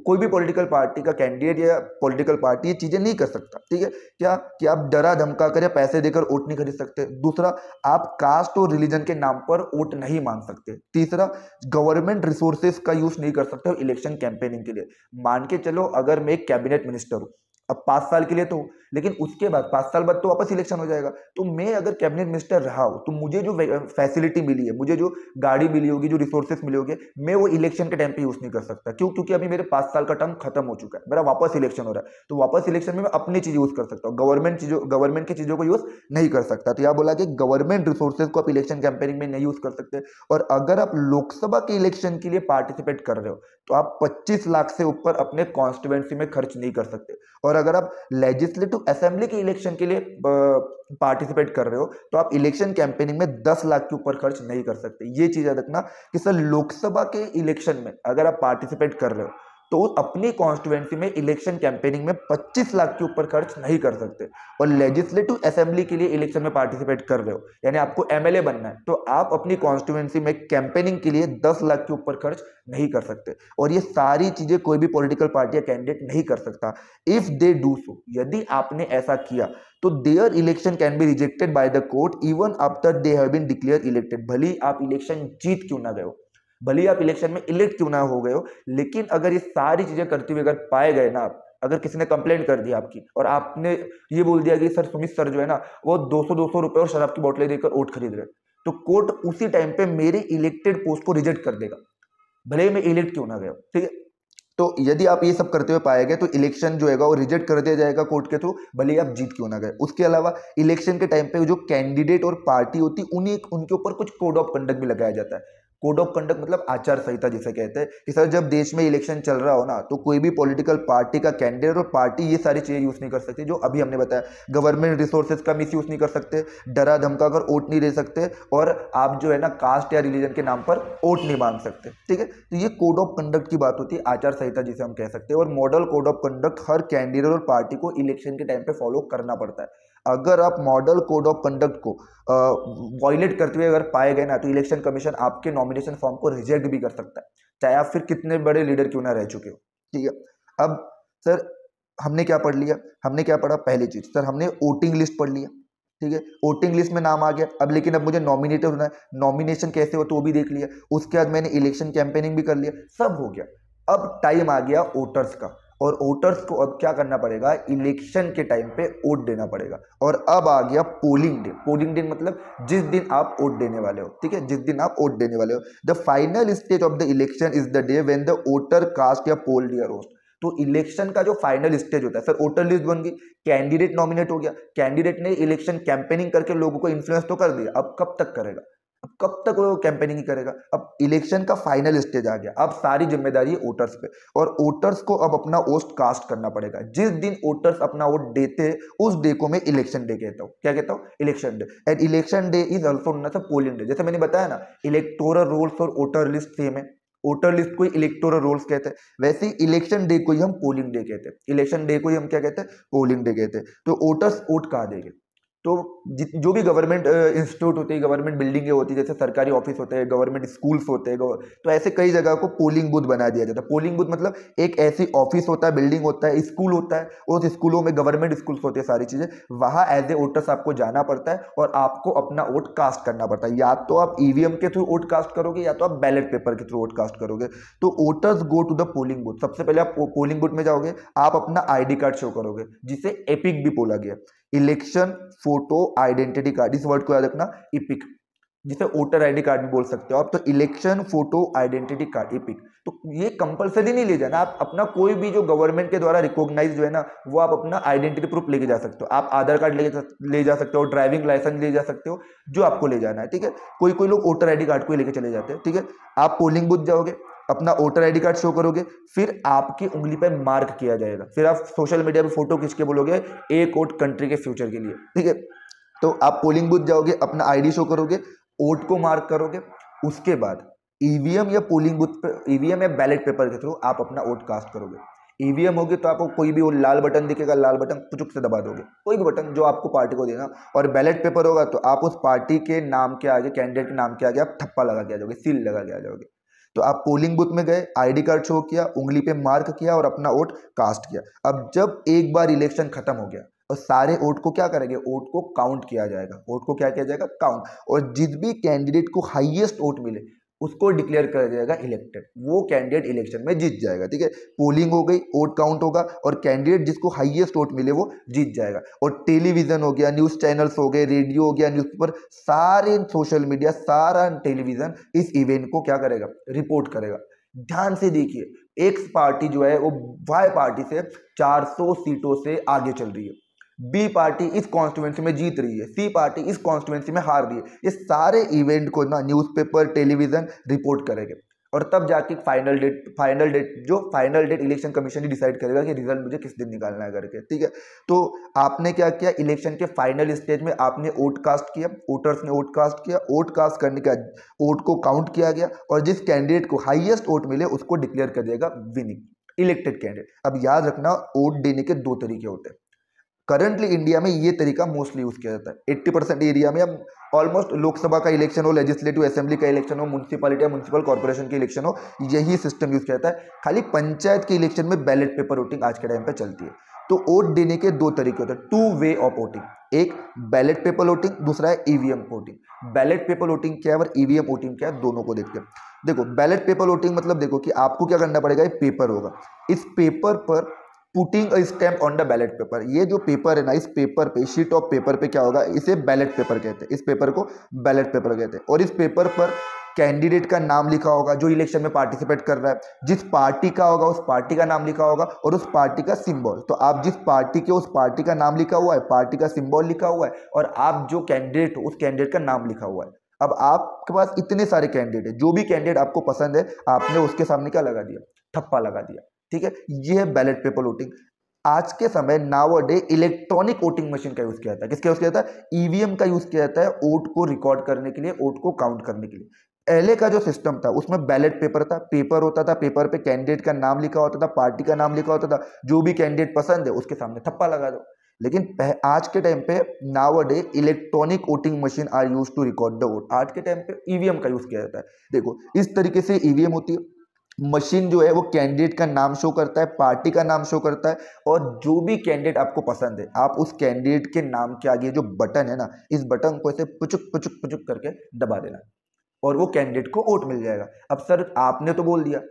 कोई भी पॉलिटिकल पार्टी का कैंडिडेट या पॉलिटिकल पार्टी ये चीजें नहीं कर सकता, ठीक है। क्या कि आप डरा धमका कर या पैसे देकर वोट नहीं खरीद सकते। दूसरा, आप कास्ट और रिलीजन के नाम पर वोट नहीं मांग सकते। तीसरा, गवर्नमेंट रिसोर्सेज का यूज नहीं कर सकते हो इलेक्शन कैंपेनिंग के लिए। मान के चलो अगर मैं एक कैबिनेट मिनिस्टर हूं, अब 5 साल के लिए तो, लेकिन उसके बाद 5 साल बाद तो वापस इलेक्शन हो जाएगा। तो मैं अगर कैबिनेट मिनिस्टर रहा हूं, तो मुझे जो फैसिलिटी मिली है, मुझे जो गाड़ी मिली होगी, जो रिसोर्सेस मिले होंगे, मैं वो इलेक्शन के टाइम पे यूज नहीं कर सकता। क्यों? क्योंकि अभी मेरे 5 साल का टर्म खत्म हो चुका है, मेरा वापस इलेक्शन हो रहा है। तो वापस इलेक्शन में मैं अपनी चीज यूज कर सकता हूँ, गवर्नमेंट की चीजों को यूज नहीं कर सकता। तो यह बोला कि गवर्नमेंट रिसोर्सेज को आप इलेक्शन कैंपेनिंग में नहीं यूज कर सकते। और अगर आप लोकसभा के इलेक्शन के लिए पार्टिसिपेट कर रहे हो, तो आप 25 लाख से ऊपर अपने कॉन्स्टिट्यूएंसी में खर्च नहीं कर सकते। और अगर आप लेजिस्लेटिव असेंबली के इलेक्शन के लिए पार्टिसिपेट कर रहे हो, तो आप इलेक्शन कैंपेनिंग में 10 लाख के ऊपर खर्च नहीं कर सकते। ये चीज याद रखना कि सर लोकसभा के इलेक्शन में अगर आप पार्टिसिपेट कर रहे हो, तो अपनी कॉन्स्टिट्यूएंसी में इलेक्शन कैंपेनिंग में 25 लाख के ऊपर खर्च नहीं कर सकते। और लेजिस्लेटिव असेंबली के लिए इलेक्शन में पार्टिसिपेट कर रहे हो, यानी आपको एमएलए बनना है, तो आप अपनी कॉन्स्टिट्यूएंसी में कैंपेनिंग के लिए 10 लाख के ऊपर खर्च नहीं कर सकते। और ये सारी चीजें कोई भी पॉलिटिकल पार्टी या कैंडिडेट नहीं कर सकता। इफ दे डू सो, यदि आपने ऐसा किया, तो there election can be rejected by the court even after they have been declare elected. भले ही आप इलेक्शन जीत क्यों ना गए हो, भले ही आप इलेक्शन में इलेक्ट क्यों ना हो गए हो, लेकिन अगर ये सारी चीजें करते हुए अगर पाए गए ना आप, अगर किसी ने कंप्लेंट कर दी आपकी और आपने ये बोल दिया कि सर सुमित सर जो है ना वो 200 रुपए और शराब की बोतलें देकर वोट खरीद रहे, तो कोर्ट उसी टाइम पे मेरे इलेक्टेड पोस्ट को रिजेक्ट कर देगा, भले ही मैं इलेक्ट क्यों ना गया, ठीक है। तो यदि आप ये सब करते हुए पाए गए, तो इलेक्शन जो है वो रिजेक्ट कर दिया जाएगा कोर्ट के थ्रू, भले ही आप जीत क्यों ना गए। उसके अलावा इलेक्शन के टाइम पे जो कैंडिडेट और पार्टी होती है, उन्हें उनके ऊपर कुछ कोड ऑफ कंडक्ट भी लगाया जाता है। कोड ऑफ कंडक्ट मतलब आचार संहिता जिसे कहते हैं कि सर जब देश में इलेक्शन चल रहा हो ना, तो कोई भी पॉलिटिकल पार्टी का कैंडिडेट और पार्टी ये सारी चीजें यूज नहीं कर सकती जो अभी हमने बताया। गवर्नमेंट रिसोर्सेज का मिस यूज नहीं कर सकते, डरा धमका कर वोट नहीं दे सकते, और आप जो है ना कास्ट या रिलीजन के नाम पर वोट नहीं मांग सकते, ठीक है। तो ये कोड ऑफ कंडक्ट की बात होती है, आचार संहिता जिसे हम कह सकते हैं। और model code of conduct her candidate और पार्टी को इलेक्शन के टाइम पे फॉलो करना पड़ता है। अगर आप मॉडल कोड ऑफ कंडक्ट को वॉयलेट करते हुए अगर पाए गए ना, तो इलेक्शन कमीशन आपके नॉमिनेशन फॉर्म को रिजेक्ट भी कर सकता है, चाहे आप फिर कितने बड़े लीडर क्यों ना रह चुके हो, ठीक है। अब सर हमने क्या पढ़ लिया, हमने क्या पढ़ा, पहली चीज सर हमने वोटिंग लिस्ट पढ़ लिया, ठीक है। वोटिंग लिस्ट में नाम आ गया, अब लेकिन अब मुझे नॉमिनेटेड होना है, नॉमिनेशन कैसे हो तो वो भी देख लिया। उसके बाद मैंने इलेक्शन कैंपेनिंग भी कर लिया, सब हो गया। अब टाइम आ गया वोटर्स का, और वोटर्स को अब क्या करना पड़ेगा, इलेक्शन के टाइम पे वोट देना पड़ेगा। और अब आ गया पोलिंग डे। पोलिंग डे मतलब जिस दिन आप वोट देने वाले हो, ठीक है, जिस दिन आप वोट देने वाले हो। The final stage of the election is the day when the voter cast या पोल देयर वोट। तो इलेक्शन का जो फाइनल स्टेज होता है, सर वोटर लिस्ट बन गई, कैंडिडेट नॉमिनेट हो गया, कैंडिडेट ने इलेक्शन कैंपेनिंग करके लोगों को इन्फ्लुएंस तो कर दिया, अब कब तक करेगा, अब कब तक वो कैंपेनिंग करेगा। अब इलेक्शन का फाइनल स्टेज आ गया, अब सारी जिम्मेदारी है वोटर्स पे, और वोटर्स को अब अपना वोट कास्ट करना पड़ेगा। जिस दिन वोटर्स अपना वोट देते हैं उस डे को मैं इलेक्शन डे कहता हूँ। क्या कहता हूँ? Election day. And election day is also known as polling day. जैसे मैंने बताया ना, इलेक्टोरल रोल्स और वोटर लिस्ट सेम है, वोटर लिस्ट को इलेक्टोरल रोल्स कहते हैं, वैसे ही इलेक्शन डे को ही हम पोलिंग डे कहते हैं। इलेक्शन डे को ही हम क्या कहते हैं? पोलिंग डे कहते हैं। तो वोटर्स वोट कहाँ देंगे? तो जो भी गवर्नमेंट इंस्टीट्यूट होते हैं, गवर्नमेंट बिल्डिंगें होती है, जैसे सरकारी ऑफिस होते हैं, गवर्नमेंट स्कूल्स होते हैं, तो ऐसे कई जगह को पोलिंग बूथ बना दिया जाता है। पोलिंग बूथ मतलब एक ऐसी ऑफिस होता है, बिल्डिंग होता है, स्कूल होता है, उस स्कूलों में गवर्नमेंट स्कूल्स होते हैं, सारी चीज़ें, वहाँ एज ए वोटर्स आपको जाना पड़ता है और आपको अपना वोट कास्ट करना पड़ता है। या तो आप ईवीएम के थ्रू वोट कास्ट करोगे या तो आप बैलेट पेपर के थ्रू वोट कास्ट करोगे। तो voters go to the polling booth. सबसे पहले आप पोलिंग बूथ में जाओगे, आप अपना आईडी कार्ड शो करोगे, जिसे एपिक भी बोला गया, इलेक्शन फोटो आइडेंटिटी कार्ड। इस वर्ड को याद रखना, इपिक, जिसे वोटर आईडी कार्ड भी बोल सकते हो आप। तो election photo identity card, EPIC. तो ये कंपलसरी नहीं ले जाना, आप अपना कोई भी जो गवर्नमेंट के द्वारा रिकॉग्नाइज जो है ना, वो आप अपना आइडेंटिटी प्रूफ लेके जा सकते हो। आप आधार कार्ड ले जा सकते हो, ड्राइविंग लाइसेंस ले जा सकते हो, जो आपको ले जाना है, ठीक है। कोई कोई लोग वोटर आईडी कार्ड को ही लेके चले जाते हैं, ठीक है। आप पोलिंग बूथ जाओगे, अपना वोटर आईडी कार्ड शो करोगे, फिर आपकी उंगली पर मार्क किया जाएगा। फिर आप सोशल मीडिया पे फोटो खींच के बोलोगे एक वोट कंट्री के फ्यूचर के लिए, ठीक है। तो आप पोलिंग बूथ जाओगे, अपना आईडी शो करोगे, वोट को मार्क करोगे, उसके बाद ईवीएम या पोलिंग बूथ पे, ईवीएम या बैलेट पेपर के थ्रू आप अपना वोट कास्ट करोगे। ईवीएम होगी तो आपको कोई भी वो लाल बटन दिखेगा, लाल बटन पुचुक से दबा दोगे, कोई भी बटन जो आपको पार्टी को देना। और बैलेट पेपर होगा तो आप उस पार्टी के नाम के आगे, कैंडिडेट के नाम के आगे आप थप्पा लगा के आ जाओगे, सील लगा के आ जाओगे। तो आप पोलिंग बूथ में गए, आईडी कार्ड शो किया, उंगली पे मार्क किया और अपना वोट कास्ट किया। अब जब एक बार इलेक्शन खत्म हो गया और सारे वोट को क्या करेंगे? वोट को काउंट किया जाएगा। वोट को क्या किया जाएगा? काउंट। और जिस भी कैंडिडेट को हाईएस्ट वोट मिले उसको डिक्लेयर कर जाएगा इलेक्टेड, वो कैंडिडेट इलेक्शन में जीत जाएगा, ठीक है। पोलिंग हो गई, वोट काउंट होगा और कैंडिडेट जिसको हाईएस्ट वोट मिले वो जीत जाएगा। और टेलीविजन हो गया, न्यूज चैनल्स हो गए, रेडियो हो गया, न्यूज़पेपर, सारे सोशल मीडिया, सारा टेलीविजन इस इवेंट को क्या करेगा? रिपोर्ट करेगा। ध्यान से देखिए, एक्स पार्टी जो है वो वाई पार्टी से 400 सीटों से आगे चल रही है, बी पार्टी इस कॉन्स्टिट्यूएंसी में जीत रही है, सी पार्टी इस कॉन्स्टिट्यूएंसी में हार रही है। ये सारे इवेंट को ना न्यूज़पेपर, टेलीविजन रिपोर्ट करेंगे और तब जाके फाइनल डेट इलेक्शन कमीशन ही डिसाइड करेगा कि रिजल्ट मुझे किस दिन निकालना है करके, ठीक है। तो आपने क्या किया? इलेक्शन के फाइनल स्टेज में आपने वोट कास्ट किया, वोटर्स ने वोट कास्ट किया, वोट कास्ट करने के बाद वोट को काउंट किया गया और जिस कैंडिडेट को हाईएस्ट वोट मिले उसको डिक्लेयर कर देगा विनिंग, इलेक्टेड कैंडिडेट। अब याद रखना, वोट देने के दो तरीके होते हैं। करंटली इंडिया में ये तरीका मोस्टली यूज किया जाता है 80% एरिया में। अब ऑलमोस्ट लोकसभा का इलेक्शन हो, लेजिस्लेटिव असेंबली का इलेक्शन हो, म्यूनसिपैलिटी या म्यूनसिपल कॉर्पोरेशन के इलेक्शन हो, यही सिस्टम यूज किया जाता है। खाली पंचायत के इलेक्शन में बैलेट पेपर वोटिंग आज के टाइम पे चलती है। तो वोट देने के दो तरीके होते हैं, टू वे ऑफ वोटिंग, एक बैलेट पेपर वोटिंग, दूसरा है EVM voting. Ballot paper voting क्या है और ईवीएम वोटिंग क्या है, दोनों को देखते हैं। देखो, बैलेट पेपर वोटिंग मतलब देखो कि आपको क्या करना पड़ेगा, एक पेपर होगा, इस पेपर पर putting a stamp on the ballot paper. ये जो पेपर है ना, इस पेपर पे, शीट ऑफ पेपर पे क्या होगा, इसे बैलेट पेपर कहते हैं, इस पेपर को बैलेट पेपर कहते हैं। और इस पेपर पर कैंडिडेट का नाम लिखा होगा जो इलेक्शन में पार्टिसिपेट कर रहा है, जिस पार्टी का होगा उस पार्टी का नाम लिखा होगा और उस पार्टी का सिंबल। तो आप जिस पार्टी के, उस पार्टी का नाम लिखा हुआ है, पार्टी का सिंबल लिखा हुआ है और आप जो कैंडिडेट हो उस कैंडिडेट का नाम लिखा हुआ है। अब आपके पास इतने सारे कैंडिडेट है, जो भी कैंडिडेट आपको पसंद है आपने उसके सामने क्या लगा दिया, ठप्पा लगा दिया, ठीक है। ये है बैलेट पेपर वोटिंग। आज के समय नाउअडे इलेक्ट्रॉनिक वोटिंग मशीन का यूज किया जाता है। किसका यूज किया जाता है? ईवीएम का यूज किया जाता है वोट को रिकॉर्ड करने के लिए, वोट को काउंट करने के लिए। पहले का जो सिस्टम था उसमें बैलेट पेपर था, पेपर होता था, पेपर पे कैंडिडेट का नाम लिखा होता था, पार्टी का नाम लिखा होता था, जो भी कैंडिडेट पसंद है उसके सामने थप्पा लगा दो। लेकिन आज के टाइम पे nowadays electronic voting machine are use to record the vote. आज के टाइम पे ईवीएम का यूज किया जाता है। देखो, इस तरीके से ईवीएम होती है। मशीन जो है वो कैंडिडेट का नाम शो करता है, पार्टी का नाम शो करता है और जो भी कैंडिडेट आपको पसंद है आप उस कैंडिडेट के नाम के आगे जो बटन है ना, इस बटन को ऐसे पुचुक पुचुक पुचुक करके दबा देना और वो कैंडिडेट को वोट मिल जाएगा। अब सर आपने तो बोल दिया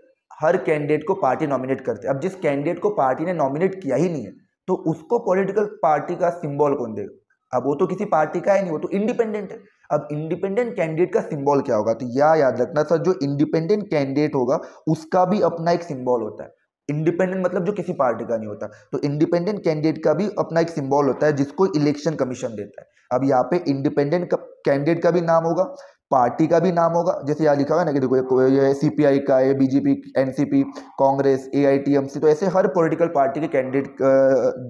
हर कैंडिडेट को पार्टी नॉमिनेट करते हैं। अब जिस कैंडिडेट को पार्टी ने नॉमिनेट किया ही नहीं है तो उसको पॉलिटिकल पार्टी का सिंबल कौन देगा? अब वो तो किसी पार्टी का है नहीं, वो तो इंडिपेंडेंट है। अब इंडिपेंडेंट कैंडिडेट का सिंबल क्या होगा? तो याद रखना सर, जो इंडिपेंडेंट कैंडिडेट होगा उसका भी अपना एक सिंबल होता है। इंडिपेंडेंट मतलब जो किसी पार्टी का नहीं होता, तो इंडिपेंडेंट कैंडिडेट का भी अपना एक सिंबल होता है जिसको इलेक्शन कमीशन देता है। अब यहाँ पे इंडिपेंडेंट कैंडिडेट का भी नाम होगा, पार्टी का भी नाम होगा, जैसे यहाँ लिखा हुआ है ना कि देखो ये सीपीआई का है, बीजेपी, एनसीपी, कांग्रेस, एआईटीएमसी, तो ऐसे हर पॉलिटिकल पार्टी के कैंडिडेट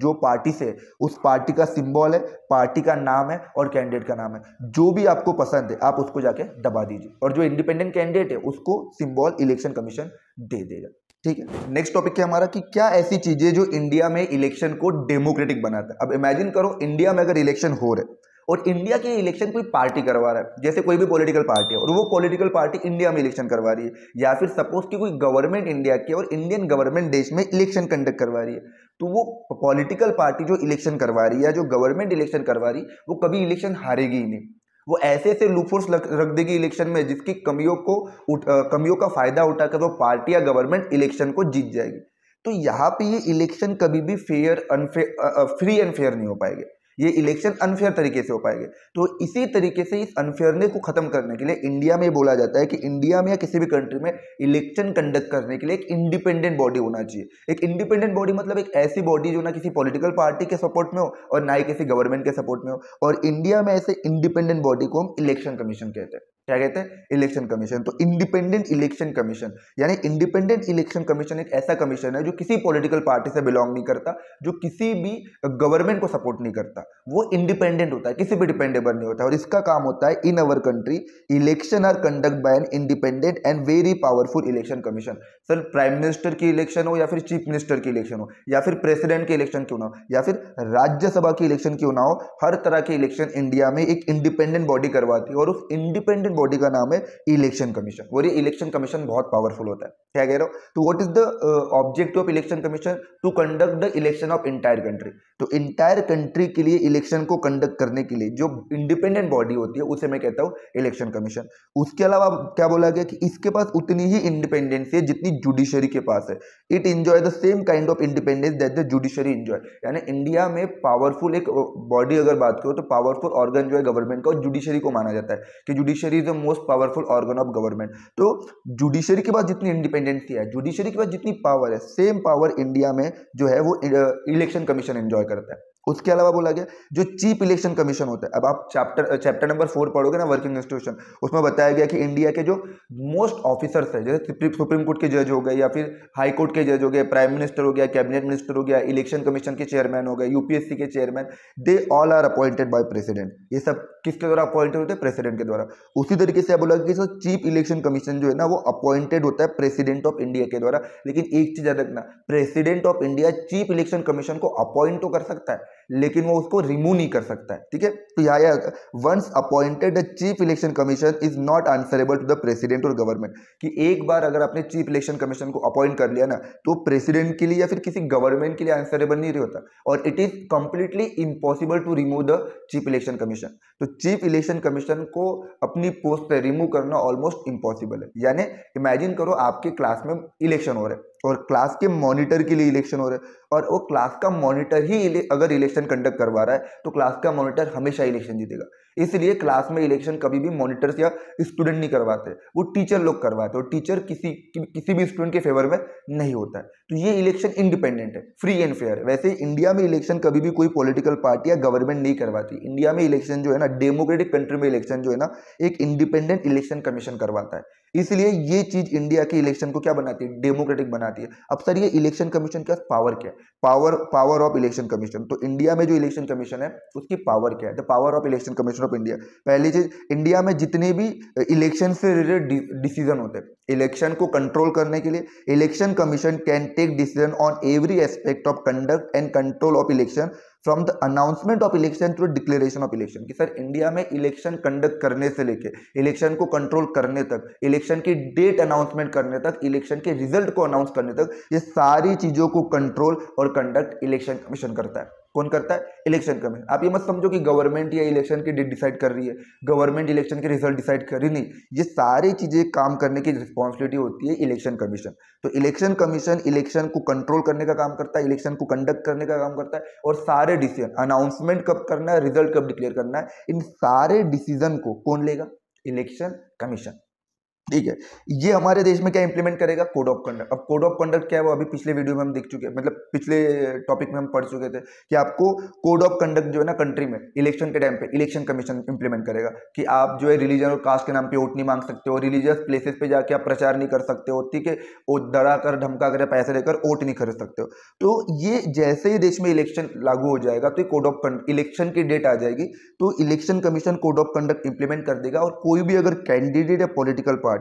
जो पार्टी से उस पार्टी का सिंबल है, पार्टी का नाम है और कैंडिडेट का नाम है, जो भी आपको पसंद है आप उसको जाके दबा दीजिए और जो इंडिपेंडेंट कैंडिडेट है उसको सिंबल इलेक्शन कमीशन दे देगा। ठीक है, नेक्स्ट टॉपिक है हमारा कि क्या ऐसी चीजें जो इंडिया में इलेक्शन को डेमोक्रेटिक बनाता है। अब इमेजिन करो इंडिया में अगर इलेक्शन हो रहे और इंडिया के इलेक्शन कोई पार्टी करवा रहा है, जैसे कोई भी पॉलिटिकल पार्टी है और वो पॉलिटिकल पार्टी इंडिया में इलेक्शन करवा रही है, या फिर सपोज कि कोई गवर्नमेंट इंडिया की और इंडियन गवर्नमेंट देश में इलेक्शन कंडक्ट करवा रही है, तो वो पॉलिटिकल पार्टी जो इलेक्शन करवा रही है या जो गवर्नमेंट इलेक्शन करवा रही है वो कभी इलेक्शन हारेगी ही नहीं। वो ऐसे ऐसे लूपहोल्स रख देगी इलेक्शन में जिसकी कमियों का फायदा उठाकर वो पार्टी या गवर्नमेंट इलेक्शन को जीत जाएगी। तो यहाँ पे ये इलेक्शन कभी भी फ्री एंड फेयर नहीं हो पाएंगे, ये इलेक्शन अनफेयर तरीके से हो पाएंगे। तो इसी तरीके से इस अनफेयरनेस को खत्म करने के लिए इंडिया में बोला जाता है कि इंडिया में या किसी भी कंट्री में इलेक्शन कंडक्ट करने के लिए एक इंडिपेंडेंट बॉडी होना चाहिए। एक इंडिपेंडेंट बॉडी मतलब एक ऐसी बॉडी जो ना किसी पॉलिटिकल पार्टी के सपोर्ट में हो और ना ही किसी गवर्नमेंट के सपोर्ट में हो, और इंडिया में ऐसे इंडिपेंडेंट बॉडी को हम इलेक्शन कमीशन कहते हैं। क्या कहते हैं? Election commission. तो इंडिपेंडेंट इलेक्शन कमीशन यानी इंडिपेंडेंट इलेक्शन कमीशन एक ऐसा कमीशन है जो किसी पॉलिटिकल पार्टी से बिलोंग नहीं करता, जो किसी भी गवर्नमेंट को सपोर्ट नहीं करता, वो इंडिपेंडेंट होता है, किसी भी डिपेंडेबल नहीं होता। और इसका काम होता है in our country election are conduct by an independent and very powerful election commission. Sir prime minister की इलेक्शन हो या फिर चीफ मिनिस्टर की इलेक्शन हो या फिर प्रेसिडेंट की इलेक्शन क्यों ना हो या फिर राज्यसभा की इलेक्शन क्यों ना हो, हर तरह के इलेक्शन इंडिया में एक इंडिपेंडेंट बॉडी करवाती है और उस इंडिपेंडेंट बॉडी का नाम है इलेक्शन कमीशन। और ये इलेक्शन कमीशन बहुत पावरफुल होता है। क्या कह रहे हो? तो what is the objective of election commission? To conduct the election of entire country. तो इंटायर कंट्री के लिए इलेक्शन को कंडक्ट करने के लिए जो इंडिपेंडेंट बॉडी होती है उसे मैं कहता हूं इलेक्शन कमीशन। उसके अलावा क्या बोला गया कि इसके पास उतनी ही इंडिपेंडेंसी है जितनी जुडिशरी के पास है। It enjoy the same kind of independence that the judiciary enjoy. यानी इंडिया में पावरफुल एक बॉडी अगर बात करो तो पावरफुल ऑर्गन जो है गवर्नमेंट का जुडिशरी को माना जाता है कि judiciary is the most powerful organ of government. तो जुडिशरी के पास जितनी इंडिपेंडेंसी है, जुडिशरी के पास जितनी पावर है, सेम पावर इंडिया में जो है वो इलेक्शन कमीशन एंजॉय करता है। उसके अलावा बोला गया जो चीफ इलेक्शन कमीशन होता है, अब आप चैप्टर नंबर 4 पढ़ोगे ना वर्किंग इंस्टीट्यूशन, उसमें बताया गया कि इंडिया के जो मोस्ट ऑफिसर्स है, जैसे सुप्रीम कोर्ट के जज हो गए या फिर हाई कोर्ट के जज हो गए, प्राइम मिनिस्टर हो गया, कैबिनेट मिनिस्टर हो गया, इलेक्शन कमीशन के चेयरमैन हो गए, यूपीएससी के chairman, they all are appointed by president. ये सब किसके द्वारा अपॉइंटेड होते हैं? प्रेसिडेंट के द्वारा। उसी तरीके से बोला कि चीफ इलेक्शन कमीशन जो है ना वो अपॉइंटेड होता है प्रेसिडेंट ऑफ इंडिया के द्वारा। लेकिन एक चीज याद रखना, president of India chief election commission को अपॉइंट तो कर सकता है लेकिन वो उसको रिमूव नहीं कर सकता है। ठीक है, तो यहाँ once appointed the chief election commission is not answerable to the president और गवर्नमेंट। कि एक बार अगर आपने चीफ इलेक्शन कमीशन को अपॉइंट कर लिया ना तो प्रेसिडेंट के लिए या फिर किसी गवर्नमेंट के लिए आंसरेबल नहीं होता और it is completely impossible to remove the chief election commission. तो चीफ इलेक्शन कमीशन को अपनी पोस्ट पे रिमूव करना ऑलमोस्ट इम्पॉसिबल है। यानी इमेजिन करो आपके क्लास में इलेक्शन हो रहे हैं और क्लास के मॉनिटर के लिए इलेक्शन हो रहा है और वो क्लास का मॉनिटर ही अगर इलेक्शन कंडक्ट करवा रहा है तो क्लास का मॉनिटर हमेशा इलेक्शन जीतेगा। इसलिए क्लास में इलेक्शन कभी भी मॉनिटर्स या स्टूडेंट नहीं करवाते, वो टीचर लोग करवाते और टीचर किसी भी स्टूडेंट के फेवर में नहीं होता है। तो ये इलेक्शन इंडिपेंडेंट है, फ्री एंड फेयर है। वैसे इंडिया में इलेक्शन कभी भी कोई पॉलिटिकल पार्टी या गवर्नमेंट नहीं करवाती। इंडिया में इलेक्शन जो है ना, डेमोक्रेटिक कंट्री में इलेक्शन जो है ना एक इंडिपेंडेंट इलेक्शन कमीशन करवाता है। इसलिए ये चीज इंडिया के इलेक्शन को क्या बनाती है? डेमोक्रेटिक बनाती है। अब सर ये इलेक्शन कमीशन का पावर क्या है? Power of election commission. तो इंडिया में जो इलेक्शन कमीशन है उसकी पावर क्या है? The power of election commission of India. पहली चीज, इंडिया में जितने भी इलेक्शन से रिलेटेड डिसीजन होते हैं, इलेक्शन को कंट्रोल करने के लिए election commission can take decision on every aspect of conduct and control of election from the announcement of election to declaration of election. कि सर इंडिया में इलेक्शन कंडक्ट करने से लेके इलेक्शन को कंट्रोल करने तक, इलेक्शन की डेट अनाउंसमेंट करने तक, इलेक्शन के रिजल्ट को अनाउंस करने तक, ये सारी चीजों को कंट्रोल और कंडक्ट इलेक्शन कमीशन करता है। कौन करता है? Election commission. आप ये मत समझो कि गवर्नमेंट या इलेक्शन की डेट डिसाइड कर रही है, गवर्नमेंट इलेक्शन के रिजल्ट डिसाइड कर रही, नहीं। ये सारी चीजें काम करने की रिस्पॉन्सिबिलिटी होती है इलेक्शन कमीशन। तो इलेक्शन कमीशन इलेक्शन को कंट्रोल करने का काम करता है, इलेक्शन को कंडक्ट करने का काम करता है और सारे डिसीजन, अनाउंसमेंट कब करना है, रिजल्ट कब डिक्लेयर करना है, इन सारे डिसीजन को कौन लेगा? Election commission. ठीक है। ये हमारे देश में क्या इंप्लीमेंट करेगा, कोड ऑफ कंडक्ट। अब कोड ऑफ कंडक्ट क्या है वो अभी पिछले वीडियो में हम देख चुके हैं, मतलब पिछले टॉपिक में हम पढ़ चुके थे कि आपको कोड ऑफ कंडक्ट जो है ना कंट्री में इलेक्शन के टाइम पे इलेक्शन कमीशन इंप्लीमेंट करेगा कि आप जो है रिलीजन और कास्ट के नाम पे वोट नहीं मांग सकते हो, रिलीजियस प्लेसेस पे जाके आप प्रचार नहीं कर सकते हो, ठीक है, वो डरा कर धमका कर पैसे लेकर वोट नहीं खरीद सकते हो। तो ये जैसे ही देश में इलेक्शन लागू हो जाएगा तो कोड ऑफ इलेक्शन की डेट आ जाएगी तो election commission code of conduct implement कर देगा, और कोई भी अगर कैंडिडेट या पॉलिटिकल पार्टी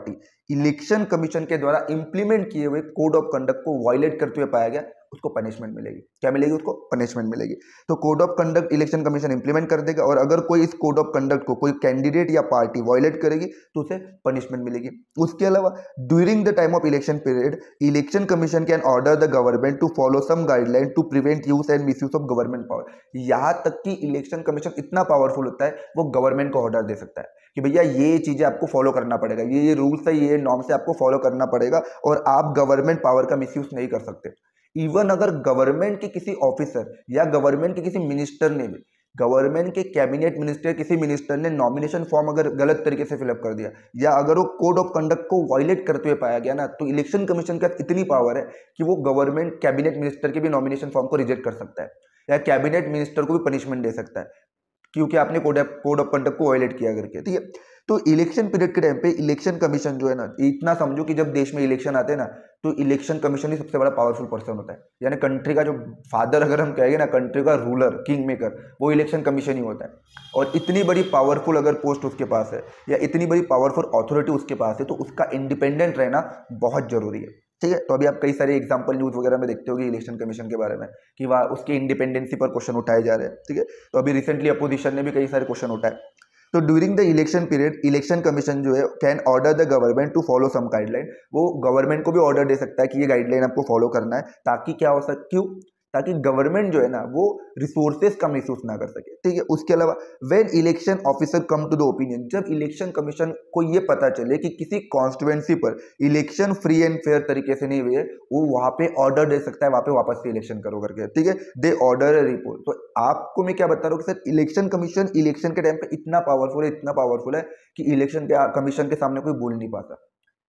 इलेक्शन कमीशन के द्वारा इंप्लीमेंट किए हुए कोड ऑफ कंडक्ट को वायलेट करते हुए पाया गया उसको पनिशमेंट मिलेगी। क्या मिलेगी? उसको पनिशमेंट मिलेगी। तो code of conduct election commission implement कर देगा, और अगर कोई इस कोड ऑफ कंडक्ट को कोई कैंडिडेट या पार्टी वायलेट करेगी तो उसे पनिशमेंट मिलेगी। उसके अलावा during the time of election period election commission can order the government to follow some guideline to prevent use and misuse of government power. यहाँ तक कि इलेक्शन कमीशन इतना पावरफुल होता है वो गवर्नमेंट को ऑर्डर दे सकता है कि भैया ये चीजें आपको फॉलो करना पड़ेगा, ये रूल्स है, ये नॉर्म्स है, आपको फॉलो करना पड़ेगा, और आप गवर्नमेंट पावर का मिसयूज नहीं कर सकते। इवन अगर गवर्नमेंट के किसी ऑफिसर या गवर्नमेंट के किसी मिनिस्टर ने भी, गवर्नमेंट के कैबिनेट मिनिस्टर किसी मिनिस्टर ने नॉमिनेशन फॉर्म अगर गलत तरीके से फिलअप कर दिया या अगर वो कोड ऑफ कंडक्ट को वायलेट करते हुए पाया गया ना, तो इलेक्शन कमीशन का इतनी पावर है कि वो गवर्नमेंट कैबिनेट मिनिस्टर के भी नॉमिनेशन फॉर्म को रिजेक्ट कर सकता है या कैबिनेट मिनिस्टर को भी पनिशमेंट दे सकता है क्योंकि आपने कोड ऑफ कंडक्ट को वायलेट किया करके। ठीक है, तो इलेक्शन पीरियड के टाइम पे इलेक्शन कमीशन जो है ना, इतना समझो कि जब देश में इलेक्शन आते हैं ना तो इलेक्शन कमीशन ही सबसे बड़ा पावरफुल पर्सन होता है, यानी कंट्री का जो फादर अगर हम कहेंगे ना, कंट्री का रूलर किंग मेकर, वो इलेक्शन कमीशन ही होता है। और इतनी बड़ी पावरफुल अगर पोस्ट उसके पास है या इतनी बड़ी पावरफुल अथॉरिटी उसके पास है तो उसका इंडिपेंडेंट रहना बहुत जरूरी है। ठीक है, तो अभी आप कई सारे एग्जांपल न्यूज़ वगैरह में देखते होगे इलेक्शन कमीशन के बारे में कि वह उसकी इंडिपेंडेंसी पर क्वेश्चन उठाए जा रहे हैं। ठीक है, तो अभी रिसेंटली अपोजिशन ने भी कई सारे क्वेश्चन उठाए। तो during the election period election commission जो है can order the government to follow some guideline, वो गवर्नमेंट को भी ऑर्डर दे सकता है कि ये गाइडलाइन आपको फॉलो करना है, ताकि क्या हो सके, क्यों, ताकि गवर्नमेंट जो है ना वो रिसोर्सेज का मिसयूज ना कर सके। ठीक है, उसके अलावा when election officer come to the opinion, जब इलेक्शन कमीशन को ये पता चले कि किसी कॉन्स्टिट्यूएंसी पर इलेक्शन फ्री एंड फेयर तरीके से नहीं हुए, वो वहां पे ऑर्डर दे सकता है वहां पे वापस से इलेक्शन करो करके। ठीक है, दे ऑर्डर रिपोर्ट। तो आपको मैं क्या बता रहा हूँ कि सर इलेक्शन कमीशन इलेक्शन के टाइम पे इतना पावरफुल है कि इलेक्शन के कमीशन के सामने कोई बोल नहीं पाता।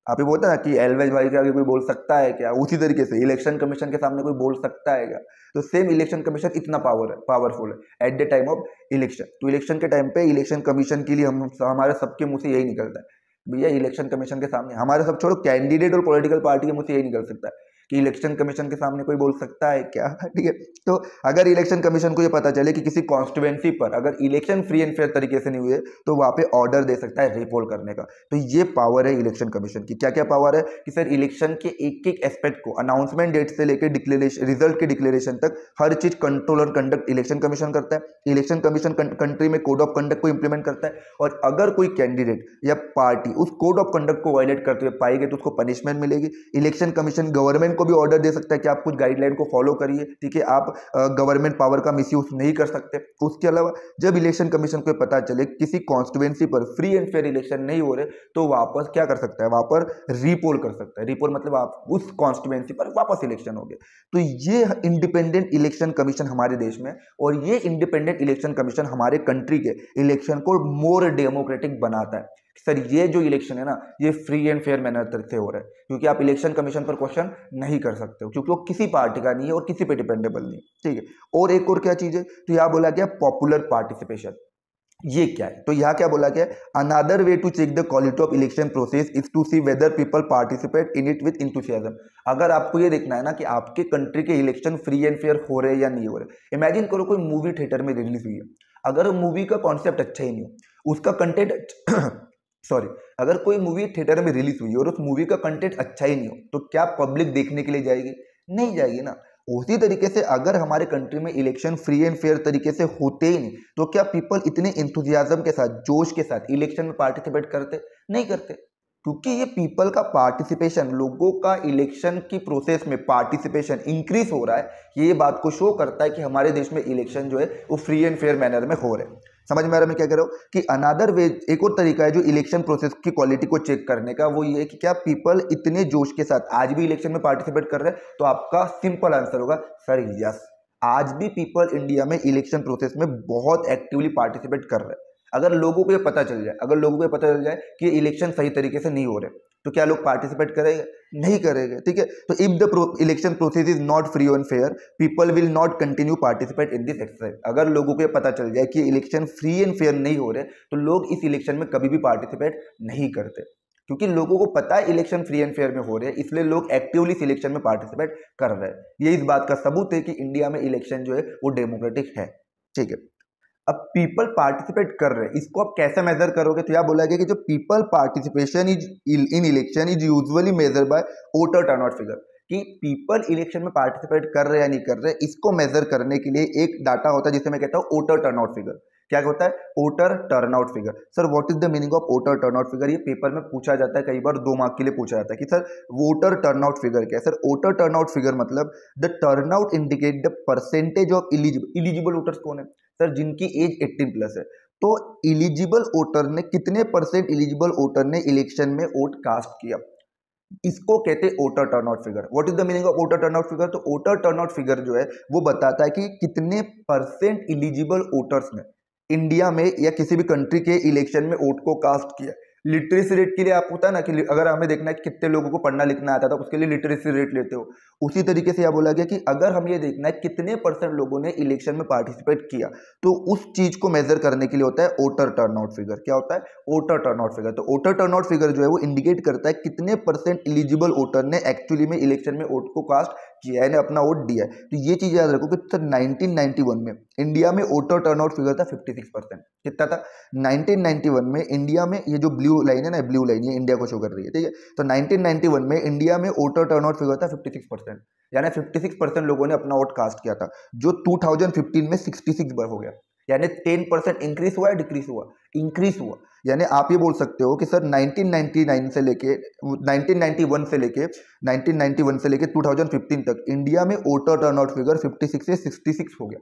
आप ही बोलते हैं ना कि एलवेज भाई के आगे कोई बोल सकता है क्या, उसी तरीके से इलेक्शन कमीशन के सामने कोई बोल सकता है क्या। तो सेम इलेक्शन कमीशन इतना पावरफुल है at the time of election. तो इलेक्शन के टाइम पे इलेक्शन कमीशन के लिए हमारे सबके मुंह से यही निकलता है भैया, इलेक्शन कमीशन के सामने हमारे सब छोड़ो कैंडिडेट और पॉलिटिकल पार्टी के मुंह से यही निकल सकता है कि इलेक्शन कमीशन के सामने कोई बोल सकता है क्या। ठीक है, तो अगर इलेक्शन कमीशन को ये पता चले कि किसी कॉन्स्टिट्यूएंसी पर अगर इलेक्शन फ्री एंड फेयर तरीके से नहीं हुए तो वहां पे ऑर्डर दे सकता है रिपोल करने का। तो ये पावर है इलेक्शन कमीशन की। क्या क्या पावर है कि सर इलेक्शन के एक एक एस्पेक्ट को अनाउंसमेंट डेट से लेकर डिक्लेरेशन, रिजल्ट के डिक्लेरेशन तक हर चीज कंट्रोल और कंडक्ट इलेक्शन कमीशन करता है। इलेक्शन कमीशन कंट्री में कोड ऑफ कंडक्ट को इंप्लीमेंट करता है, और अगर कोई कैंडिडेट या पार्टी उस कोड ऑफ कंडक्ट को वायलेट करते हुए पाई गई तो उसको पनिशमेंट मिलेगी। इलेक्शन कमीशन गवर्नमेंट को भी ऑर्डर दे सकता है कि आप कुछ गाइडलाइन को फॉलो करिए, ठीक है, आप गवर्नमेंट पावर का मिसयूज नहीं कर सकते। उसके अलावा जब इलेक्शन कमीशन को पता चले किसी कॉन्स्टिट्यूएंसी पर फ्री एंड फेयर इलेक्शन नहीं हो रहे तो वापस क्या कर सकता है, वहां पर रीपोल कर सकता है। रीपोल मतलब आप उस कॉन्स्टिट्यूएंसी पर वापस इलेक्शन हो गए। तो ये इंडिपेंडेंट इलेक्शन कमीशन हमारे देश में, और ये इंडिपेंडेंट इलेक्शन कमीशन हमारे कंट्री के इलेक्शन को मोर डेमोक्रेटिक बनाता है। सर ये जो इलेक्शन है ना ये फ्री एंड फेयर मैनर से हो रहा है, क्योंकि आप इलेक्शन कमीशन पर क्वेश्चन नहीं कर सकते हो क्योंकि वो किसी पार्टी का नहीं है और किसी पे डिपेंडेबल नहीं है। ठीक है, और एक और क्या चीज है, तो यहाँ बोला गया पॉपुलर पार्टिसिपेशन। ये क्या है, तो यहाँ क्या बोला गया, another way to check the quality of election process is to see whether people participate in it with enthusiasm. अगर आपको ये देखना है ना कि आपके कंट्री के इलेक्शन फ्री एंड फेयर हो रहे या नहीं हो रहे, इमेजिन करो कोई मूवी थिएटर में रिलीज हुई है, अगर मूवी का कॉन्सेप्ट अच्छा ही नहीं हो, उसका कंटेंट सॉरी, अगर कोई मूवी थिएटर में रिलीज हुई और उस मूवी का कंटेंट अच्छा ही नहीं हो तो क्या पब्लिक देखने के लिए जाएगी? नहीं जाएगी ना। उसी तरीके से अगर हमारे कंट्री में इलेक्शन फ्री एंड फेयर तरीके से होते ही नहीं तो क्या पीपल इतने इंथुजियाज्म के साथ, जोश के साथ इलेक्शन में पार्टिसिपेट करते? नहीं करते, क्योंकि ये पीपल का पार्टिसिपेशन, लोगों का इलेक्शन की प्रोसेस में पार्टिसिपेशन इंक्रीज हो रहा है। ये बात को शो करता है कि हमारे देश में इलेक्शन जो है वो फ्री एंड फेयर मैनर में हो रहे हैं। समझ में आ रहा है मैं क्या कह रहा हूँ कि अनदर वे, एक और तरीका है जो इलेक्शन प्रोसेस की क्वालिटी को चेक करने का, वो ये है कि क्या पीपल इतने जोश के साथ आज भी इलेक्शन में पार्टिसिपेट कर रहे हैं। तो आपका सिंपल आंसर होगा सर यस, आज भी पीपल इंडिया में इलेक्शन प्रोसेस में बहुत एक्टिवली पार्टिसिपेट कर रहे हैं। अगर लोगों को ये पता चल जाए, अगर लोगों को ये पता चल जाए कि इलेक्शन सही तरीके से नहीं हो रहे, तो क्या लोग पार्टिसिपेट करेंगे? नहीं करेंगे। ठीक है, तो if the election process is not free and fair, people will not continue participate in this exercise. अगर लोगों को ये पता चल जाए कि इलेक्शन फ्री एंड फेयर नहीं हो रहे, तो लोग इस इलेक्शन में कभी भी पार्टिसिपेट नहीं करते, क्योंकि लोगों को पता है इलेक्शन फ्री एंड फेयर में हो रहे हैं, इसलिए लोग एक्टिवली इस इलेक्शन में पार्टिसिपेट कर रहे हैं। ये इस बात का सबूत है कि इंडिया में इलेक्शन जो है वो डेमोक्रेटिक है। ठीक है, अब पीपल पार्टिसिपेट कर रहे हैं, इसको आप कैसे मेजर करोगे? तो यह बोला गया कि जो people participation is in election is usually measure by voter turnout figure, कि पीपल इलेक्शन में पार्टिसिपेट कर रहे हैं या नहीं कर रहे, इसको मेजर करने के लिए एक डाटा होता है जिसे मैं कहता हूं वोटर टर्नआउट फिगर। क्या होता है? Voter turnout figure. Sir what is the meaning of voter turnout figure? ये पेपर में पूछा जाता है, कई बार 2 मार्क के लिए पूछा जाता है कि सर वोटर टर्नआउट फिगर क्या है। सर वोटर टर्नआउट फिगर मतलब the turnout indicate the percentage of eligible voters कौन है? सर जिनकी एज 18 प्लस है। तो इलिजिबल वोटर ने कितने परसेंट इलिजिबल वोटर ने इलेक्शन में वोट कास्ट किया, इसको कहते हैं voter turnout figure. What is the meaning of voter turnout figure? तो वोटर टर्नआउट फिगर जो है वो बताता है कि कितने परसेंट इलिजिबल वोटर्स ने इंडिया में या किसी भी कंट्री के इलेक्शन में वोट को कास्ट किया। लिटरेसी रेट के लिए आप होता है ना कि अगर हमें देखना है कि कितने लोगों को पढ़ना लिखना आता था, उसके लिए लिटरेसी रेट लेते हो, उसी तरीके से यह बोला गया कि अगर हम ये देखना है कितने परसेंट लोगों ने इलेक्शन में पार्टिसिपेट किया, तो उस चीज को मेजर करने के लिए होता है वोटर टर्नआउट फिगर। क्या होता है? Voter turnout figure. तो वोटर टर्नआउट फिगर जो है वो इंडिकेट करता है कितने परसेंट इलिजिबल वोटर ने एक्चुअली में इलेक्शन में वोट को कास्ट किया है, अपना वोट दिया है। तो ये चीज याद रखो कि सर 1991 में इंडिया में वोटर टर्नआउट फिगर था 56%। कितना था? 1991 में इंडिया में, ये जो ब्लू लाइन है ना, ब्लू लाइन ये इंडिया को शो कर रही है। ठीक है, तो 1991 में इंडिया में वोटर टर्नआउट फिगर था 56%, यानी 56% लोगों ने अपना वोट कास्ट किया था, जो 2015 में 66 बार हो गया। यानी 10% इंक्रीज हुआ है, डिक्रीज हुआ? इंक्रीज हुआ। यानी आप ये बोल सकते हो कि सर 1999 से लेके 1991 से लेके 1991 से लेके 2015 तक इंडिया में वोटर टर्नआउट फिगर 56 से 66 हो गया।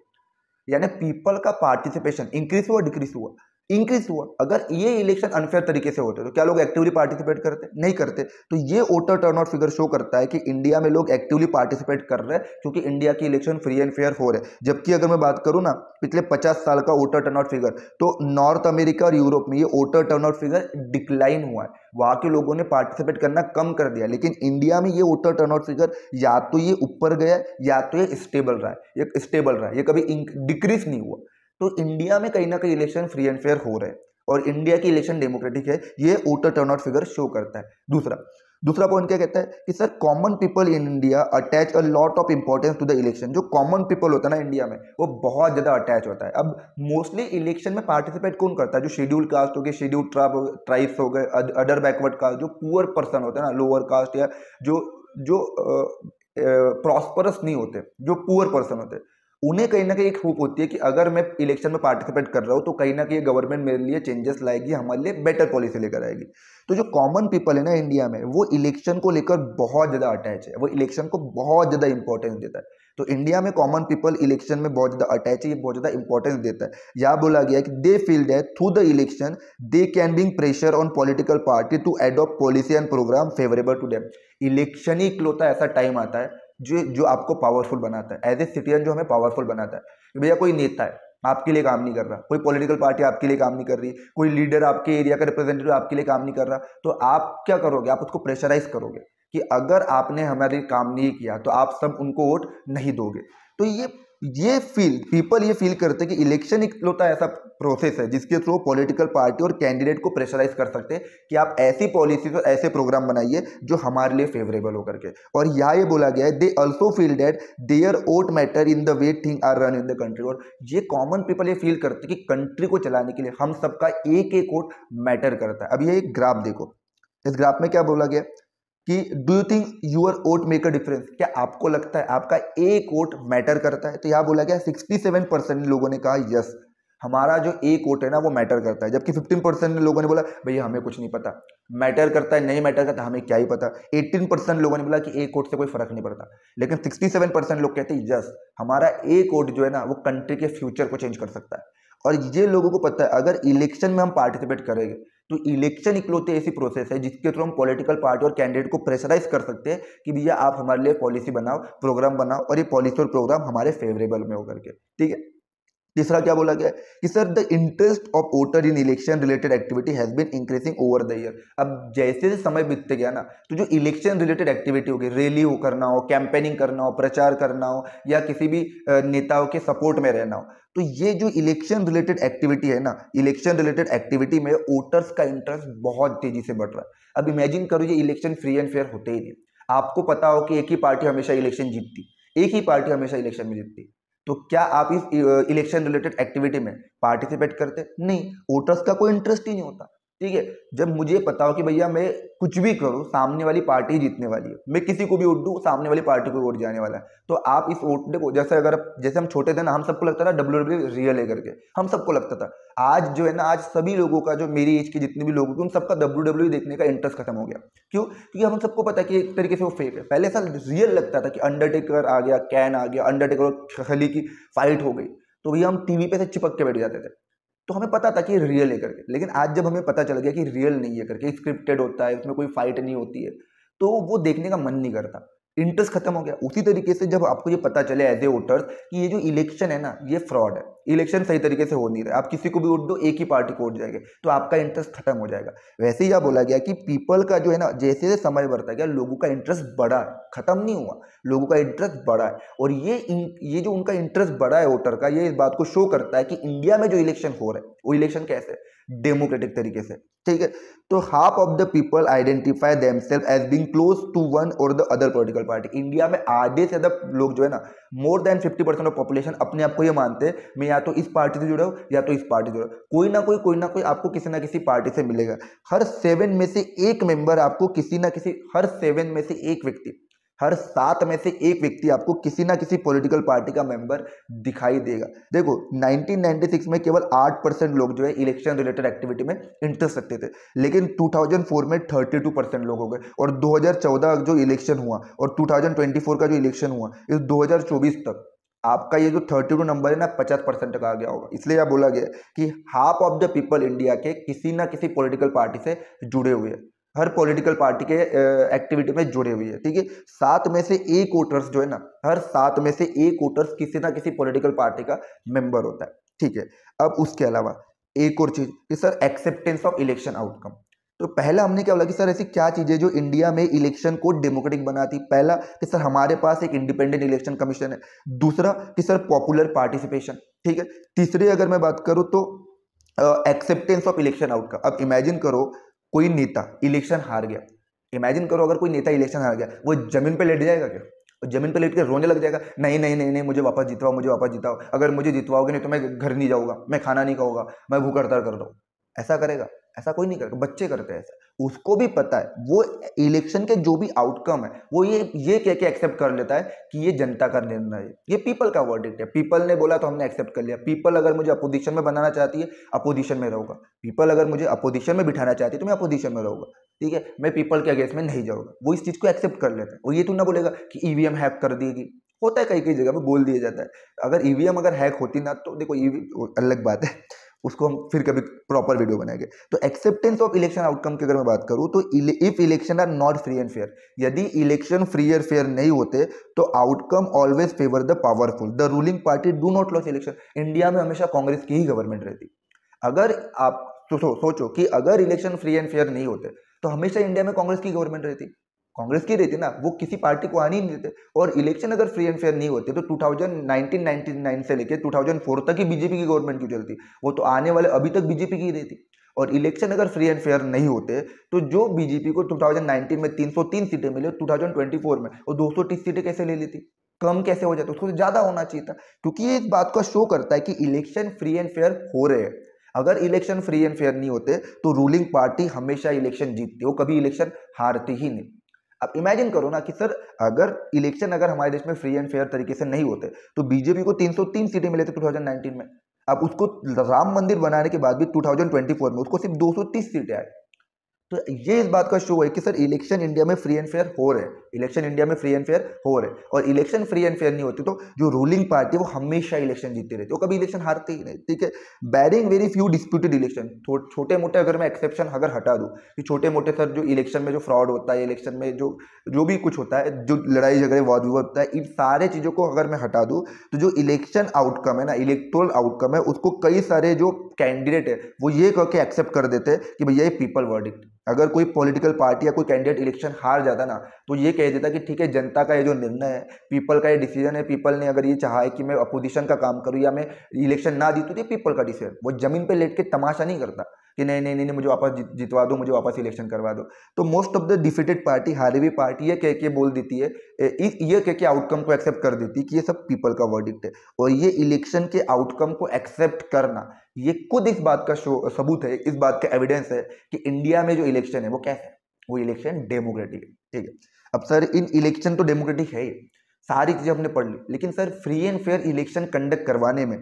यानी पीपल का पार्टिसिपेशन इंक्रीज हुआ, डिक्रीज हुआ? इंक्रीज हुआ। अगर ये इलेक्शन अनफेयर तरीके से होते तो क्या लोग एक्टिवली पार्टिसिपेट करते? नहीं करते। तो ये वोटर टर्नआउट फिगर शो करता है कि इंडिया में लोग एक्टिवली पार्टिसिपेट कर रहे हैं, क्योंकि इंडिया की इलेक्शन फ्री एंड फेयर हो रहे हैं। जबकि अगर मैं बात करूं ना पिछले 50 साल का वोटर टर्नआउट फिगर, तो नॉर्थ अमेरिका और यूरोप में ये वोटर टर्नआउट फिगर डिक्लाइन हुआ है, वहां के लोगों ने पार्टिसिपेट करना कम कर दिया। लेकिन इंडिया में ये वोटर टर्नआउट फिगर या तो ये ऊपर गया या तो ये स्टेबल रहा है, ये स्टेबल रहा है, ये कभी डिक्रीज नहीं हुआ। तो इंडिया में कहीं ना कहीं इलेक्शन फ्री एंड फेयर हो रहे हैं और इंडिया की इलेक्शन डेमोक्रेटिक है, ये वोटर टर्नआउट फिगर शो करता है। दूसरा पॉइंट क्या कहता है कि sir common people in India attach a lot of importance to the election. जो कॉमन पीपल होता है ना इंडिया में, वो बहुत ज्यादा अटैच होता है। अब मोस्टली इलेक्शन में पार्टिसिपेट कौन करता है? जो शेड्यूल कास्ट हो गए, शेड्यूल ट्राइब्स हो गए, अदर बैकवर्ड कास्ट, जो पुअर पर्सन होते हैं ना, लोअर कास्ट, या जो जो प्रॉस्परस नहीं होते, जो पुअर पर्सन होते हैं, उन्हें कहीं ना कहीं एक होप होती है कि अगर मैं इलेक्शन में पार्टिसिपेट कर रहा हूं तो कहीं ना कहीं गवर्नमेंट मेरे लिए चेंजेस लाएगी, हमारे लिए बेटर पॉलिसी लेकर आएगी। तो जो कॉमन पीपल है ना इंडिया में, वो इलेक्शन को लेकर बहुत ज्यादा अटैच है, वो इलेक्शन को बहुत ज्यादा इंपॉर्टेंस देता है। तो इंडिया में कॉमन पीपल इलेक्शन में बहुत ज्यादा अटैच है, ये बहुत ज्यादा इंपॉर्टेंस देता है। यह बोला गया है कि they feel that through the election they can bring pressure on political party to adopt policy and program favourable to them. इलेक्शन ही इकलौता ऐसा टाइम आता है जो आपको पावरफुल बनाता है, एज ए सिटीजन जो हमें पावरफुल बनाता है। कि भैया कोई नेता है आपके लिए काम नहीं कर रहा, कोई पॉलिटिकल पार्टी आपके लिए काम नहीं कर रही, कोई लीडर आपके एरिया का रिप्रेजेंटेटिव आपके लिए काम नहीं कर रहा, तो आप क्या करोगे? आप उसको प्रेशराइज करोगे कि अगर आपने हमारे काम नहीं किया तो आप सब उनको वोट नहीं दोगे। तो पीपल ये फील करते हैं कि इलेक्शन इकलौता ऐसा प्रोसेस है जिसके थ्रू पॉलिटिकल पार्टी और कैंडिडेट को प्रेशराइज कर सकते हैं कि आप ऐसी पॉलिसीज और ऐसे प्रोग्राम बनाइए जो हमारे लिए फेवरेबल होकर के। और यहाँ ये बोला गया है they also feel that their vote matter in the way thing are run in the country. और ये कॉमन पीपल ये फील करते हैं कि कंट्री को चलाने के लिए हम सबका एक एक वोट मैटर करता है। अब ये एक ग्राफ देखो, इस ग्राफ में क्या बोला गया कि do you think your vote make a difference? क्या आपको लगता है आपका एक वोट मैटर करता है? तो यहां बोला गया 67% लोगों ने कहा यस, हमारा जो एक वोट है ना वो मैटर करता है। जबकि 15% लोगों ने बोला भैया हमें कुछ नहीं पता, मैटर करता है नहीं मैटर करता हमें क्या ही पता। 18% लोगों ने बोला कि एक वोट से कोई फर्क नहीं पड़ता। लेकिन 67% लोग कहते हैं यस, हमारा एक वोट जो है ना वो कंट्री के फ्यूचर को चेंज कर सकता है। और ये लोगों को पता है अगर इलेक्शन में हम पार्टिसिपेट करेंगे तो इलेक्शन इकलौते ऐसी प्रोसेस है जिसके थ्रू हम पॉलिटिकल पार्टी और कैंडिडेट को प्रेशराइज कर सकते हैं कि भैया आप हमारे लिए पॉलिसी बनाओ, प्रोग्राम बनाओ, और ये पॉलिसी और प्रोग्राम हमारे फेवरेबल में होकर के। ठीक है, तीसरा क्या बोला गया है कि sir the interest of voter in election related activity has been increasing over the year. अब जैसे जैसे समय बीतते गया ना, तो जो इलेक्शन रिलेटेड एक्टिविटी होगी, रैली हो करना हो, कैंपेनिंग करना हो, प्रचार करना हो, या किसी भी नेताओं के सपोर्ट में रहना हो, तो ये जो इलेक्शन रिलेटेड एक्टिविटी है ना, इलेक्शन रिलेटेड एक्टिविटी में वोटर्स का इंटरेस्ट बहुत तेजी से बढ़ रहा है। अब इमेजिन करो ये इलेक्शन फ्री एंड फेयर होते ही नहीं। आपको पता हो कि एक ही पार्टी हमेशा इलेक्शन जीतती, एक ही पार्टी हमेशा इलेक्शन में जीतती, तो क्या आप इस इलेक्शन रिलेटेड एक्टिविटी में पार्टिसिपेट करते? नहीं, वोटर्स का कोई इंटरेस्ट ही नहीं होता। ठीक है, जब मुझे पता हो कि भैया मैं कुछ भी करूं सामने वाली पार्टी जीतने वाली है, मैं किसी को भी वोट दूं सामने वाली पार्टी को वोट जाने वाला है, तो आप इस वोट देखो, जैसे हम छोटे थे ना, हम सबको लगता था WWE रियल है करके, हम सबको लगता था। आज जो है ना, आज सभी लोगों का, जो मेरी एज के जितने भी लोग हैं, उन सबका WWE देखने का इंटरेस्ट खत्म हो गया। क्यों? क्योंकि हम सबको पता है कि एक तरीके से वो फेक है। पहले साल रियल लगता था कि अंडरटेकर आ गया, कैन आ गया, अंडरटेकर और खली की फाइट हो गई, तो भैया हम टीवी पे से चिपक के बैठ जाते थे, तो हमें पता था कि रियल है करके। लेकिन आज जब हमें पता चल गया कि रियल नहीं है करके, स्क्रिप्टेड होता है, उसमें कोई फाइट नहीं होती है, तो वो देखने का मन नहीं करता, इंटरेस्ट खत्म हो गया। उसी तरीके से जब आपको ये पता चले एज ए वोटर्स कि ये जो इलेक्शन है ना, ये फ्रॉड है, इलेक्शन सही तरीके से हो नहीं रहा, आप किसी को भी वोट दो एक ही पार्टी को वोट जाएंगे, तो आपका इंटरेस्ट खत्म हो जाएगा। वैसे ही यह बोला गया कि पीपल का जो है ना, जैसे जैसे समय बढ़ता गया, लोगों का इंटरेस्ट बढ़ा, खत्म नहीं हुआ, लोगों का इंटरेस्ट बढ़ा है। और ये जो उनका इंटरेस्ट बढ़ा है वोटर का, ये इस बात को शो करता है कि इंडिया में जो इलेक्शन हो रहा है, वो इलेक्शन कैसे है, डेमोक्रेटिक तरीके से। ठीक है, तो half of the people identify themselves as being close to one और the other political party. India में आधे से ज्यादा लोग जो है ना, मोर देन 50% ऑफ पॉपुलेशन अपने आप को ये मानते हैं, मैं या तो इस पार्टी से जुड़ा हूं या तो इस पार्टी से जुड़ा हूं। कोई ना कोई आपको किसी ना किसी पार्टी से मिलेगा। हर 7 में से एक मेंबर आपको किसी ना किसी, हर 7 में से एक व्यक्ति, हर 7 में से एक व्यक्ति आपको किसी ना किसी पॉलिटिकल पार्टी का मेंबर दिखाई देगा। देखो 1996 में केवल 8% लोग जो है इलेक्शन रिलेटेड एक्टिविटी में इंटरेस्ट रखते थे, लेकिन 2004 में 32% लोग हो गए, और 2014 जो इलेक्शन हुआ और 2024 का जो इलेक्शन हुआ, इस 2024 तक आपका ये जो 32 नंबर है ना, 50% तक आ गया होगा। इसलिए यह बोला गया कि half of the people India के किसी ना किसी पॉलिटिकल पार्टी से जुड़े हुए हैं, हर पॉलिटिकल पार्टी के एक्टिविटी में जुड़े हुए हैं। ठीक है, 7 में से एक वोटर्स जो है ना, हर 7 में से एक वोटर्स किसी ना किसी पॉलिटिकल पार्टी का मेंबर होता है। ठीक है, अब उसके अलावा एक और चीज कि sir acceptance of election outcome. तो पहला हमने क्या बोला कि सर ऐसी क्या चीजें जो इंडिया में इलेक्शन को डेमोक्रेटिक बनाती। पहला कि सर हमारे पास एक इंडिपेंडेंट इलेक्शन कमीशन है। दूसरा कि सर पॉपुलर पार्टिसिपेशन। ठीक है, तीसरी अगर मैं बात करूं तो एक्सेप्टेंस ऑफ इलेक्शन आउटकम। अब इमेजिन करो कोई नेता इलेक्शन हार गया, इमेजिन करो अगर कोई नेता इलेक्शन हार गया, वो जमीन पे लेट जाएगा क्या? वो जमीन पे लेट के रोने लग जाएगा, नहीं नहीं नहीं नहीं मुझे वापस जितवाओ, मुझे वापस जिताओ, अगर मुझे जितवाओगे नहीं तो मैं घर नहीं जाऊंगा, मैं खाना नहीं खाऊंगा, मैं भूख हड़ताल कर दूँ। ऐसा करेगा? ऐसा कोई नहीं करेगा, बच्चे करते हैं ऐसा। उसको भी पता है, वो इलेक्शन के जो भी आउटकम है वो ये कह के एक्सेप्ट कर लेता है कि ये जनता का निर्णय है, ये पीपल का वर्डिक्ट है, पीपल ने बोला तो हमने एक्सेप्ट कर लिया। पीपल अगर मुझे अपोजिशन में बनाना चाहती है, अपोजिशन में रहूंगा। पीपल अगर मुझे अपोजिशन में बिठाना चाहती है तो मैं अपोजिशन में रहूंगा। ठीक है, मैं पीपल के अगेंस्ट में नहीं जाऊंगा। वो इस चीज को एक्सेप्ट कर लेता है। और ये तू ना बोलेगा कि ईवीएम हैक कर देगी, होता है कई कई जगह पे बोल दिया जाता है। अगर ईवीएम अगर हैक होती ना, तो देखो अलग बात है, उसको हम फिर कभी प्रॉपर वीडियो बनाएंगे। तो एक्सेप्टेंस ऑफ इलेक्शन आउटकम की अगर मैं बात करूं तो if election are not free and fair, यदि इलेक्शन फ्री एंड फेयर नहीं होते तो outcome always favour the powerful, the ruling party do not loss election. India में हमेशा कांग्रेस की ही गवर्नमेंट रहती। अगर आप सोचो कि अगर इलेक्शन फ्री एंड फेयर नहीं होते तो हमेशा इंडिया में कांग्रेस की गवर्नमेंट रहती, कांग्रेस की रहती ना, वो किसी पार्टी को आने ही नहीं देते। और इलेक्शन अगर फ्री एंड फेयर नहीं होते तो 1999 से लेकर 2004 तक ही बीजेपी की गवर्नमेंट क्यों चलती? वो तो आने वाले अभी तक बीजेपी की रहती। और इलेक्शन अगर फ्री एंड फेयर नहीं होते तो जो बीजेपी को 2019 में 303 सीटें मिले, 2024 में वो 230 सीटें कैसे ले लेती? कम कैसे हो जाता? उसको ज्यादा होना चाहिए था। क्योंकि ये इस बात का शो करता है कि इलेक्शन फ्री एंड फेयर हो रहे हैं। अगर इलेक्शन फ्री एंड फेयर नहीं होते तो रूलिंग पार्टी हमेशा इलेक्शन जीतती, वो कभी इलेक्शन हारती ही नहीं। अब इमेजिन करो ना कि सर अगर इलेक्शन अगर हमारे देश में फ्री एंड फेयर तरीके से नहीं होते तो बीजेपी को 303 सीटें मिले थे 2019 में। अब उसको राम मंदिर बनाने के बाद भी 2024 में उसको सिर्फ 230 सीटें आई। तो ये इस बात का शो है कि सर इलेक्शन इंडिया में फ्री एंड फेयर हो रहे हैं, इलेक्शन इंडिया में फ्री एंड फेयर हो रहे, और इलेक्शन फ्री एंड फेयर नहीं होते तो जो रूलिंग पार्टी है वो हमेशा इलेक्शन जीतती रहती है, वो कभी इलेक्शन हारती ही नहीं, ठीक है। Bearing very few disputed election, छोटे मोटे अगर मैं एक्सेप्शन अगर हटा दूं कि छोटे मोटे सर जो इलेक्शन में जो फ्रॉड होता है, इलेक्शन में जो जो भी कुछ होता है, जो लड़ाई झगड़े वाद विवाद होता है, इन सारे चीज़ों को अगर मैं हटा दूं तो जो इलेक्शन आउटकम है ना, इलेक्टोरल आउटकम है, उसको कई सारे जो कैंडिडेट है वो ये कह के एक्सेप्ट कर देते हैं कि भैया ये पीपल वर्डिक्ट। अगर कोई पॉलिटिकल पार्टी या कोई कैंडिडेट इलेक्शन हार जाता ना तो ये कह देता कि ठीक है, जनता का ये जो निर्णय है, पीपल का ये डिसीजन है, पीपल ने अगर ये चाहा है कि मैं अपोजिशन का काम करूं या मैं इलेक्शन ना जीतूं तो ये पीपल का डिसीजन। वो जमीन पे लेट के तमाशा नहीं करता कि नहीं नहीं नहीं नहीं, मुझे वापस जितवा दो, मुझे वापस इलेक्शन करवा दो। तो most of the defeated party, हारी हुई पार्टी ये कह के बोल देती है, ये कह के आउटकम को एक्सेप्ट कर देती है कि ये सब पीपल का वर्डिक्ट है। और ये इलेक्शन के आउटकम को एक्सेप्ट करना, ये खुद इस बात का सबूत है, इस बात का एविडेंस है कि इंडिया में जो इलेक्शन है वो कैसा है, वो इलेक्शन डेमोक्रेटिक है, ठीक है। अब सर इन इलेक्शन तो डेमोक्रेटिक है ही, सारी चीजें हमने पढ़ ली, लेकिन sir free and fair election conduct करवाने में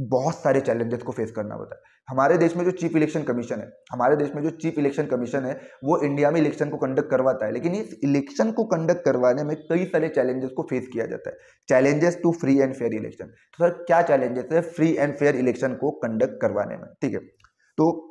बहुत सारे चैलेंजेस को फेस करना पड़ता है। हमारे देश में जो चीफ इलेक्शन कमीशन है, हमारे देश में जो चीफ इलेक्शन कमीशन है वो इंडिया में इलेक्शन को कंडक्ट करवाता है, लेकिन इस इलेक्शन को कंडक्ट करवाने में कई सारे चैलेंजेस को फेस किया जाता है। Challenges to free and fair election, तो सर क्या चैलेंजेस है फ्री एंड फेयर इलेक्शन को कंडक्ट करवाने में, ठीक है। तो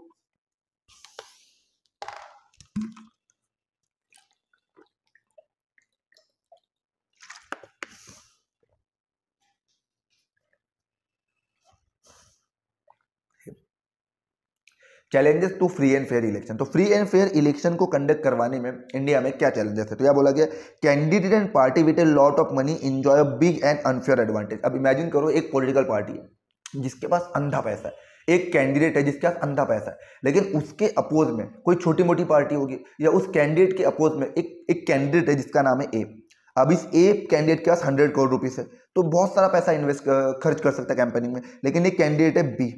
challenges to free and fair election, तो फ्री एंड फेयर इलेक्शन को कंडक्ट करवाने में इंडिया में क्या चैलेंजेस है, तो यह बोला गया candidate and party with a lot of money enjoy a big and unfair advantage. अब इमेजिन करो एक पॉलिटिकल पार्टी है जिसके पास अंधा पैसा है, एक कैंडिडेट है जिसके पास अंधा पैसा है, लेकिन उसके अपोज में कोई छोटी मोटी पार्टी होगी, या उस कैंडिडेट के अपोज में एक कैंडिडेट है जिसका नाम है ए। अब इस ए कैंडिडेट के पास 100 करोड़ रुपीस है, तो बहुत सारा पैसा इन्वेस्ट खर्च कर सकता है कैंपेनिंग में, लेकिन एक कैंडिडेट है बी,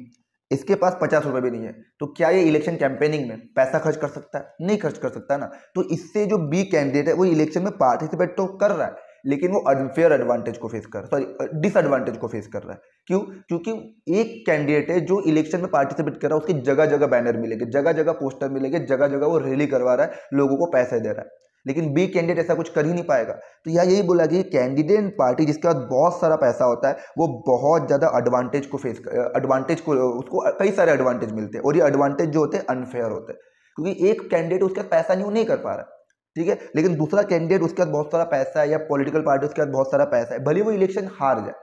इसके पास 50 रुपए भी नहीं है, तो क्या ये इलेक्शन कैंपेनिंग में पैसा खर्च कर सकता है? नहीं खर्च कर सकता ना। तो इससे जो बी कैंडिडेट है वो इलेक्शन में पार्टिसिपेट तो कर रहा है, लेकिन वो अनफेयर एडवांटेज को फेस कर, सॉरी डिसएडवांटेज को फेस कर रहा है। क्यों? क्योंकि एक कैंडिडेट है जो इलेक्शन में पार्टिसिपेट कर रहा है, उसकी जगह जगह बैनर मिलेंगे, जगह जगह पोस्टर मिलेंगे, जगह जगह वो रैली करवा रहा है, लोगों को पैसे दे रहा है, लेकिन बी कैंडिडेट ऐसा कुछ कर ही नहीं पाएगा। तो यही बोला कि कैंडिडेट पार्टी जिसके पास बहुत सारा पैसा होता है वो बहुत ज़्यादा एडवांटेज को एडवांटेज को उसको कई सारे एडवांटेज मिलते हैं, और ये एडवांटेज जो होते हैं अनफेयर होते हैं, क्योंकि एक कैंडिडेट उसके पास पैसा नहीं कर पा रहा, ठीक है, लेकिन दूसरा कैंडिडेट उसके पास बहुत सारा पैसा है, या पॉलिटिकल पार्टी उसके पास बहुत सारा पैसा है, भले वो इलेक्शन हार जाए।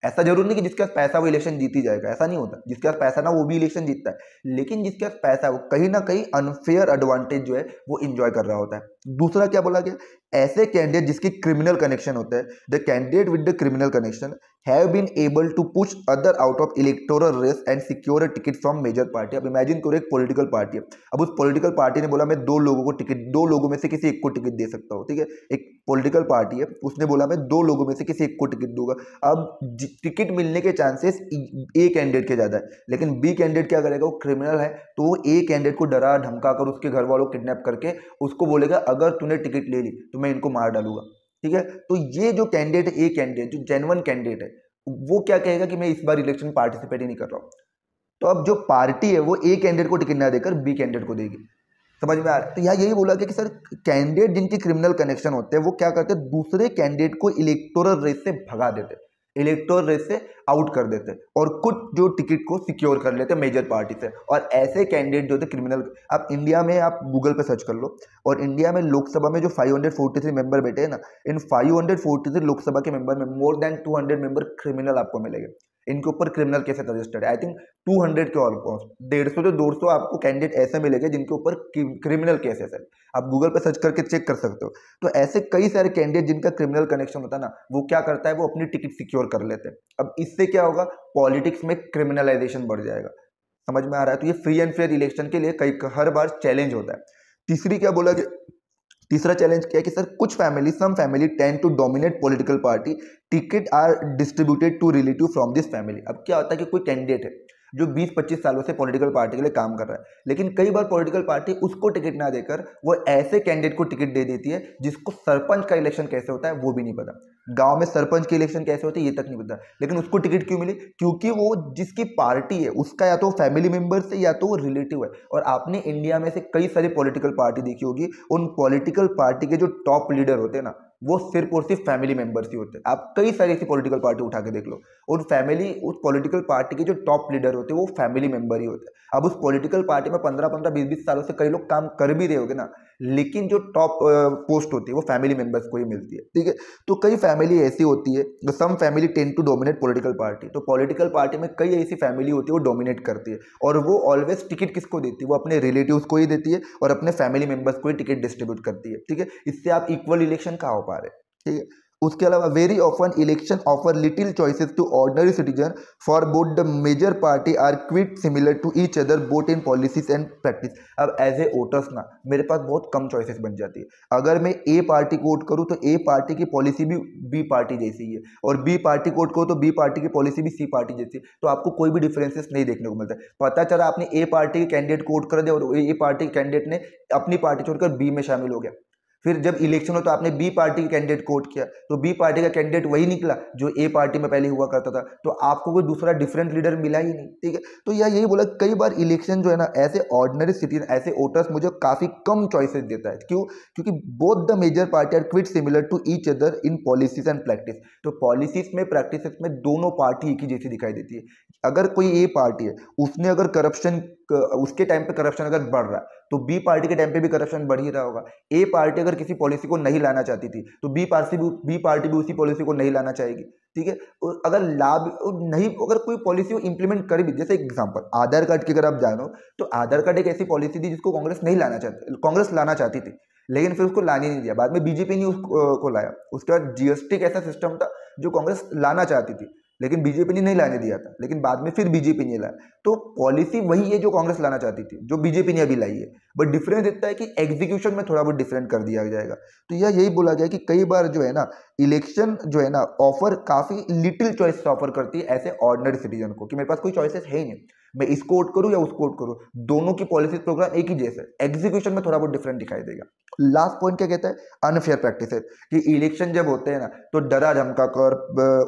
ऐसा जरूर नहीं कि जिसके पास पैसा वो इलेक्शन जीत ही जाएगा, ऐसा नहीं होता। जिसके पास पैसा ना वो भी इलेक्शन जीतता है, लेकिन जिसके पास पैसा है वो कहीं ना कहीं अनफेयर एडवांटेज जो है वो इंजॉय कर रहा होता है। दूसरा क्या बोला गया, ऐसे कैंडिडेट जिसकी क्रिमिनल कनेक्शन होता है, the candidate with the criminal connection have been able to push other out of electoral race and secure a ticket from major party. अब इमेजिन करो एक पॉलिटिकल पार्टी है, अब उस पॉलिटिकल पार्टी ने बोला मैं दो लोगों को टिकट, दो लोगों में से किसी एक को टिकट दे सकता हूँ, ठीक है। एक पॉलिटिकल पार्टी है, उसने बोला मैं दो लोगों में से किसी एक को टिकट दूंगा। अब टिकट मिलने के चांसेस ए कैंडिडेट के ज्यादा है, लेकिन बी कैंडिडेट क्या करेगा, वो क्रिमिनल है, तो वो ए कैंडिडेट को डरा धमका कर उसके घर वालों को किडनैप करके उसको बोलेगा अगर तूने टिकट ले ली तो मैं इनको मार डालूंगा, ठीक है। तो ये जो कैंडिडेट है, ए कैंडिडेट जो जेन्युइन कैंडिडेट है, वो क्या कहेगा कि मैं इस बार इलेक्शन पार्टिसिपेट ही नहीं कर रहा हूँ। तो अब जो पार्टी है वो ए कैंडिडेट को टिकट ना देकर बी कैंडिडेट को देगी। समझ में आ रहा है? तो यहाँ यही बोला गया कि सर कैंडिडेट जिनके क्रिमिनल कनेक्शन होते हैं वो क्या करते हैं, दूसरे कैंडिडेट को इलेक्टोरल रेस से भगा देते, इलेक्टोरल रेस से आउट कर देते, और खुद जो टिकट को सिक्योर कर लेते मेजर पार्टी से। और ऐसे कैंडिडेट जो थे क्रिमिनल, आप इंडिया में आप गूगल पे सर्च कर लो, और इंडिया में लोकसभा में जो 543 मेंबर बैठे हैं ना, इन 543 लोकसभा के मेंबर में मोर देन 200 मेंबर क्रिमिनल आपको मिलेंगे। इनके ऊपर क्रिमिनल केसेस रजिस्टर्ड है, आई थिंक 200 के ऑलमोस्ट 150 से 200 आपको कैंडिडेट ऐसे मिलेंगे जिनके ऊपर क्रिमिनल केसेस है। आप गूगल पे सर्च करके चेक कर सकते हो। तो ऐसे कई सारे कैंडिडेट जिनका क्रिमिनल कनेक्शन होता है ना, वो क्या करता है, वो अपनी टिकट सिक्योर कर लेते हैं। अब इससे क्या होगा, पॉलिटिक्स में क्रिमिनलाइजेशन बढ़ जाएगा। समझ में आ रहा है? तो ये फ्री एंड फेयर इलेक्शन के लिए कई हर बार चैलेंज होता है। तीसरी क्या बोला गया, तीसरा चैलेंज क्या है कि सर कुछ family, some family tend to dominate political party, ticket are distributed to relative from this family. अब क्या होता है कि कोई कैंडिडेट है जो 20-25 सालों से पॉलिटिकल पार्टी के लिए काम कर रहा है, लेकिन कई बार पॉलिटिकल पार्टी उसको टिकट ना देकर वो ऐसे कैंडिडेट को टिकट दे देती है जिसको सरपंच का इलेक्शन कैसे होता है वो भी नहीं पता, गांव में सरपंच के इलेक्शन कैसे होते हैं ये तक नहीं पता, लेकिन उसको टिकट क्यों मिली, क्योंकि वो जिसकी पार्टी है उसका या तो फैमिली मेंबर से या तो वो रिलेटिव है। और आपने इंडिया में से कई सारी पॉलिटिकल पार्टी देखी होगी, उन पॉलिटिकल पार्टी के जो टॉप लीडर होते हैं ना, वो सिर्फ और सिर्फ फैमिली मेंबर्स ही होते हैं। आप कई सारी ऐसी पॉलिटिकल पार्टी उठा के देख लो, और फैमिली उस पॉलिटिकल पार्टी के जो टॉप लीडर होते हैं वो फैमिली मेंबर ही होते हैं। अब उस पॉलिटिकल पार्टी में 15-15, 20-20 सालों से कई लोग काम कर भी रहे होगे ना, लेकिन जो टॉप पोस्ट होती है वो फैमिली मेंबर्स को ही मिलती है, ठीक है। तो कई फैमिली ऐसी होती है, some family tend to dominate political party. तो पॉलिटिकल पार्टी में कई ऐसी फैमिली होती है वो डोमिनेट करती है, और वो ऑलवेज टिकट किसको देती है, वो अपने रिलेटिव्स को ही देती है और अपने फैमिली मेंबर्स को ही टिकट डिस्ट्रीब्यूट करती है, ठीक है। इससे आप इक्वल इलेक्शन कहाँ हो पा रहे हैं, ठीक है। उसके अलावा very often election offer little choices to ordinary citizen for both the major party are quite similar to each other both in policies and practice. अब एज ए वोटर्स ना मेरे पास बहुत कम चॉइसेस बन जाती है। अगर मैं ए पार्टी को वोट करूँ तो ए पार्टी की पॉलिसी भी बी पार्टी जैसी ही है, और बी पार्टी को वोट करूँ तो बी पार्टी की पॉलिसी भी सी पार्टी जैसी है। तो आपको कोई भी डिफरेंसेस नहीं देखने को मिलता है। पता चला आपने ए पार्टी के कैंडिडेट को वोट कर दिया और ए पार्टी के कैंडिडेट ने अपनी पार्टी छोड़कर बी में शामिल हो गया। फिर जब इलेक्शन हो तो आपने बी पार्टी के कैंडिडेट को वोट किया, तो बी पार्टी का कैंडिडेट वही निकला जो ए पार्टी में पहले हुआ करता था, तो आपको कोई दूसरा डिफरेंट लीडर मिला ही नहीं, ठीक है। तो यही बोला, कई बार इलेक्शन जो है ना ऐसे ऑर्डिनरी सिटीजन, ऐसे वोटर्स मुझे काफी कम चॉइसेस देता है। क्यों? क्योंकि both the major party are quite similar to each other in policies and practice. तो पॉलिसीज में, प्रैक्टिस में दोनों पार्टी एक ही जैसी दिखाई देती है। अगर कोई ए पार्टी है, उसने अगर करप्शन, उसके टाइम पे करप्शन अगर बढ़ रहा है तो बी पार्टी के टाइम पे भी करप्शन बढ़ ही रहा होगा। ए पार्टी अगर किसी पॉलिसी को नहीं लाना चाहती थी तो बी पार्टी भी उसी पॉलिसी को नहीं लाना चाहेगी, ठीक है। और अगर लाभ नहीं, अगर कोई पॉलिसी को इंप्लीमेंट करे भी, जैसे एग्जांपल आधार कार्ड की अगर आप जानो तो आधार कार्ड एक ऐसी पॉलिसी थी जिसको कांग्रेस नहीं लाना चाहती, कांग्रेस लाना चाहती थी लेकिन फिर उसको लाने नहीं दिया। बाद में बीजेपी ने उसको लाया। उसके बाद जीएसटी एक ऐसा सिस्टम था जो कांग्रेस लाना चाहती थी लेकिन बीजेपी ने नहीं लाने दिया था, लेकिन बाद में फिर बीजेपी ने लाया। तो पॉलिसी वही है जो कांग्रेस लाना चाहती थी, जो बीजेपी ने अभी लाई है, बट डिफरेंस इतना है कि एग्जीक्यूशन में थोड़ा बहुत डिफरेंट कर दिया जाएगा। तो यही बोला गया कि कई बार जो है ना इलेक्शन जो है ना ऑफर काफी लिटिल चॉइस ऑफर करती है ऐसे ऑर्डिनरी सिटीजन को, कि मेरे पास कोई चॉइसेस है ही नहीं, मैं इसको वोट करूं या उसको वोट करूं, दोनों की पॉलिसी प्रोग्राम एक ही जैसे, एग्जीक्यूशन में थोड़ा बहुत डिफरेंट दिखाई देगा। लास्ट पॉइंट क्या कहता है? Unfair practices. कि इलेक्शन जब होते हैं ना तो डरा धमका कर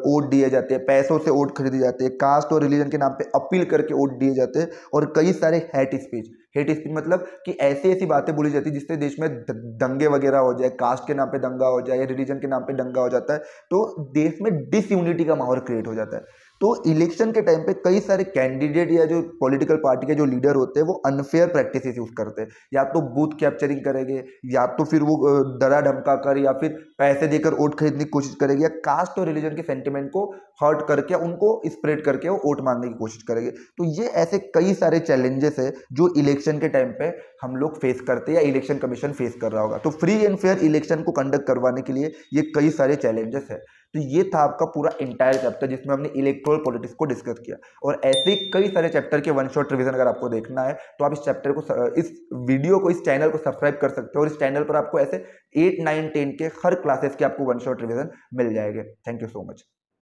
वोट दिए जाते हैं, पैसों से वोट खरीदे जाते हैं, कास्ट और रिलीजन के नाम पे अपील करके वोट दिए जाते हैं, और कई सारे हेट स्पीच मतलब कि ऐसी ऐसी बातें बोली जाती है जिससे देश में दंगे वगैरह हो जाए, कास्ट के नाम पे दंगा हो जाए या रिलीजन के नाम पे दंगा हो जाता है, तो देश में डिसयूनिटी का माहौल क्रिएट हो जाता है। तो इलेक्शन के टाइम पे कई सारे कैंडिडेट या जो पॉलिटिकल पार्टी के जो लीडर होते हैं वो अनफेयर प्रैक्टिसेस यूज करते हैं। या तो बूथ कैप्चरिंग करेंगे, या तो फिर वो डरा धमका कर, या फिर पैसे देकर वोट खरीदने की कोशिश करेंगे, या कास्ट और रिलीजन के सेंटिमेंट को हर्ट करके उनको स्प्रेड करके वो वोट मांगने की कोशिश करेंगे। तो ये ऐसे कई सारे चैलेंजेस है जो इलेक्शन के टाइम पे हम लोग फेस करते हैं या इलेक्शन कमीशन फेस कर रहा होगा। तो फ्री एंड फेयर इलेक्शन को कंडक्ट करवाने के लिए ये कई सारे चैलेंजेस है। तो ये था आपका पूरा इंटायर चैप्टर जिसमें हमने इलेक्टोरल पॉलिटिक्स को डिस्कस किया, और ऐसे कई सारे चैप्टर के वन शॉट रिवीजन अगर आपको देखना है तो आप इस चैप्टर को, इस वीडियो को, इस चैनल को सब्सक्राइब कर सकते हो, और इस चैनल पर आपको ऐसे 8, 9, 10 के हर क्लासेस के आपको वन शॉट रिवीजन मिल जाएंगे। Thank you so much.